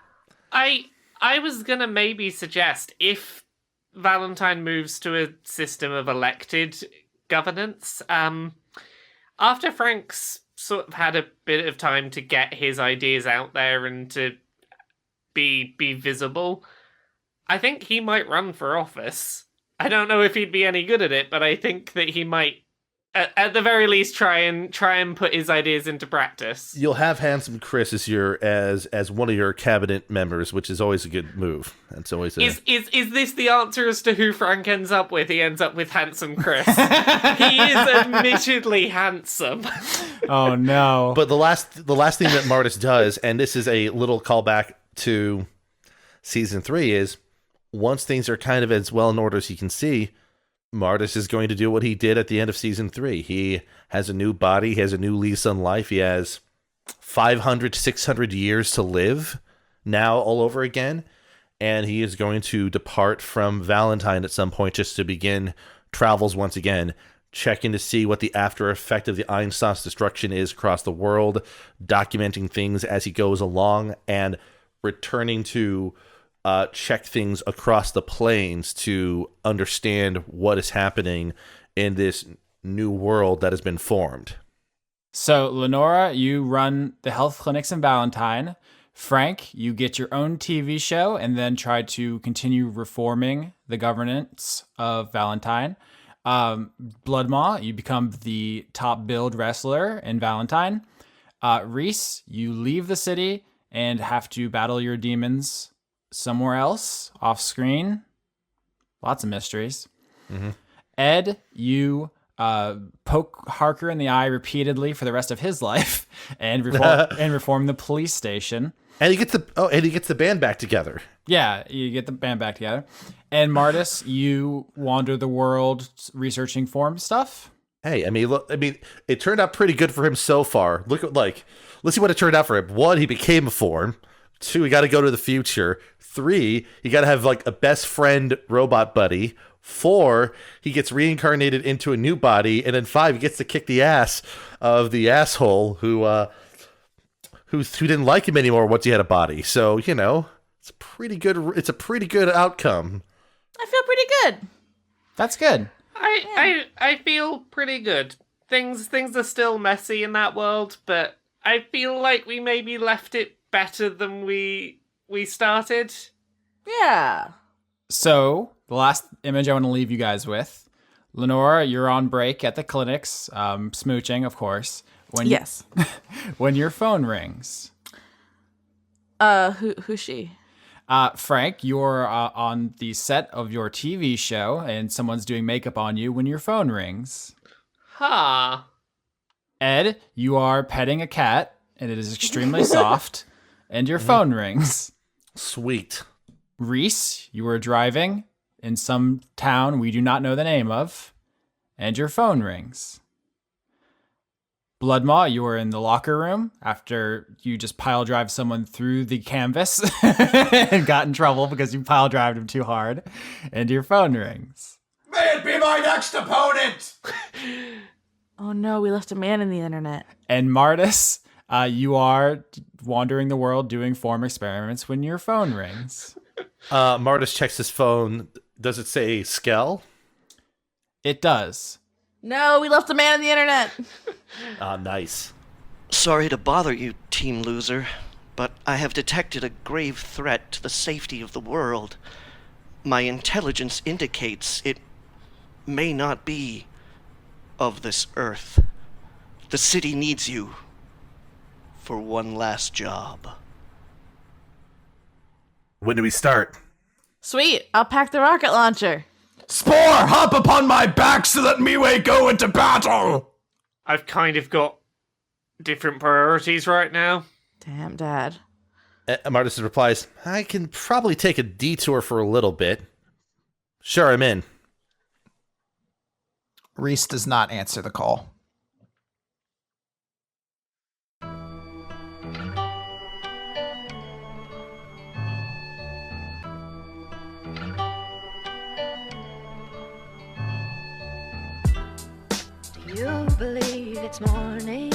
I was gonna maybe suggest, if Valentine moves to a system of elected governance, after Frank's sort of had a bit of time to get his ideas out there and to be visible, I think he might run for office. I don't know if he'd be any good at it, but I think that he might at the very least try and put his ideas into practice. You'll have Handsome Chris as one of your cabinet members, which is always a good move. That's always Is this the answer as to who Frank ends up with? He ends up with Handsome Chris. He is admittedly handsome. Oh no. But the last thing that Mardis does, and this is a little callback to season 3, is once things are kind of as well in order as you can see, Mardis is going to do what he did at the end of season 3. He has a new body, he has a new lease on life, he has 500, 600 years to live now all over again, and he is going to depart from Valentine at some point just to begin travels once again, checking to see what the after effect of the Einstein's destruction is across the world, documenting things as he goes along, and returning to check things across the plains to understand what is happening in this new world that has been formed. So, Lenora, you run the health clinics in Valentine. Frank, you get your own TV show and then try to continue reforming the governance of Valentine. Bloodmaw, you become the top billed wrestler in Valentine. Reese, you leave the city and have to battle your demons somewhere else, off screen. Lots of mysteries. Mm-hmm. Ed, you poke Harker in the eye repeatedly for the rest of his life and reform the police station. And he gets the band back together. Yeah, you get the band back together. And Mardis, you wander the world researching form stuff. Hey, I mean, it turned out pretty good for him so far. Let's see what it turned out for him. 1, he became a form. 2, he got to go to the future. 3, he got to have like a best friend robot buddy. 4, he gets reincarnated into a new body, and then 5, he gets to kick the ass of the asshole who didn't like him anymore once he had a body. So it's a pretty good outcome. I feel pretty good. That's good. I feel pretty good. Things are still messy in that world, but I feel like we maybe left it better than we started. Yeah. So, the last image I want to leave you guys with. Lenora, you're on break at the clinics, smooching, of course. Yes. When your phone rings. Who's she? Frank, you're on the set of your TV show, and someone's doing makeup on you when your phone rings. Huh. Ed, you are petting a cat, and it is extremely soft, and your phone rings. Sweet. Reese, you are driving in some town we do not know the name of, and your phone rings. Bloodmaw, you are in the locker room after you just pile drive someone through the canvas and got in trouble because you pile drived him too hard, and your phone rings. May it be my next opponent! Oh no, we left a man in the internet. And Mardis, you are wandering the world doing form experiments when your phone rings. Mardis checks his phone. Does it say Skell? It does. No, we left a man in the internet. Nice. Sorry to bother you, team loser, but I have detected a grave threat to the safety of the world. My intelligence indicates it may not be of this earth. The city needs you for one last job. When do we start? Sweet, I'll pack the rocket launcher. Spore, hop upon my back so that me may go into battle! I've kind of got different priorities right now. Damn, Dad. Mardis replies, I can probably take a detour for a little bit. Sure, I'm in. Reese does not answer the call. You believe it's morning,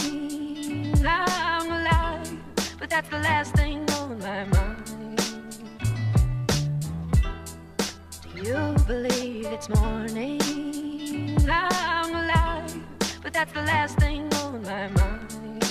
I'm alive, but that's the last thing on my mind. You believe it's morning, I'm alive, but that's the last thing on my mind.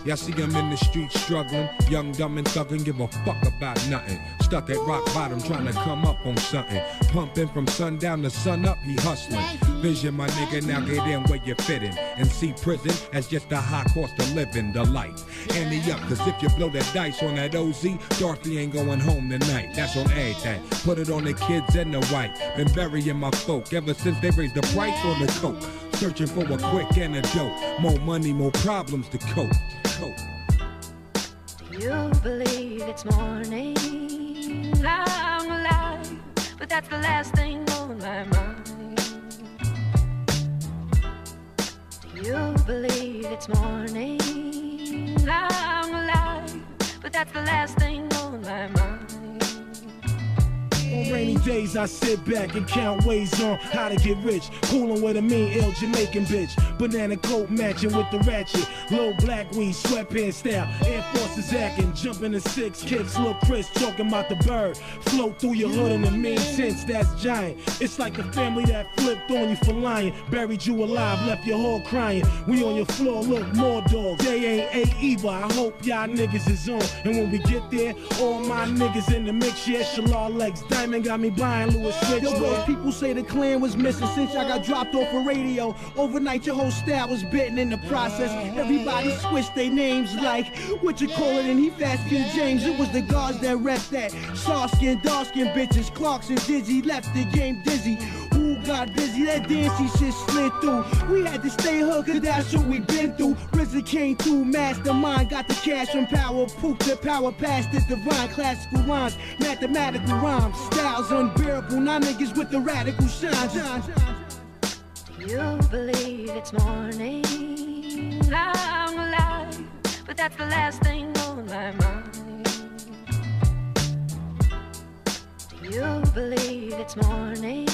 Y'all see him in the streets struggling, young, dumb, and thuggin', give a fuck about nothing. Stuck at rock bottom, trying to come up on something. Pumping from sundown to sun up, he hustling. Vision, my nigga, now get in where you fit in. And see prison as just a high cost of living, the life. Ante up, cause if you blow that dice on that OZ, Dorothy ain't going home tonight. That's on everything. Put it on the kids and the white. Been burying my folk ever since they raised the price on the coke. Searching for a quick antidote. More money, more problems to cope. Do you believe it's morning? I'm alive, but that's the last thing on my mind. Do you believe it's morning? I'm alive, but that's the last thing on my mind. On rainy days, I sit back and count ways on how to get rich. Coolin' with a mean, ill Jamaican bitch. Banana coat matching with the ratchet. Low black weed, sweatpants style. Air Forces acting. Jumping to 6 kicks. Lil' Chris talking about the bird. Float through your hood in a mean tents, that's giant. It's like a family that flipped on you for lying. Buried you alive, left your whole crying. We on your floor, look, more dogs. They ain't A either. I hope y'all niggas is on. And when we get there, all my niggas in the mix. Yeah, Shalal Legs. Diamond got me buying Louis Rich. Yo, those people say the clan was missing since I got dropped off a radio. Overnight, your whole style was bitten in the process. Everybody switched their names like, what you call it, and he Fast King James. It was the guards that repped that. Soft-skin, dark-skin bitches, Clarks and Dizzy left the game dizzy. Who got busy? That dancey shit slid through. We had to stay hooked, cause that's what we been through. RZA came through, mastermind, got the cash from power. Poop the power past the divine. Classical rhymes, mathematical rhymes. Styles unbearable, now niggas with the radical shine. You believe it's morning, I'm alive, but that's the last thing on my mind. You believe it's morning,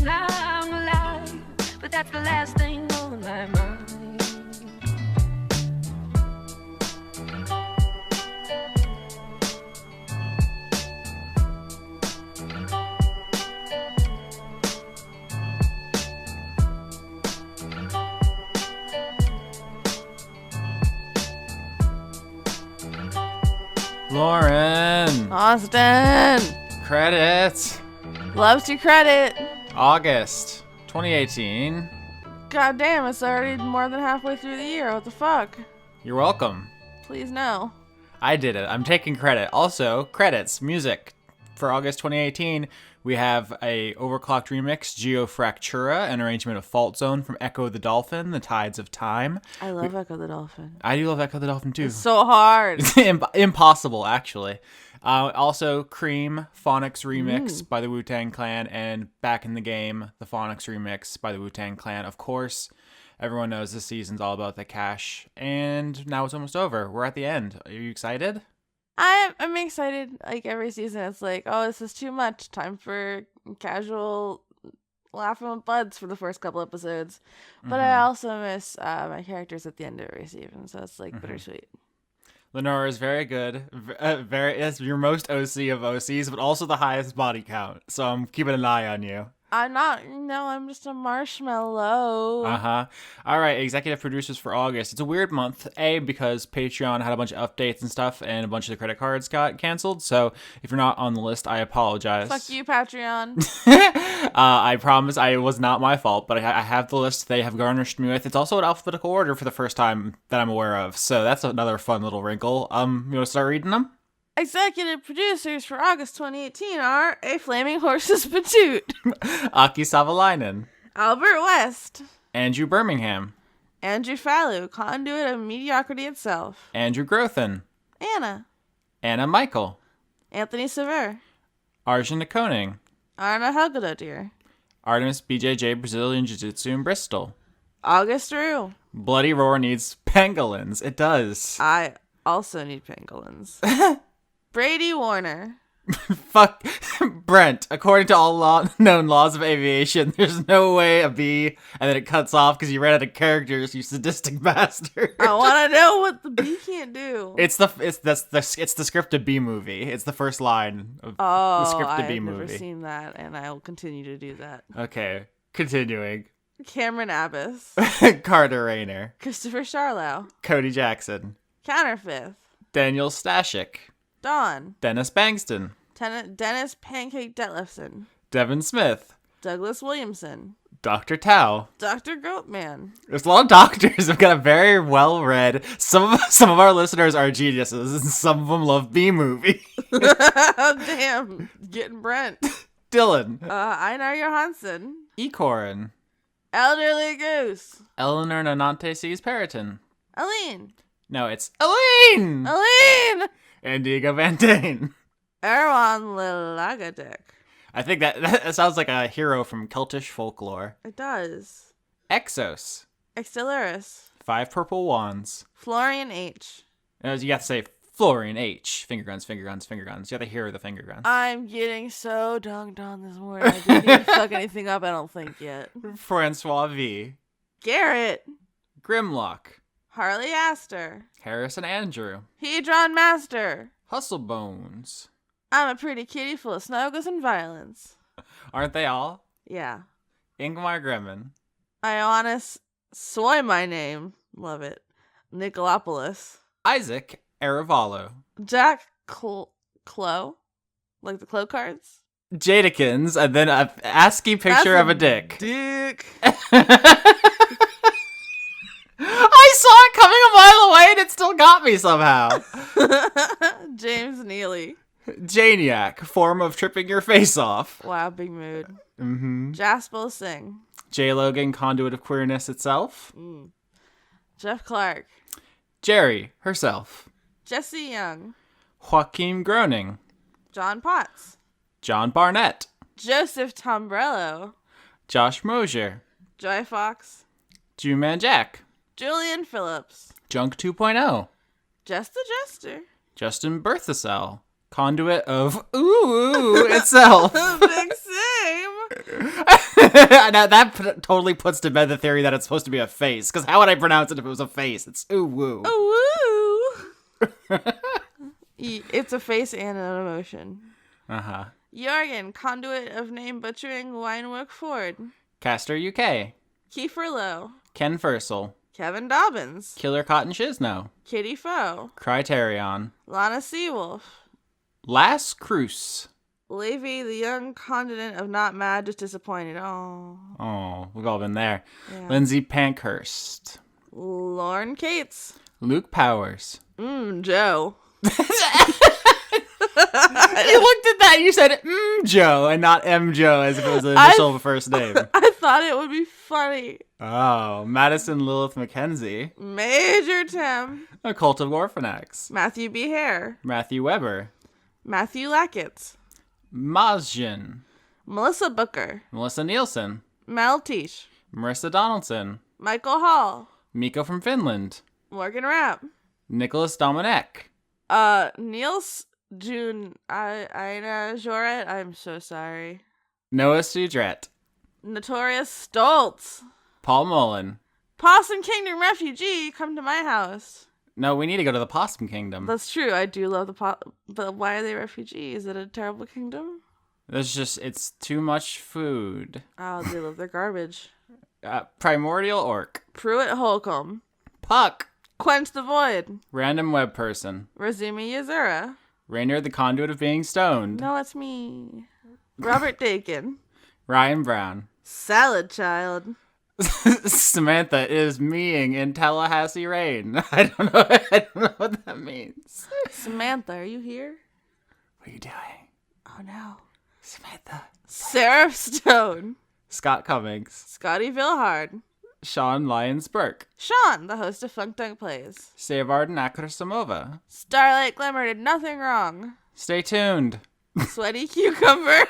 I'm alive, but that's the last thing on my mind. Lauren. Austin. Credits. Loves to credit. August 2018. God damn, it's already more than halfway through the year. What the fuck? You're welcome. Please no. I did it. I'm taking credit. Also, credits, music. For August 2018, we have a overclocked remix, Geofractura, an arrangement of Fault Zone from Echo the Dolphin, The Tides of Time. I love Echo the Dolphin. I do love Echo the Dolphin too. It's so hard. It's impossible, actually. Also, Cream, Phonics Remix by the Wu-Tang Clan, and Back in the Game, the Phonics Remix by the Wu-Tang Clan. Of course, everyone knows this season's all about the cash, and now it's almost over. We're at the end. Are you excited? I'm excited. Like every season, it's like, oh, this is too much. Time for casual laughing with buds for the first couple episodes. But I also miss my characters at the end of every season, so it's like bittersweet. Lenora is very good. It's your most OC of OCs, but also the highest body count. So I'm keeping an eye on you. I'm not. No, I'm just a marshmallow. All right, executive producers for August. It's a weird month. Because Patreon had a bunch of updates and stuff, and a bunch of the credit cards got canceled. So if you're not on the list, I apologize. Fuck you, Patreon. I promise it was not my fault, but I have the list they have garnished me with. It's also in alphabetical order for the first time that I'm aware of. So that's another fun little wrinkle. You want to start reading them? Executive producers for August 2018 are A Flaming Horse's Patoot, Aki Savalainen, Albert West, Andrew Birmingham, Andrew Fallu, Conduit of Mediocrity Itself, Andrew Grothin, Anna Michael, Anthony Sever, Arjun Koning, Arna Helgadotir, Artemis BJJ Brazilian Jiu-Jitsu in Bristol, August Rue. Bloody Roar needs pangolins. It does. I also need pangolins. Brady Warner. Fuck. Brent, according to all known laws of aviation, there's no way a bee, and then it cuts off because you ran out of characters, you sadistic bastard. I want to know what the bee can't do. It's the script of Bee Movie. It's the first line of the script of Bee Movie. I've never seen that, and I will continue to do that. Okay, continuing. Cameron Abbas. Carter Rayner. Christopher Charlow. Cody Jackson. Counterfeit. Daniel Stashik. Dawn. Dennis Bankston. Dennis Pancake Detlefson. Devin Smith. Douglas Williamson. Dr. Tao. Dr. Goatman. There's a lot of doctors. I've got a very well read. Some of our listeners are geniuses, and some of them love B-movie. Damn. Getting Brent. Dylan. Einar Johansson. Ecorin. Elderly Goose. Eleanor Nanante sees Periton. Aline. No, it's Elaine! Aline! Indigo Van Dane. Erwan Lilagadik. I think that sounds like a hero from Celtish folklore. It does. Exos. Extellaris. 5 purple wands. Florian H. You have to say Florian H. Finger guns, finger guns, finger guns. You're the hero of the finger guns. I'm getting so dunked on this morning. I didn't even fuck anything up, I don't think, yet. Francois V. Garrett. Grimlock. Harley Astor. Harrison Andrew. Hedron Master. Hustle Bones. I'm a pretty kitty full of snuggles and violence. Aren't they all? Yeah. Ingmar Grimmin. Ioannis Soy my name. Love it. Nicolopoulos. Isaac Aravallo. Jack Clo. Like the Clo cards? Jadakins, and then an ASCII picture of a dick. Dick. I saw it coming a mile away and it still got me somehow. James Neely. Janiac, form of tripping your face off. Wow, big mood. Mm-hmm. Jaspel Singh. J. Logan, conduit of queerness itself. Jeff Clark. Jerry, herself. Jesse Young. Joaquin Groening. John Potts. John Barnett. Joseph Tombrello. Josh Mosier. Joy Fox. Jew-Man Jack. Julian Phillips. Junk 2.0. Just the Jester. Justin Berthasell. Conduit of Ooh itself. Big same. Now that totally puts to bed the theory that it's supposed to be a face. Because how would I pronounce it if it was a face? It's ooh woo. Ooh woo. It's a face and an emotion. Uh-huh. Jorgen, conduit of name butchering Winework Ford. Caster UK. Kiefer Lowe. Ken Fursel. Kevin Dobbins. Killer Cotton Shizno. Kitty Foe. Criterion. Lana Seawolf. Las Cruz. Levy, the young condiment of not mad, just disappointed. Oh, we've all been there. Yeah. Lindsay Pankhurst. Lauren Cates. Luke Powers. Joe. You looked at that, you said Joe, and not M. Joe as if it was the initial of a first name. I thought it would be funny. Oh, Madison Lilith McKenzie. Major Tim. A Cult of Orphanax. Matthew B. Hare. Matthew Weber. Matthew Lackett. Mazjin. Melissa Booker. Melissa Nielsen. Mel Teach. Marissa Donaldson. Michael Hall. Miko from Finland. Morgan Rapp. Nicholas Dominic. Niels June Ina Joret. I'm so sorry. Noah Sudret. Notorious Stoltz. Paul Mullen. Possum Kingdom refugee, come to my house. No, we need to go to the Possum Kingdom. That's true. I do love the but why are they refugees? Is it a terrible kingdom? It's too much food. Oh, they love their garbage. Primordial Orc. Pruitt Holcomb. Puck. Quench the Void. Random Web Person. Razumi Yazura. Rainier, the Conduit of Being Stoned. No, it's me. Robert Dakin. Ryan Brown. Salad Child. Samantha is meing in Tallahassee rain. I don't know what that means. Samantha, are you here? What are you doing? Oh no. Samantha. Sarah Stone. Scott Cummings. Scotty Vilhard. Sean Lyons Burke. Sean, the host of Funk Dunk Plays. Sevard Akrasamova. Starlight Glimmer did nothing wrong. Stay tuned. Sweaty Cucumber.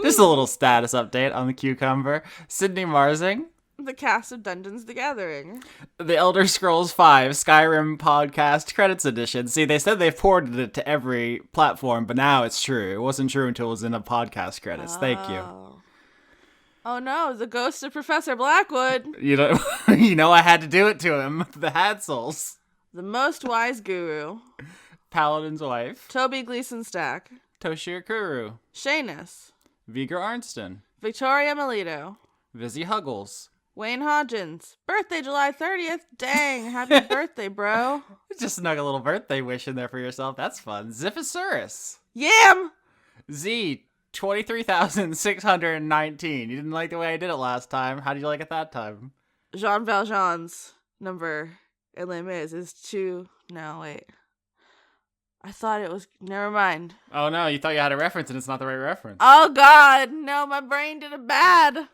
Just a little status update on the cucumber. Sydney Marsing. The cast of Dungeons the Gathering. The Elder Scrolls V Skyrim podcast credits edition. See, they said they ported it to every platform, but now it's true. It wasn't true until it was in the podcast credits. Thank you. Oh no, the ghost of Professor Blackwood. You know I had to do it to him. The Hadsels. The Most Wise Guru. Paladin's Wife. Toby Gleason Stack. Toshir Kuru. Shayness. Viger Arnston. Victoria Melito. Vizzy Huggles. Wayne Hodgins. Birthday July 30th. Dang, happy birthday, bro. Just snuck a little birthday wish in there for yourself. That's fun. Ziphosaurus. Yam! Z, 23,619. You didn't like the way I did it last time. How did you like it that time? Jean Valjean's number in Les Mis is 2. No, wait. I thought it was. Never mind. Oh no, you thought you had a reference and it's not the right reference. Oh, God. No, my brain did it bad.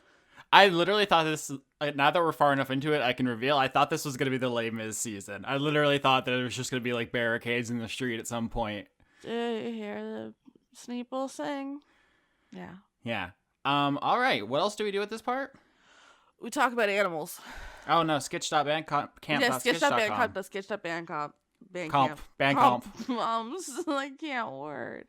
I literally thought this, now that we're far enough into it, I can reveal, I thought this was going to be the Les Mis season. I literally thought that it was just going to be like barricades in the street at some point. Do you hear the Sneeple sing? Yeah. Yeah. All right. What else do we do at this part? We talk about animals. Oh no, sketch.bandcamp. Yeah, sketch.bandcamp. Bandcamp. Moms, I can't word.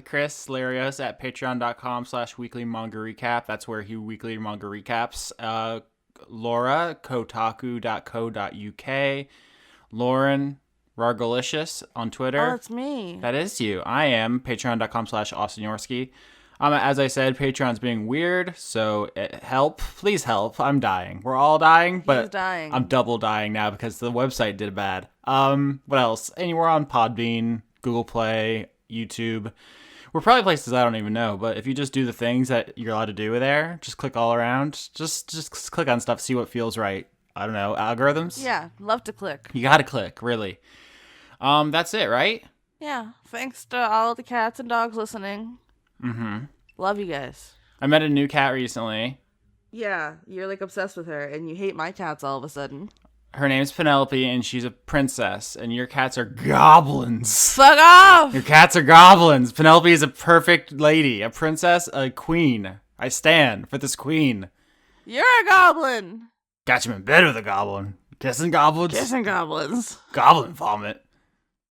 Chris Larios at patreon.com/weekly manga recap. That's where he weekly manga recaps. Laura, kotaku.co.uk. Lauren, Rargalicious on Twitter. Oh, that's me. That is you. I am patreon.com/AustinYorski. As I said, Patreon's being weird, so help. Please help. I'm dying. We're all dying, but He's dying. I'm double dying now because the website did bad. What else? Anywhere on Podbean, Google Play, YouTube. We're probably places I don't even know, but if you just do the things that you're allowed to do there, just click all around. Just click on stuff, see what feels right. I don't know, algorithms? Yeah, love to click. You gotta click, really. That's it, right? Yeah, thanks to all the cats and dogs listening. Mm-hmm. Love you guys. I met a new cat recently. Yeah, you're like obsessed with her, and you hate my cats all of a sudden. Her name's Penelope, and she's a princess, and your cats are goblins. Fuck off! Your cats are goblins. Penelope is a perfect lady, a princess, a queen. I stand for this queen. You're a goblin! Got you in bed with a goblin. Kissing goblins? Kissing goblins. Goblin vomit.